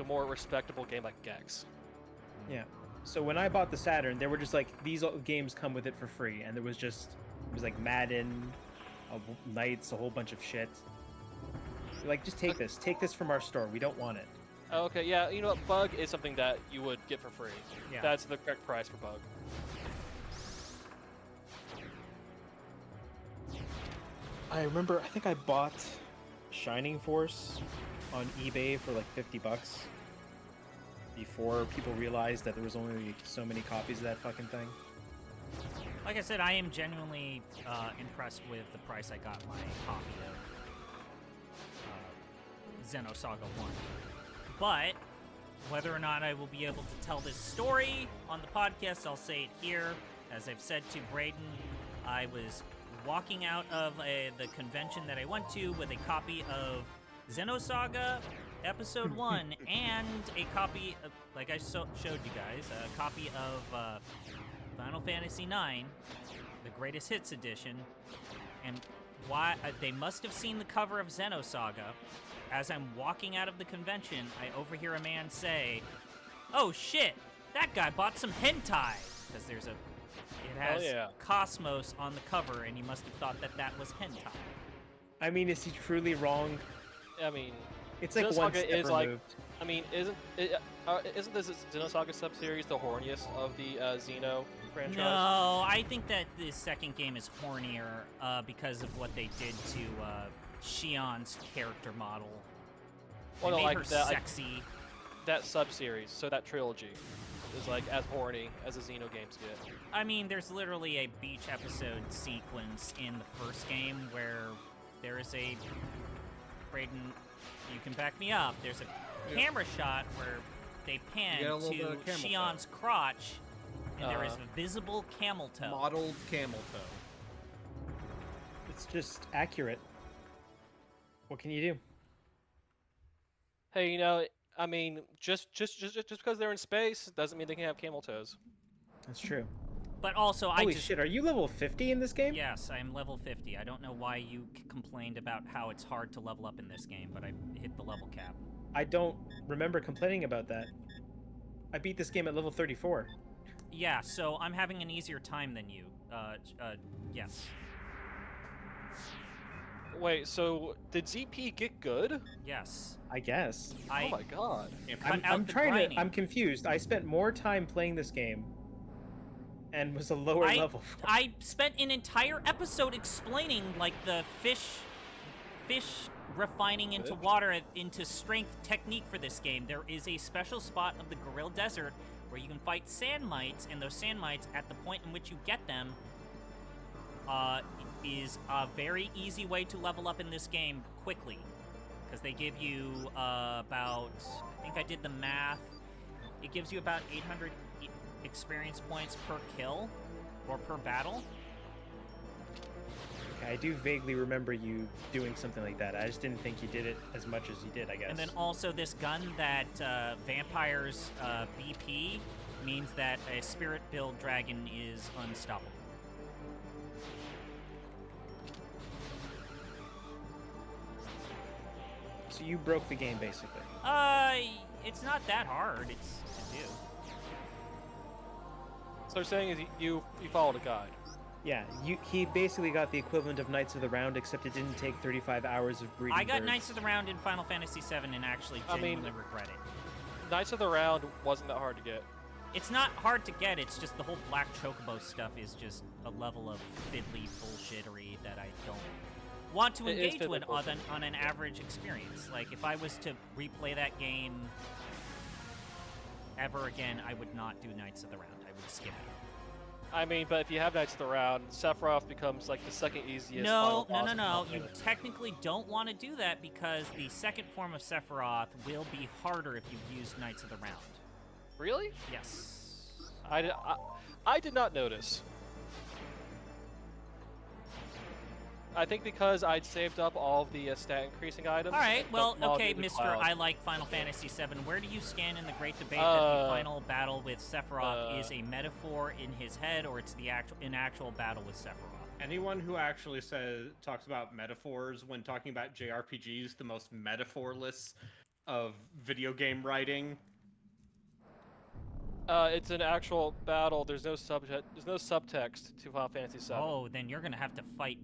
more respectable game like Gex. Yeah. So when I bought the Saturn, there were just like these games come with it for free, and it was like Madden, Knights, a whole bunch of shit. So, like, just take this from our store. We don't want it. Oh, okay, yeah, you know what? Bug is something that you would get for free. Yeah. That's the correct price for Bug. I remember, I think I bought Shining Force on eBay for like $50 before people realized that there was only so many copies of that fucking thing. Like I said, I am genuinely impressed with the price I got my copy of Xenosaga 1. But whether or not I will be able to tell this story on the podcast, I'll say it here. As I've said to Braden, I was walking out of the convention that I went to with a copy of Xenosaga Episode 1 and a copy of, like I showed you guys, a copy of Final Fantasy IX, the Greatest Hits Edition. And why they must have seen the cover of Xenosaga. As I'm walking out of the convention, I overhear a man say, "Oh shit, that guy bought some hentai!" Because it has Cosmos on the cover, and he must have thought that was hentai. I mean, is he truly wrong? I mean, it's like one step is removed. like, I mean, isn't this Xenosaga sub-series the horniest of the Xeno franchise? No, I think that the second game is hornier because of what they did to Shion's character model. They made her sexy. That sub-series, so that trilogy, is like as horny as the Xeno games get. I mean, there's literally a beach episode sequence in the first game where there is a... Braden, you can back me up. There's a camera shot where they pan to Shion's crotch, and there is a visible camel toe. Modeled camel toe. It's just accurate. What can you do? Hey, you know, I mean, just because they're in space doesn't mean they can have camel toes. That's true. But also, Holy shit, are you level 50 in this game? Yes, I am level 50. I don't know why you complained about how it's hard to level up in this game, but I hit the level cap. I don't remember complaining about that. I beat this game at level 34. Yeah, so I'm having an easier time than you. Yes. Wait, so did ZP get good? Yes. I guess. Oh my god. I'm confused. I spent more time playing this game and was a lower level. I spent an entire episode explaining, like, the fish refining into water into strength technique for this game. There is a special spot of the Gorilla Desert where you can fight sand mites, and those sand mites, at the point in which you get them, is a very easy way to level up in this game quickly. Because they give you about, I think I did the math, it gives you about 800 experience points per kill, or per battle. Okay, I do vaguely remember you doing something like that. I just didn't think you did it as much as you did, I guess. And then also this gun that Vampire's BP means that a spirit build dragon is unstoppable. So you broke the game, basically. It's not that hard. It's to do. So they're saying is you followed a guide. Yeah, he basically got the equivalent of Knights of the Round, except it didn't take 35 hours of breeding I got birds. Knights of the Round in Final Fantasy VII and actually genuinely regret it. Knights of the Round wasn't that hard to get. It's not hard to get, it's just the whole Black Chocobo stuff is just a level of fiddly bullshittery that I don't want to engage with on an average experience. Like, if I was to replay that game ever again, I would not do Knights of the Round. I would skip it. I mean, but if you have Knights of the Round, Sephiroth becomes like the second easiest. No. You technically don't want to do that because the second form of Sephiroth will be harder if you've used Knights of the Round. Really? Yes. I did not notice. I think because I'd saved up all of the stat increasing items. All right, well, all okay, in the Mr. cloud. I like Final Fantasy VII. Where do you stand in the great debate that the final battle with Sephiroth is a metaphor in his head, or it's the actual battle with Sephiroth? Anyone who actually talks about metaphors when talking about JRPGs, the most metaphorless of video game writing. It's an actual battle. There's no subtext to Final Fantasy VII. Oh, then you're gonna have to fight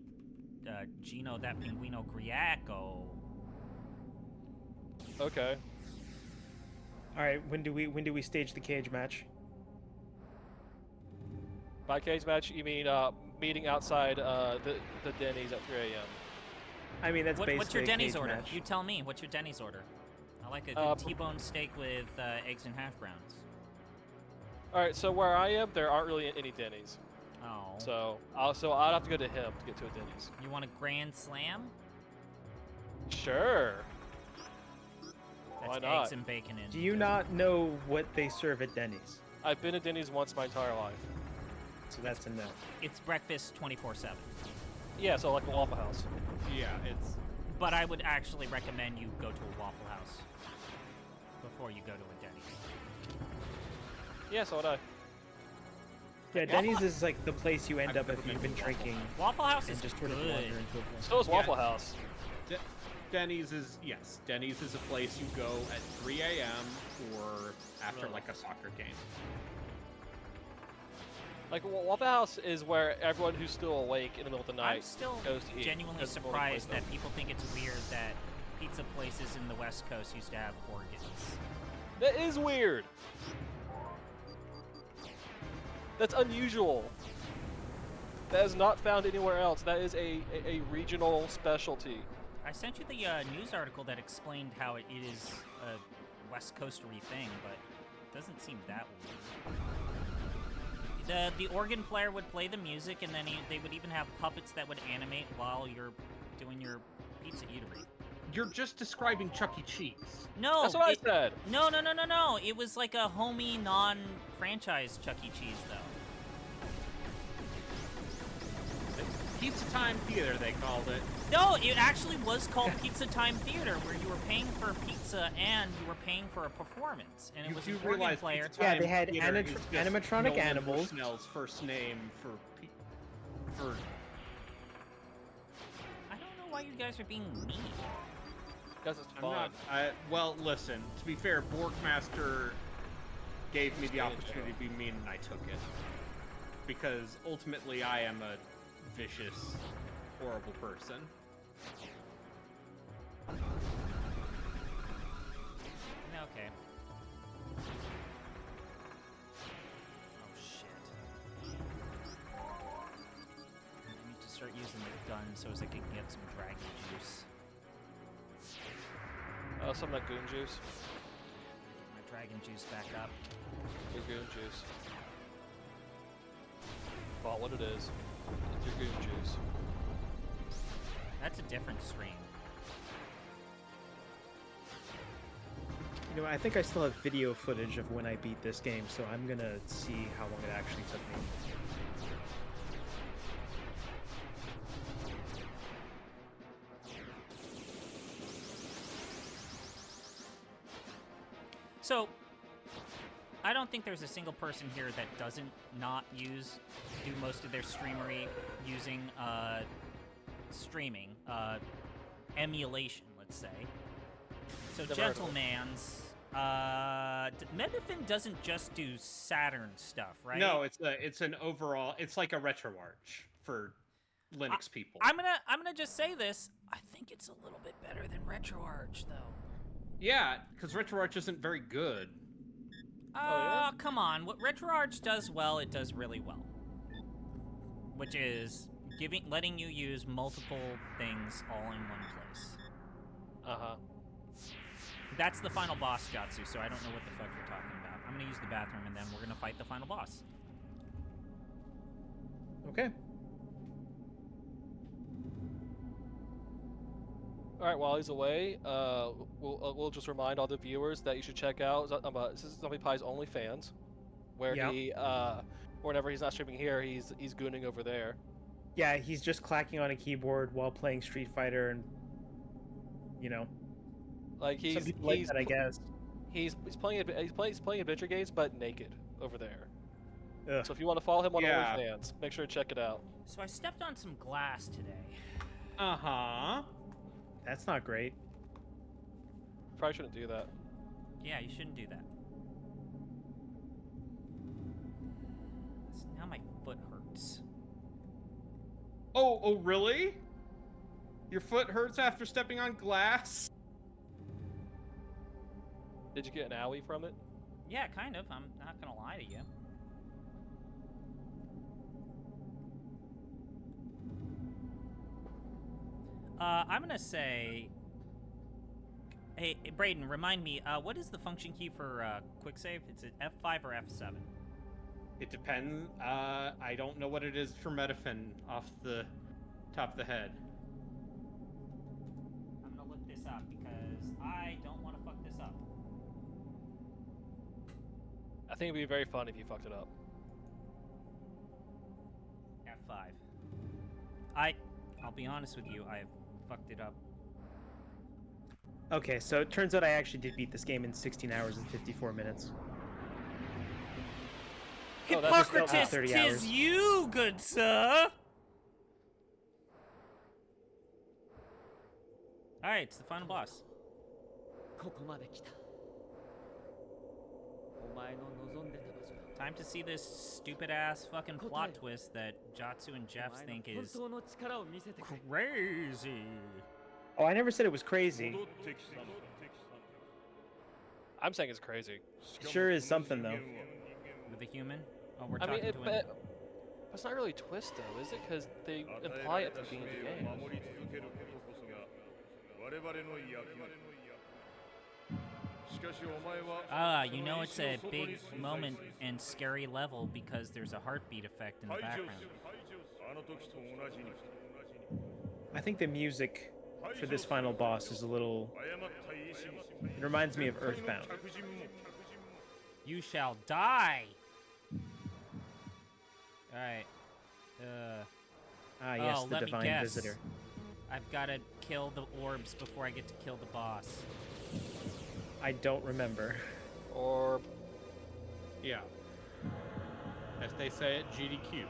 Gino that Pinguino Griaco. Okay. All right, when do we stage the cage match? By cage match, you mean meeting outside the Denny's at 3 a.m. I mean, that's basically What's your a Denny's cage order? match. You tell me. What's your Denny's order? I like a good T-bone steak with eggs and hash browns. All right, so where I am, there aren't really any Denny's. Oh. So I'd have to go to him to get to a Denny's. You want a Grand Slam? Sure. That's Why not? eggs and bacon in. Do you not know what they serve at Denny's? I've been to Denny's once my entire life. So that's a no. It's breakfast 24/7. Yeah, so like a Waffle House. Yeah, it's. But I would actually recommend you go to a Waffle House before you go to a Denny's. Yeah, so would I. Yeah, Denny's is like the place you end up if you've been drinking. Waffle House and is just sort of good. wander into a place. So is Waffle House. Denny's is a place you go at 3 a.m. or after like a soccer game. Like Waffle House is where everyone who's still awake in the middle of the night I'm still goes to eat. genuinely That's the only surprised place that people think it's weird that pizza places in the West Coast used to have organs. That is weird. That's unusual. That is not found anywhere else. That is a regional specialty. I sent you the news article that explained how it is a West Coastery thing, but it doesn't seem that weird. The organ player would play the music, and then they would even have puppets that would animate while you're doing your pizza eatery. You're just describing Chuck E. Cheese. No, That's what I said. No. It was like a homey, non-franchise Chuck E. Cheese, though. Pizza Time Theater, they called it. No, it actually was called Pizza Time Theater, where you were paying for a pizza and you were paying for a performance, and it was an organ player. Yeah, they had Theater is just animatronic Nolan animals. Bushnell's first name for. I don't know why you guys are being mean. Because it's I'm fun. not. Well, listen. To be fair, Borkmaster gave me the opportunity to be mean, and I took it. Because ultimately, I am a vicious, horrible person. Okay. Oh shit. I need to start using the gun so as I can get some dragon juice. Some Lagoon juice. My dragon juice back up. Lagoon juice. Well, what it is. It's Lagoon juice. That's a different stream. You know, I think I still have video footage of when I beat this game, so I'm gonna see how long it actually took me. So, I don't think there's a single person here that doesn't do most of their streamery using streaming, emulation, let's say. So, Gentleman's, Medifin doesn't just do Saturn stuff, right? No, it's an overall. It's like a RetroArch for Linux people. I'm gonna just say this. I think it's a little bit better than RetroArch, though. Yeah, because RetroArch isn't very good. Come on. What RetroArch does well, it does really well. Which is letting you use multiple things all in one place. Uh-huh. That's the final boss, Jatsu, so I don't know what the fuck you're talking about. I'm gonna use the bathroom and then we're gonna fight the final boss. Okay. All right, while he's away, we'll just remind all the viewers that you should check out this is Zombie Pie's OnlyFans. where Yeah. he whenever he's not streaming here, he's gooning over there. Yeah, he's just clacking on a keyboard while playing Street Fighter, and you know, Like some he's people like he's that, I guess. he's playing adventure games, but naked over there. Ugh. So if you want to follow him on Yeah. OnlyFans, make sure to check it out. So I stepped on some glass today. Uh-huh. That's not great. Probably shouldn't do that. Yeah, you shouldn't do that. Now my foot hurts. Oh, really? Your foot hurts after stepping on glass? Did you get an owie from it? Yeah, kind of. I'm not gonna lie to you. I'm gonna say... Hey, Brayden, remind me, what is the function key for quick save? It's an F5 or F7? It depends. I don't know what it is for Metafin off the top of the head. I'm gonna look this up because I don't want to fuck this up. I think it'd be very fun if you fucked it up. F5. I'll be honest with you, I fucked it up. Okay, so it turns out I actually did beat this game in 16 hours and 54 minutes. Oh, that's just Hippocrates, about 30 hours. 'tis you, good sir! Alright, it's the final boss. ここまで来たお前の望んでた場所だ Time to see this stupid ass fucking plot twist that Jatsu and Jeff お前 think の is 本当の力を見せてくれ crazy. Oh, I never said it was crazy. I'm saying it's crazy. Sure is something though. With a human? Oh, we're I talking mean, to him. it's not really a twist though, is it? Because they imply it at the beginning of the game. You know it's a big moment and scary level because there's a heartbeat effect in the background. I think the music for this final boss is a little... It reminds me of Earthbound. You shall die! Alright. Ah, yes, oh, the let me Divine guess. Visitor. I've gotta kill the orbs before I get to kill the boss. I don't remember. Or Yeah. As they say at GDQ.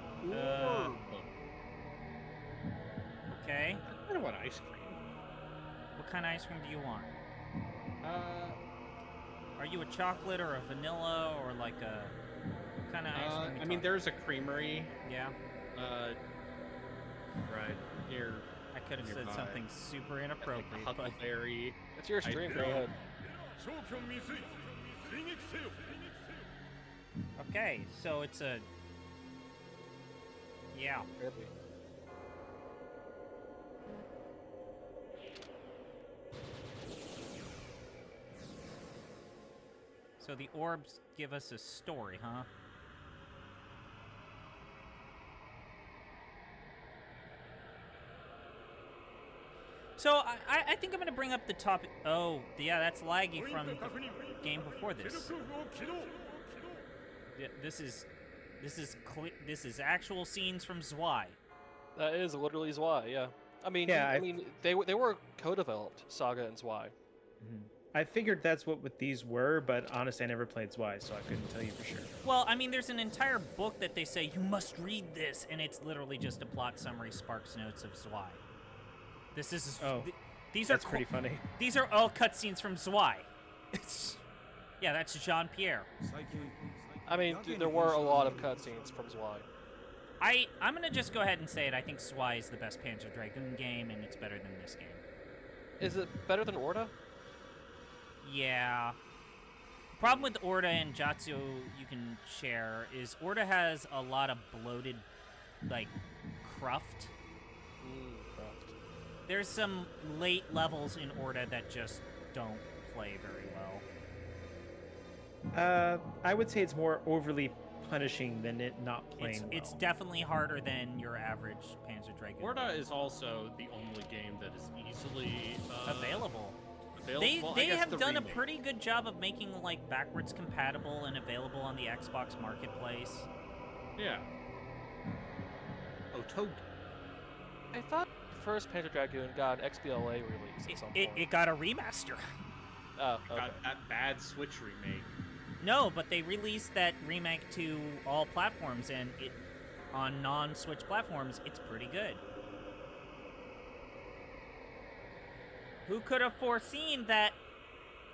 Okay. I don't want ice cream. What kind of ice cream do you want? Are you a chocolate or a vanilla or like a... What kind of ice cream? I mean, there's a creamery. Yeah. Right here. I could have said nearby. something super inappropriate, but... Huckleberry. it's your stream, go ahead. Okay, so it's a... Yeah. Maybe. So the orbs give us a story, huh? So I think I'm gonna bring up the topic. Oh, yeah, that's laggy from the game before this. Yeah, this is actual scenes from Zwei. That is literally Zwei, yeah. I mean, Yeah, they were co-developed, Saga and Zwei. I figured that's what these were, but honestly, I never played Zwei, so I couldn't tell you for sure. Well, I mean, there's an entire book that they say you must read this, and it's literally just a plot summary, Sparks Notes of Zwei. This is these That's are pretty funny. These are all cutscenes from Zwei. Yeah, that's Jean-Pierre. I mean, there were a lot of cutscenes from Zwei. I'm gonna just go ahead and say it. I think Zwei is the best Panzer Dragoon game, and it's better than this game. Is it better than Orda? Yeah. Problem with Orda and Jatsu you can share is Orda has a lot of bloated, like, cruft. There's some late levels in Orda that just don't play very well. I would say it's more overly punishing than it not playing well. It's definitely harder than your average Panzer Dragoon. Orda is also the only game that is easily available. They have done a pretty good job of making like backwards compatible and available on the Xbox Marketplace. Yeah. Oh, Toad. I thought first Panzer Dragoon got an XBLA release at some point. It got a remaster. Oh, okay. Got that bad Switch remake. No, but they released that remake to all platforms, and on non-Switch platforms, it's pretty good. Who could have foreseen that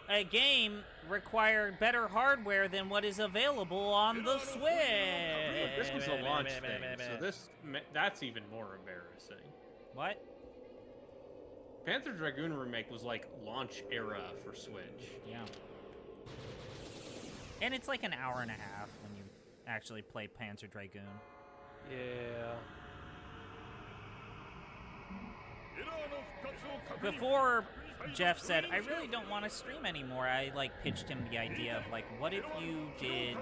a game required better hardware than what is available on the Switch? Look, this was a launch thing, so that's even more embarrassing. What? Panzer Dragoon remake was like launch era for Switch. Yeah. And it's like an hour and a half when you actually play Panzer Dragoon. Yeah. Before Jeff said, I really don't want to stream anymore, I like pitched him the idea of like, what if you did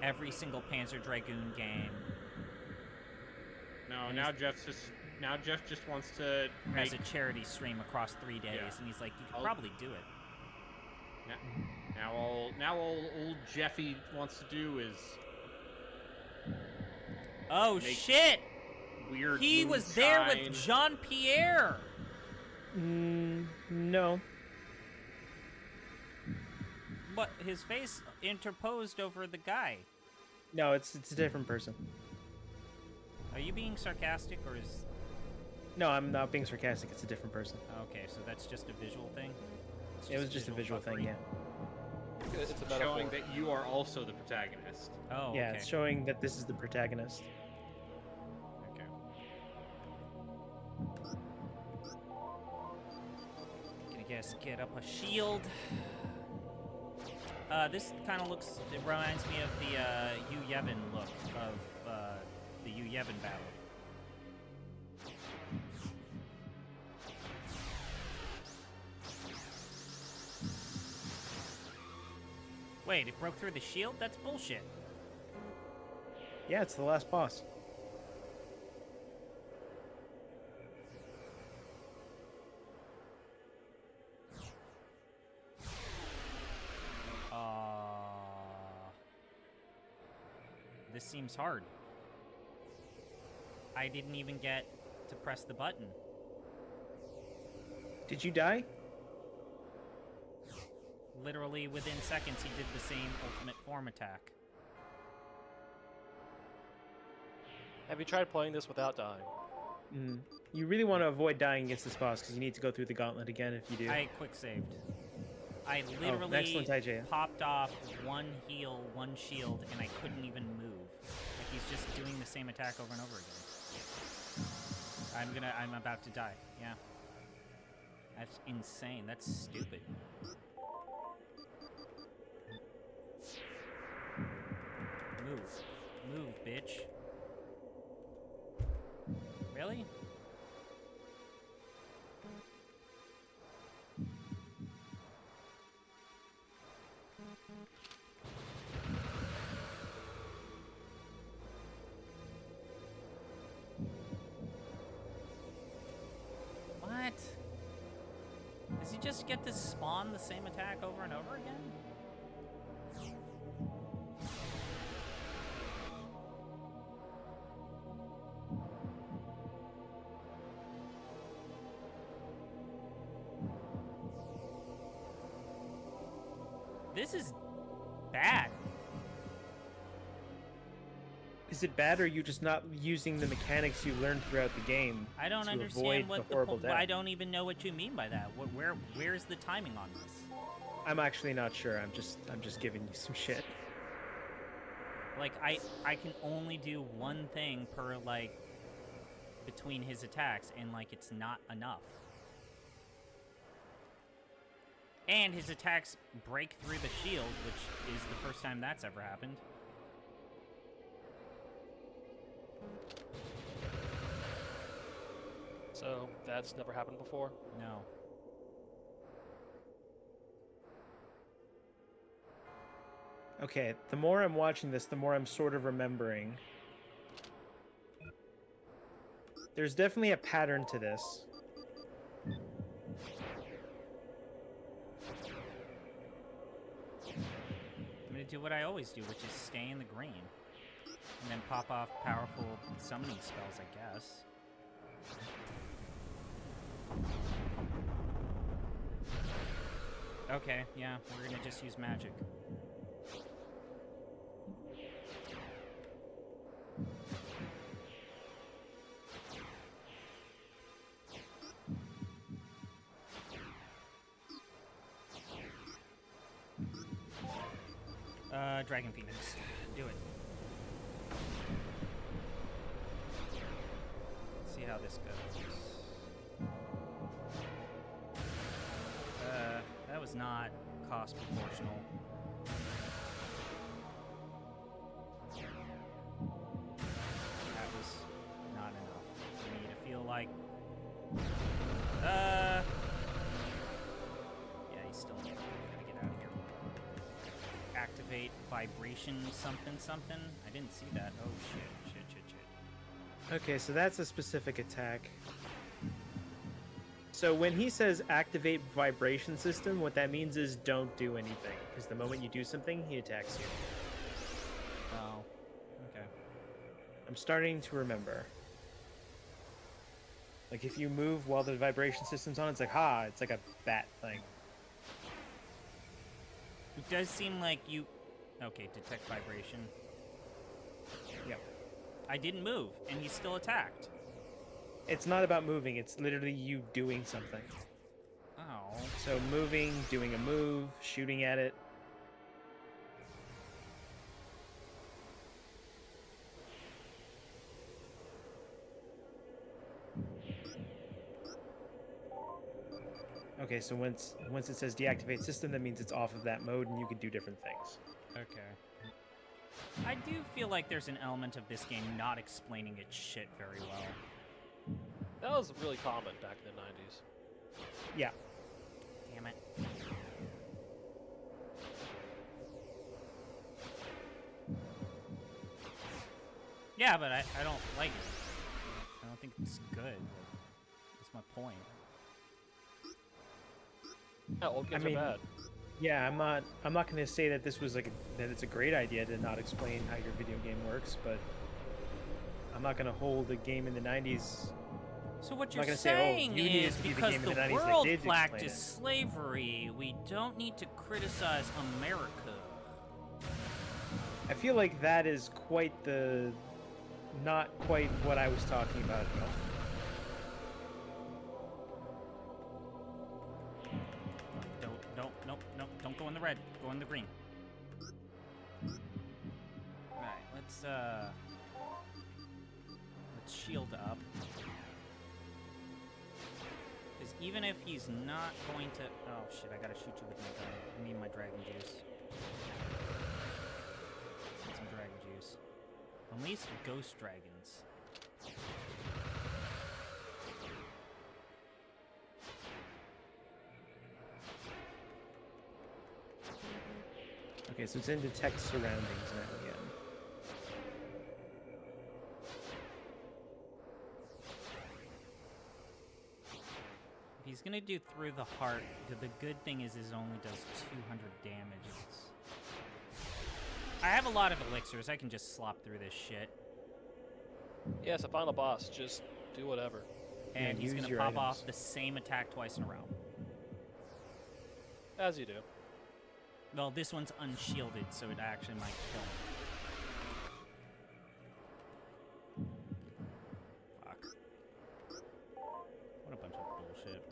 every single Panzer Dragoon game? No, now Jeff just wants to as a charity stream across 3 days, and he's like, you could probably do it. Now all old Jeffy wants to do is. Oh shit! Weird. He was there with Jean-Pierre. No. But his face interposed over the guy. No, it's a different person. Are you being sarcastic, or is... No, I'm not being sarcastic. It's a different person. Okay, so that's just a visual thing? It was just a visual thing, yeah. It's a metaphor. Showing that you are also the protagonist. Oh, yeah, okay. it's showing that this is the protagonist. Okay. Gonna guess get up a shield. This kind of looks... It reminds me of the Yu Yevon look of the Yu Yevon battle. Wait, it broke through the shield? That's bullshit. Yeah, it's the last boss. This seems hard. I didn't even get to press the button. Did you die? Literally within seconds, he did the same ultimate form attack. Have you tried playing this without dying? You really want to avoid dying against this boss because you need to go through the gauntlet again if you do. I quick saved. I literally excellent, IJ. popped off one heal, one shield, and I couldn't even move. Like he's just doing the same attack over and over again. I'm about to die. Yeah. That's insane. That's stupid. Move, bitch. Really? What? Does he just get to spawn the same attack over and over again? This is bad. Is it bad, or are you just not using the mechanics you learned throughout the game? I don't to understand avoid what the horrible death? I don't even know what you mean by that. Where's the timing on this? I'm actually not sure. I'm just giving you some shit. Like I can only do one thing per like between his attacks, and like it's not enough. And his attacks break through the shield, which is the first time that's ever happened. So that's never happened before? No. Okay, the more I'm watching this, the more I'm sort of remembering. There's definitely a pattern to this. do what I always do, which is stay in the green. And then pop off powerful summoning spells, I guess. Okay, yeah, we're gonna just use magic. Dragon Phoenix. Do it. Let's see how this goes. That was not cost proportional. That was not enough for me to feel like... Yeah, he's still in. Gotta get out of here. Activate vibration something something. I didn't see that. Oh shit. Okay, so that's a specific attack. So when he says activate vibration system, what that means is don't do anything. Because the moment you do something, he attacks you. Oh. Okay. I'm starting to remember. Like if you move while the vibration system's on, it's like, ha, it's like a bat thing. It does seem like you... Okay, detect vibration. Yep. I didn't move, and he still attacked. It's not about moving, it's literally you doing something. Oh. So moving, doing a move, shooting at it. Okay, so once it says deactivate system, that means it's off of that mode and you can do different things. Okay. I do feel like there's an element of this game not explaining its shit very well. That was really common back in the 90s. Yeah. Damn it. Yeah, but I don't like it. I don't think it's good. That's my point. Yeah, old kids are bad. Yeah, I'm not going to say that this was that it's a great idea to not explain how your video game works, but I'm not going to hold a game in the 90s. So what I'm you're not gonna saying say, oh, you need is to be the because game in the the 90s that world did explain practiced it. slavery, we don't need to criticize America. I feel like that is not quite what I was talking about, though. Don't go in the red. Go in the green. Alright, let's shield up. Because even if he's not going to... Oh shit, I gotta shoot you with my gun. I need my dragon juice. Get some dragon juice. Unleash ghost dragons. Okay, so it's in detect surroundings now again. If he's gonna do through the heart, the good thing is only does 200 damage. I have a lot of elixirs. I can just slop through this shit. Yeah, it's a final boss. Just do whatever. And Yeah, he's use gonna your pop items. off the same attack twice in a row. As you do. Well, this one's unshielded, so it actually might kill him. Fuck. What a bunch of bullshit.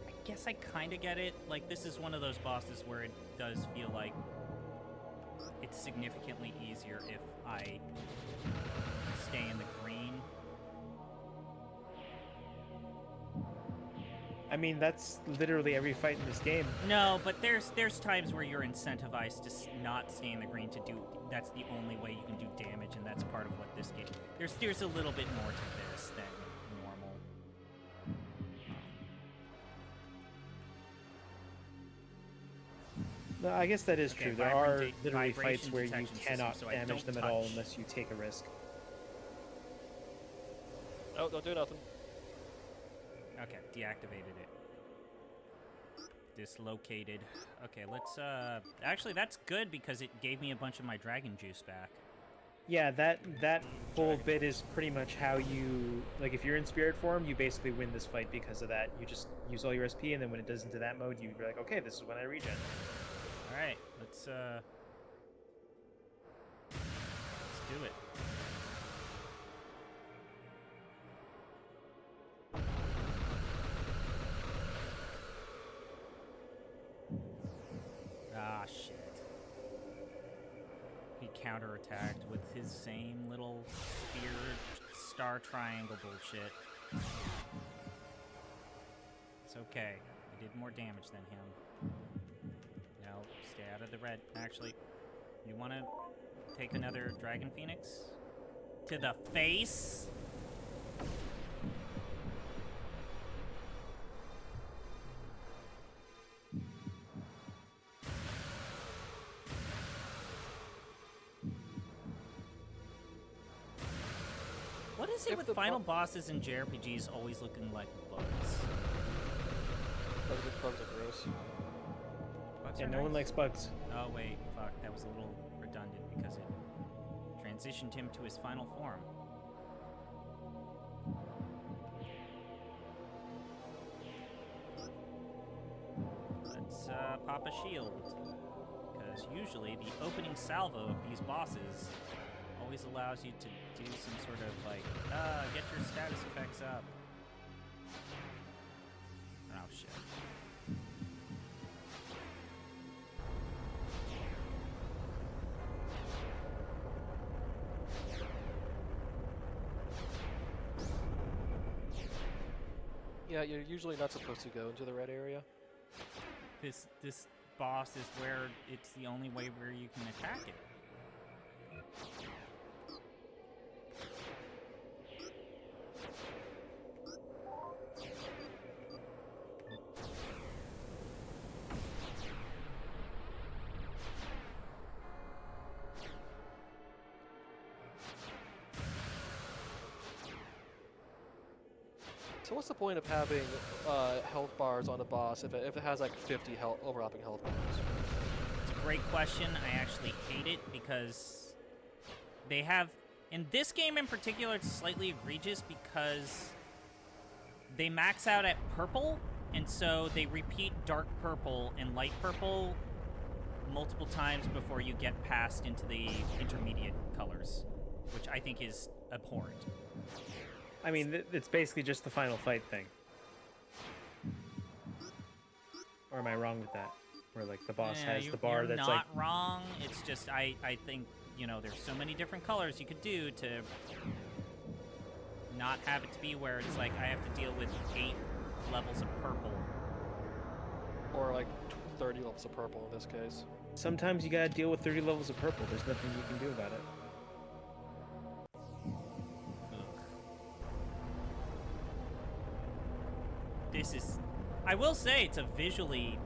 I guess I kind of get it. Like, this is one of those bosses where it does feel like it's significantly easier if I stay in the green. I mean, that's literally every fight in this game. No, but there's times where you're incentivized to not stay in the green to do. That's the only way you can do damage, and that's part of what this game. There's a little bit more to this than normal. No, I guess that is Okay, true. There are vibration literally fights where you detection system, cannot so I damage don't them at all touch. unless you take a risk. Oh, don't do nothing. Okay, deactivated it. Dislocated. Okay, let's actually that's good because it gave me a bunch of my dragon juice back. Yeah, that whole bit is pretty much how you, like, if you're in spirit form, you basically win this fight because of that. You just use all your SP, and then when it does into that mode, you're like, okay, this is when I regen. All right, let's do it. Ah, shit. He counterattacked with his same little spear star triangle bullshit. It's okay. I did more damage than him. No, stay out of the red. Actually, you want to take another Dragon Phoenix? To the face? What is it If with the final bosses in JRPGs always looking like bugs? Bugs are gross. Bugs And are no one nice. likes bugs. Oh wait, fuck, that was a little redundant because it transitioned him to his final form. Let's pop a shield, because usually the opening salvo of these bosses always allows you to do some sort of like, get your status effects up. Oh shit. Yeah, you're usually not supposed to go into the red area. This boss is where it's the only way where you can attack it. So what's the point of having health bars on a boss if it has like 50 overlapping health bars? It's a great question. I actually hate it because they have, in this game in particular, it's slightly egregious because they max out at purple, and so they repeat dark purple and light purple multiple times before you get past into the intermediate colors, which I think is abhorrent. I mean, it's basically just the final fight thing. Or am I wrong with that? Where, like, the boss has the bar that's like... You're not wrong. It's just, I think, you know, there's so many different colors you could do to not have it to be where it's like I have to deal with 8 levels of purple. Or like 30 levels of purple in this case. Sometimes you gotta deal with 30 levels of purple. There's nothing you can do about it. This is, I will say, it's a visually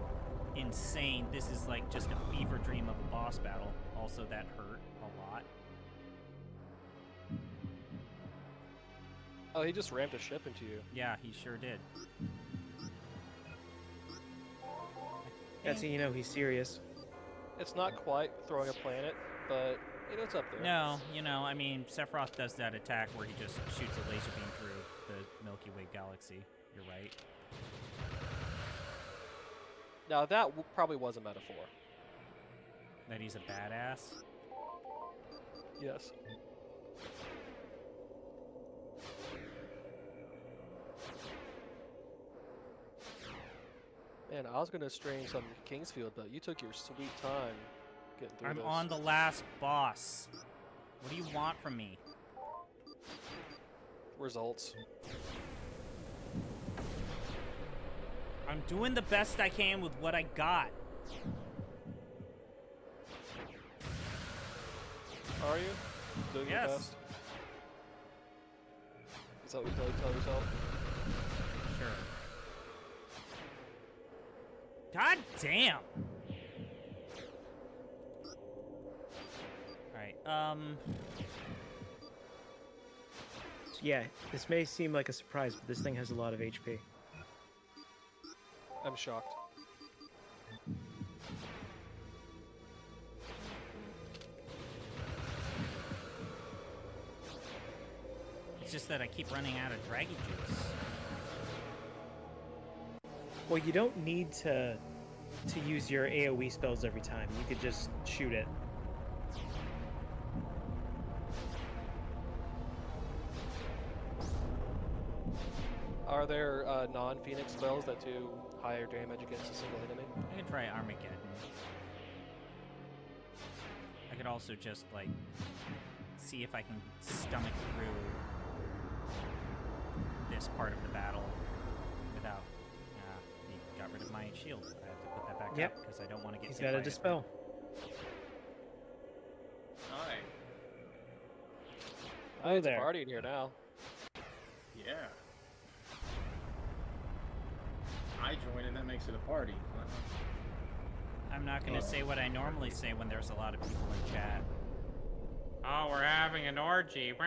insane. This is like just a fever dream of a boss battle. Also, that hurt a lot. Oh, he just rammed a ship into you. Yeah, he sure did. That's how you know he's serious. It's not quite throwing a planet, but you know, it's up there. No, you know, I mean, Sephiroth does that attack where he just shoots a laser beam through the Milky Way galaxy. You're right. Now that probably was a metaphor. That he's a badass. Yes. Man, I was gonna strain some Kingsfield, but you took your sweet time getting through I'm this. on the last boss. What do you want from me? Results. I'm doing the best I can with what I got. Are you? Doing Yes. your best? Is that what you tell yourself? Sure. God damn. Yeah, this may seem like a surprise, but this thing has a lot of HP. I'm shocked. It's just that I keep running out of Draggy Juice. Well, you don't need to use your AoE spells every time. You could just shoot it. Are there non-Phoenix spells that do higher damage against a single enemy? I can try Armageddon. I could also just, like, see if I can stomach through this part of the battle without... he got rid of my shield. I have to put that back up because I don't want to get He's hit got by a it. dispel. Hi. Oh, it's a party in here now. Yeah. I join and that makes it a party. I'm not going to say what I normally say when there's a lot of people in chat. Oh, we're having an orgy. Wah.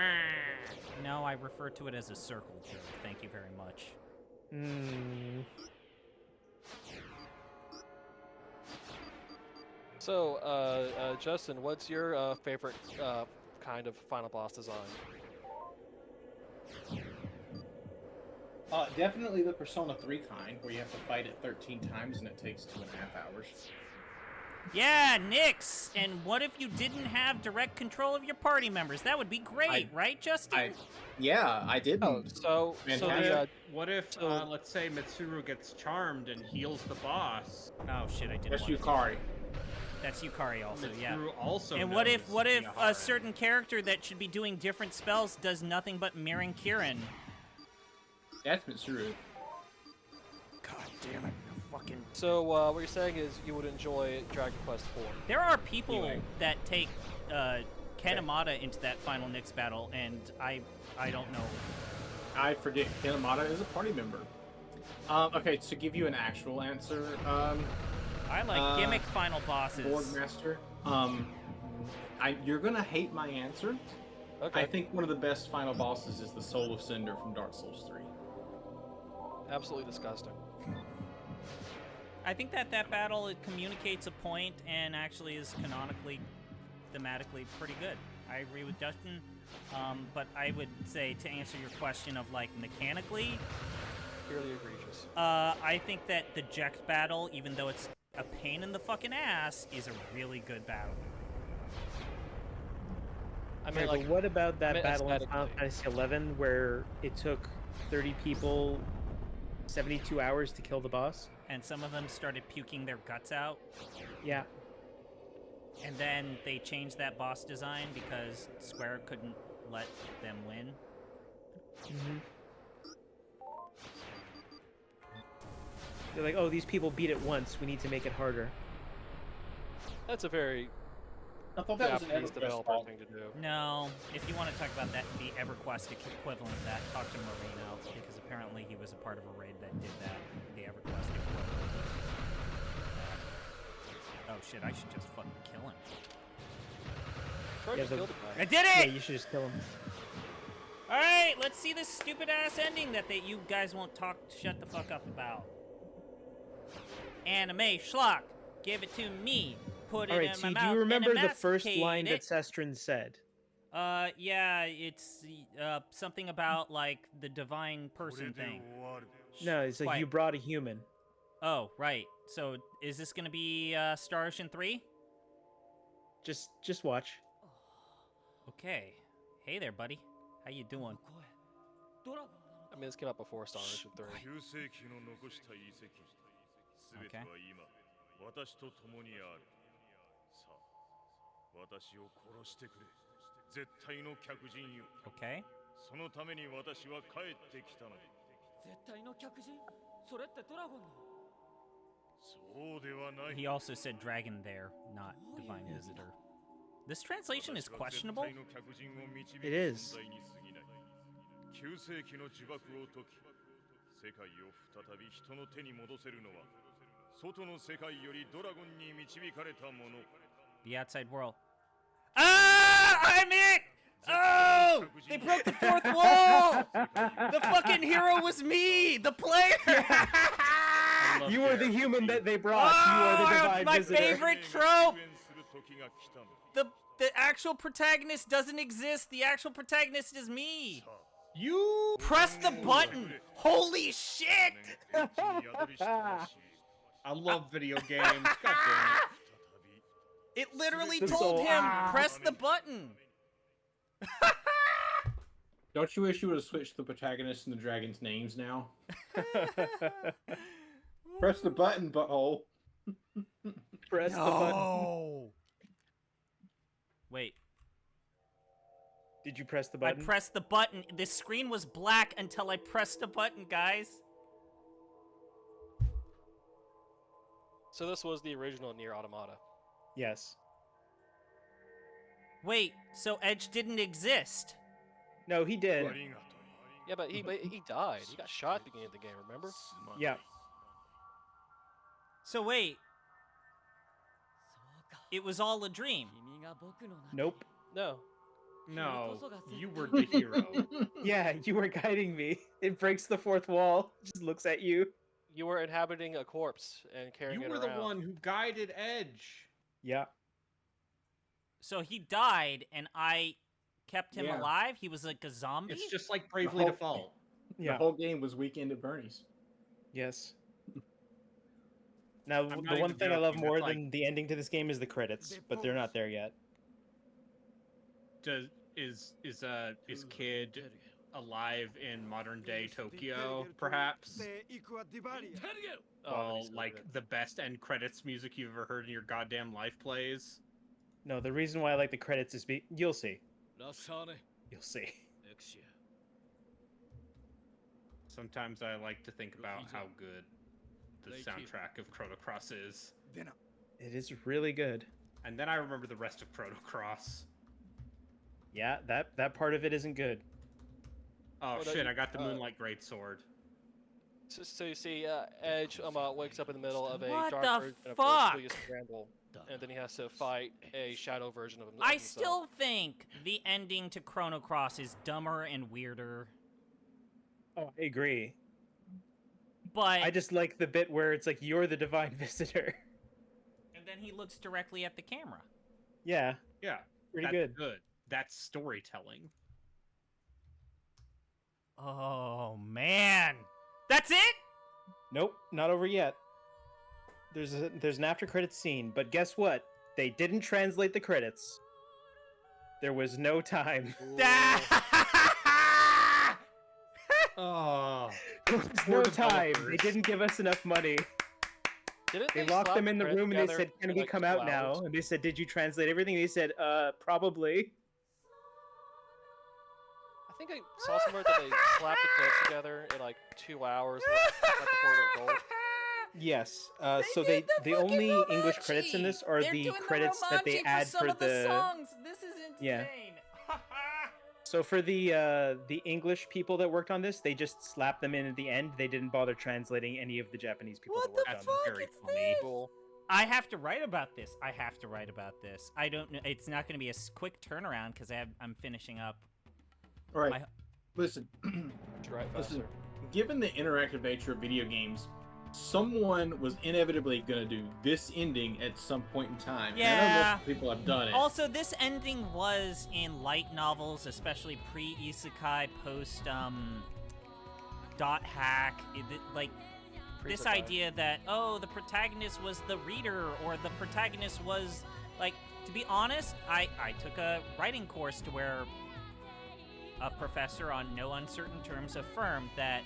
No, I refer to it as a circle joke. Thank you very much. So, Justin, what's your favorite kind of final boss design? Definitely the Persona 3 kind, where you have to fight it 13 times and it takes 2.5 hours. Yeah, Nix! And what if you didn't have direct control of your party members? That would be great, right, Justin? Yeah, I did. Oh, so what if let's say Mitsuru gets charmed and heals the boss? Oh shit, I didn't That's want to do Yukari. That's Yukari also, yeah. Mitsuru also And what if a certain character that should be doing different spells does nothing but mirroring Kirin? That's Mitsuru. God damn it. Fucking... So, what you're saying is you would enjoy Dragon Quest IV. There are people that take Kanemata into that final Nyx battle, and I don't know. I forget Kanemata is a party member. Okay, to give you an actual answer, I like gimmick final bosses. Boardmaster, you're gonna hate my answer. Okay. I think one of the best final bosses is the Soul of Cinder from Dark Souls 3. Absolutely disgusting. I think that battle, it communicates a point and actually is canonically, thematically pretty good. I agree with Dustin, but I would say to answer your question of like mechanically, Purely egregious. I think that the Jex battle, even though it's a pain in the fucking ass, is a really good battle. I mean, but what about that battle in Final Fantasy XI where it took 30 people 72 hours to kill the boss? And some of them started puking their guts out. Yeah. And then they changed that boss design because Square couldn't let them win. They're like, oh, these people beat it once. We need to make it harder. That's a very I thought that was an Japanese EverQuest developer fault. thing to do. No, if you want to talk about that, the EverQuest equivalent of that, talk to Marino, because apparently he was a part of a raid that did that, the EverQuest equivalent. Oh shit, I should just fucking kill him. Troy just killed the guy. I did Yeah, it! you should just kill him. Alright, let's see this stupid-ass ending that you guys won't shut the fuck up about. Anime schlock, give it to me. Put it Alright, in so my do mouth you remember and the first line that masticate Sestrin said? it. Yeah, it's something about like the divine person thing. No, it's like Quiet. you brought a human. Oh, right. So is this gonna be Star Ocean 3? Just watch. Okay. Hey there, buddy. How you doing? I mean, this came out before Star Ocean 3. Okay. 私と共にある。さあ、私を殺してくれ。絶対の客人よ。Okay. そのために私は帰ってきたのだ。絶対の客人それってドラゴンのそうではない。 He also said dragon there, not divine visitor. This translation is questionable. It is. 9世紀の呪縛を解き、世界を再び人の手に戻せるのは、外の世界よりドラゴンに導かれた者。 The outside world. I'm it! Oh! They broke the fourth wall! The fucking hero was me! The player! You are the human that they brought. Oh, you are the divine my visitor. favorite trope! The actual protagonist doesn't exist. The actual protagonist is me. You Press the button. Holy shit! I love video games. God damn it. It literally The told soul. him, press the button. Don't you wish you would have switched the protagonist and the dragon's names now? Press the button, butthole. Press the button. No. Wait. Did you press the I button? pressed the button. The screen was black until I pressed the button, guys. So this was the original Nier Automata. Yes. Wait, so Edge didn't exist? No, he did. Yeah, but he died. He got shot at the beginning of the game, remember? Yeah. So wait. It was all a dream. Nope. No. No, you were the hero. Yeah, you were guiding me. It breaks the fourth wall. Just looks at you. You were inhabiting a corpse and carrying You it were around. the one who guided Edge. Yeah. So he died and I kept him Yeah. alive? He was like a zombie? It's just like Bravely whole- Default. Yeah. The whole game was Weekend at Bernie's. Yes. Now, I'm not the one even thing I love joking, more that's like- than the ending to this game is the credits, but they're not there yet. Is Kid alive in modern day Tokyo, perhaps? Oh, Well, he's like good. the best end credits music you've ever heard in your goddamn life plays. No, the reason why I like the credits is you'll see. You'll see. Sometimes I like to think about how good the soundtrack of Chrono Cross is. It is really good. And then I remember the rest of Chrono Cross. Yeah, that part of it isn't good. Oh Well, shit, you- I got the Moonlight Greatsword. So you see, Edge wakes up in the middle of a What dark the version of fuck? Julius Randall, and then he has to fight a shadow version of himself. I still think the ending to Chrono Cross is dumber and weirder. Oh, I agree. But I just like the bit where it's like you're the divine visitor. and then he looks directly at the camera. Yeah, Yeah, pretty that's good. That's storytelling. Oh man. That's it? Nope, not over yet. There's an after credits scene, but guess what? They didn't translate the credits. There was no time. Oh, There was no time. They didn't give us enough money. Didn't They they locked slap them in the credits room and they together said, "Can for, we like, come 2 out now?" hours? And they said, "Did you translate everything?" They said, probably." I think I saw somewhere that they slapped the credits together in like 2 hours right before it went gold. Yes. So the only English credits in this are the credits that they add for the. songs. This is insane. Yeah. So for the English people that worked on this, they just slapped them in at the end. They didn't bother translating any of the Japanese people What that worked the on that's this. fuck? very It's funny. Cool. I have to write about this. I don't know. It's not going to be a quick turnaround because I'm finishing up. All right, My- listen. Right Listen, faster. given the interactive nature of video games, someone was inevitably going to do this ending at some point in time. And I know Yeah. most people have done it. Also, this ending was in light novels, especially pre-isekai, post dot hack. This Pre-isekai. idea that the protagonist was the reader or the protagonist was like. To be honest, I took a writing course to where a professor on no uncertain terms affirmed that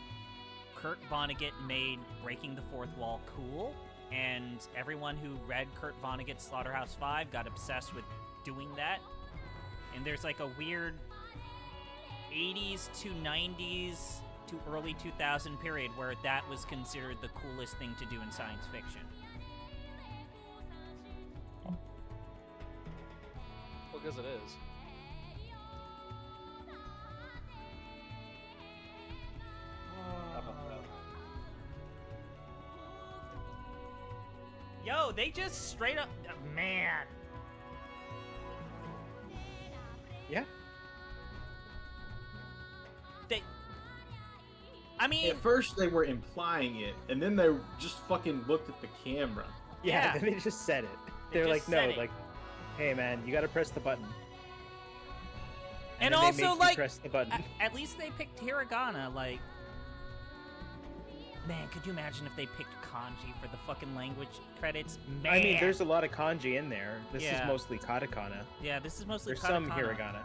Kurt Vonnegut made breaking the fourth wall cool, and everyone who read Kurt Vonnegut's Slaughterhouse 5 got obsessed with doing that. And there's like a weird 80s to 90s to early 2000 period where that was considered the coolest thing to do in science fiction. Well, because it is. Yo, they just straight up... man. Yeah. I mean, At first they were implying it, and then they just fucking looked at the camera. Yeah, Yeah. then they just said it. They They're just like, no, said it. like, hey man, you gotta press the button. And then they also, make you like, press the button. at least they picked hiragana. Like, man, could you imagine if they picked kanji for the fucking language credits? Man. I mean, there's a lot of kanji in there. This is Yeah. mostly katakana. Yeah, this is mostly There's some katakana. hiragana.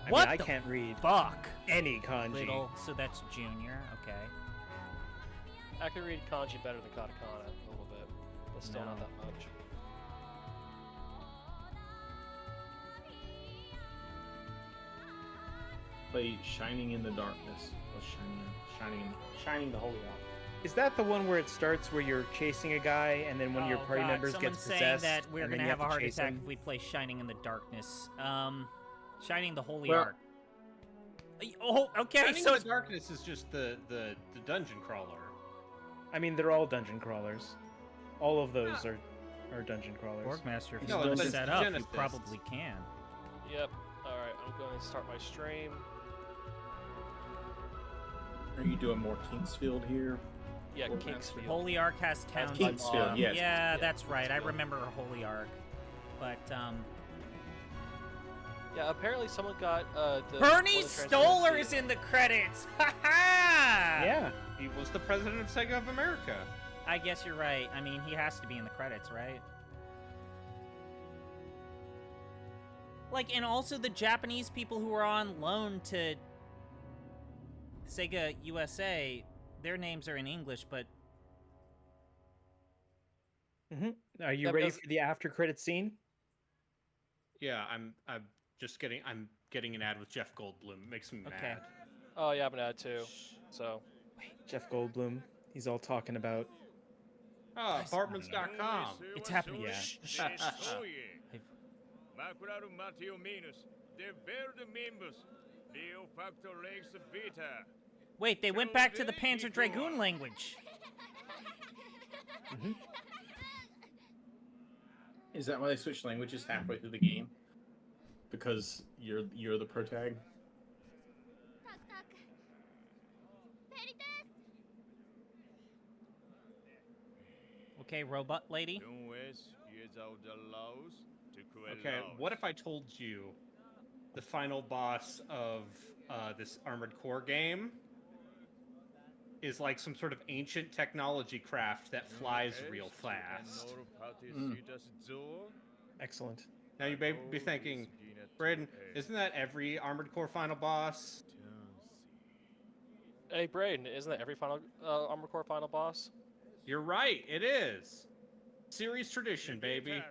What I the can't read Fuck. any kanji. Little, so that's junior. Okay. I can read kanji better than katakana a little bit, but still not No. that much. Play Shining in the Darkness. What's Shining the Holy Hour. Is that the one where it starts where you're chasing a guy and then one of your Oh, party God, members someone's gets saying possessed? that we're and then gonna you have a to heart chase attack him? if we play Shining in the Darkness. Shining the Holy Well- Ark. Oh, okay. Shining So in the Darkness is just the dungeon crawler. I mean, they're all dungeon crawlers. All of those are dungeon crawlers. Borgmaster, if you No, want but to it's set the up, Genesis. you probably can. Yep. Alright, I'm going to start my stream. Are you doing more Kingsfield here? Yeah, Or Kingsfield. Holy Ark has towns. Kingsfield, yes. Yeah, Yeah, that's right. I Kingsfield. remember Holy Ark, but Yeah, apparently someone got the Bernie one of the Stoller transparency- is in the credits. Ha ha! Yeah. He was the president of Sega of America. I guess you're right. I mean, he has to be in the credits, right? Like, and also the Japanese people who are on loan to Sega USA, their names are in English, but Are you Yeah, ready because- for the after credit scene? Yeah, I'm getting an ad with Jeff Goldblum. It makes me Okay. mad. Oh, yeah, I'm gonna add two. So, Jeff Goldblum. He's all talking about. Oh, apartments.com. It's happening. Yeah. Macularum Mateo Minus, the Verde Members, Leo Factor Rex Vita. Wait, they went back to the Panzer Dragoon language. Is that why they switched languages halfway through the game? Because you're the protag? Okay, robot lady. Okay, what if I told you the final boss of this Armored Core game is like some sort of ancient technology craft that flies real fast? Excellent. Now you may be thinking, Braden, isn't that every Armored Core final boss? hey, Braden, isn't that every final Armored Core final boss? You're right, it is. Series tradition, baby.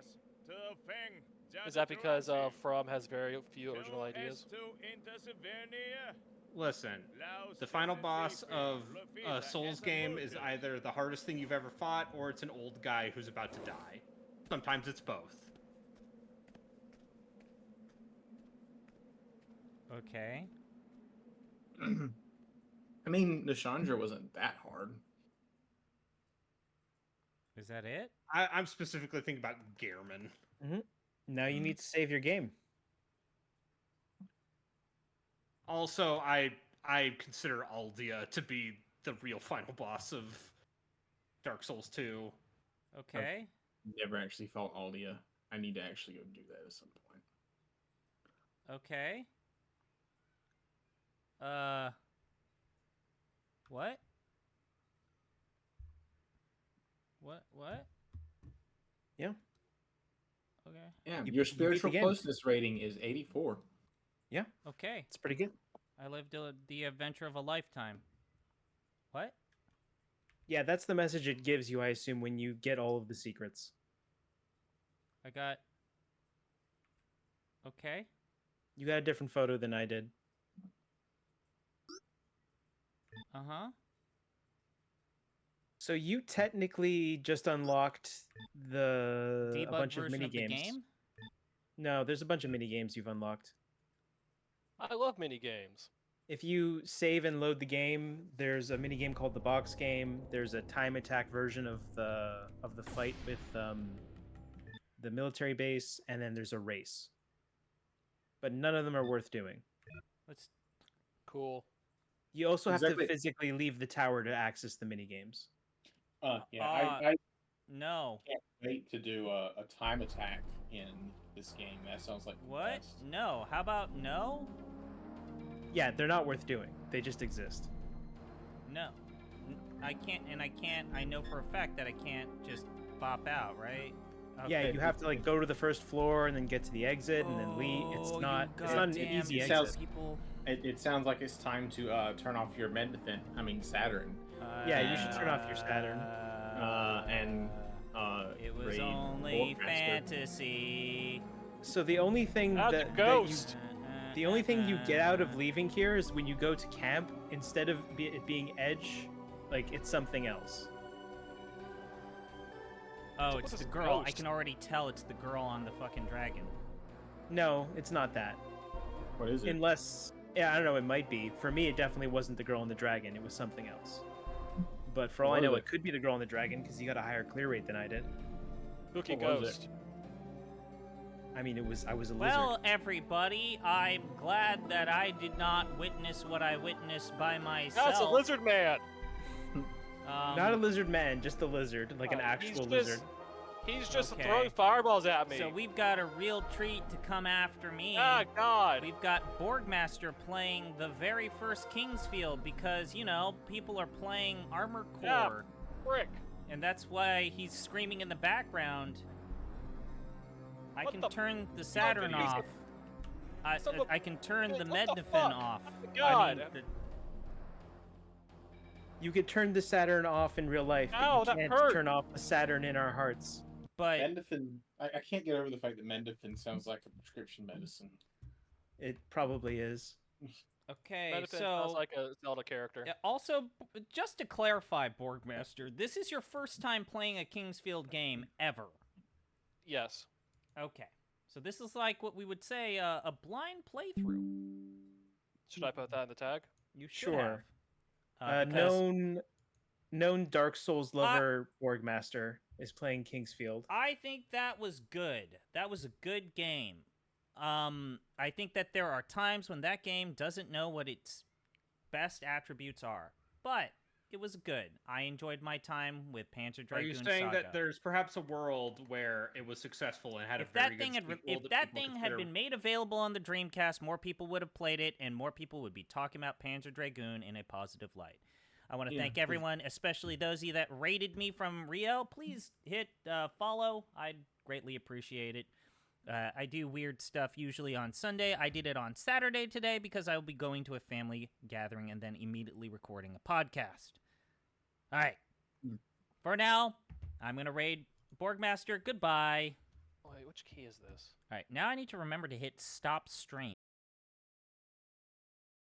Is that because From has very few original ideas? Listen, the final boss of a Souls game is either the hardest thing you've ever fought or it's an old guy who's about to die. Sometimes it's both. Okay. I mean, Nishandra wasn't that hard. Is that it? I'm specifically thinking about Gehrman. Now you need to save your game. Also, I consider Aldia to be the real final boss of Dark Souls 2. Okay. Never actually fought Aldia. I need to actually go do that at some point. Okay. What? What? Yeah. Okay. Yeah, You- your you beat the spiritual game. closeness rating is 84. Okay. It's pretty good. I lived the adventure of a lifetime. What? Yeah, that's the message it gives you, I assume, when you get all of the secrets. I got. Okay. You got a different photo than I did. Uh-huh. So you technically just unlocked a Debug bunch of version mini of the games. game? No, there's a bunch of mini games you've unlocked. I love mini games. If you save and load the game, there's a mini game called the box game. There's a time attack version of the fight with the military base, and then there's a race. But none of them are worth doing. Let's. Cool. You also have Exactly. to physically leave the tower to access the mini games. Yeah, I No. can't wait to do a time attack in this game. That sounds like the What? best. No. How about no? Yeah, they're not worth doing. They just exist. No. I can't, and I can't. I know for a fact that I can't just bop out, right? Yeah, Okay. you have to like go to the first floor and then get to the exit and then leave. It's Oh, not. you It's not an goddamn easy It exit. sounds- people. It sounds like it's time to turn off your Saturn. Yeah, you should turn off your Saturn. It was raid only Warcaster. fantasy. So the only thing That's a that ghost. the only thing you get out of leaving here is when you go to camp, instead of it being edge, like it's something else. Oh, What it's is the a girl. I ghost? can already tell it's the girl on the fucking dragon. No, it's not that. What is it? Unless, yeah, I don't know, it might be. For me, it definitely wasn't the girl on the dragon. It was something else. But for all What I know, was it could be the girl on the dragon because you got a higher clear rate than I did. Spooky What was ghost. I mean, I was a Well, lizard. everybody, I'm glad that I did not witness what I witnessed by myself. That's a lizard man. Not a lizard man, just a lizard, like an Oh, actual he's lizard. He's just Okay. throwing fireballs at me. So we've got a real treat to come after me. Ah, God. We've got Borgmaster playing the very first Kingsfield because, you know, people are playing Armor Yeah. Core. Frick. And that's why he's screaming in the background. I What can the turn the Saturn video off. Son of a- I can turn the What the Mednafen fuck? off. God. I mean, You could turn the Saturn off in real life, but Ow, you that can't hurt. turn off the Saturn in our hearts. but Mendefin. I can't get over the fact that Mendefin sounds like a prescription medicine. It probably is. okay, Medicine so sounds like a Zelda character. also just to clarify, Borgmaster, this is your first time playing a Kingsfield game ever. Yes. Okay, so this is like what we would say a blind playthrough. Should I put that in the tag? You should Sure. have. Because known Dark Souls lover Borgmaster is playing Kingsfield. I think that was good. That was a good game. I think that there are times when that game doesn't know what its best attributes are, but it was good. I enjoyed my time with Panzer Dragoon Are you saying Saga. that there's perhaps a world where it was successful and had if a very that thing good had sequel if that people thing had consider- been made available on the Dreamcast, more people would have played it, and more people would be talking about Panzer Dragoon in a positive light. I want to Yeah, thank everyone, especially those of you that rated me from Rio. Please hit follow. I'd greatly appreciate it. I do weird stuff usually on Sunday. I did it on Saturday today because I will be going to a family gathering and then immediately recording a podcast. All right. For now, I'm going to raid Borgmaster. Goodbye. Wait, which key is this? All right, now I need to remember to hit stop stream.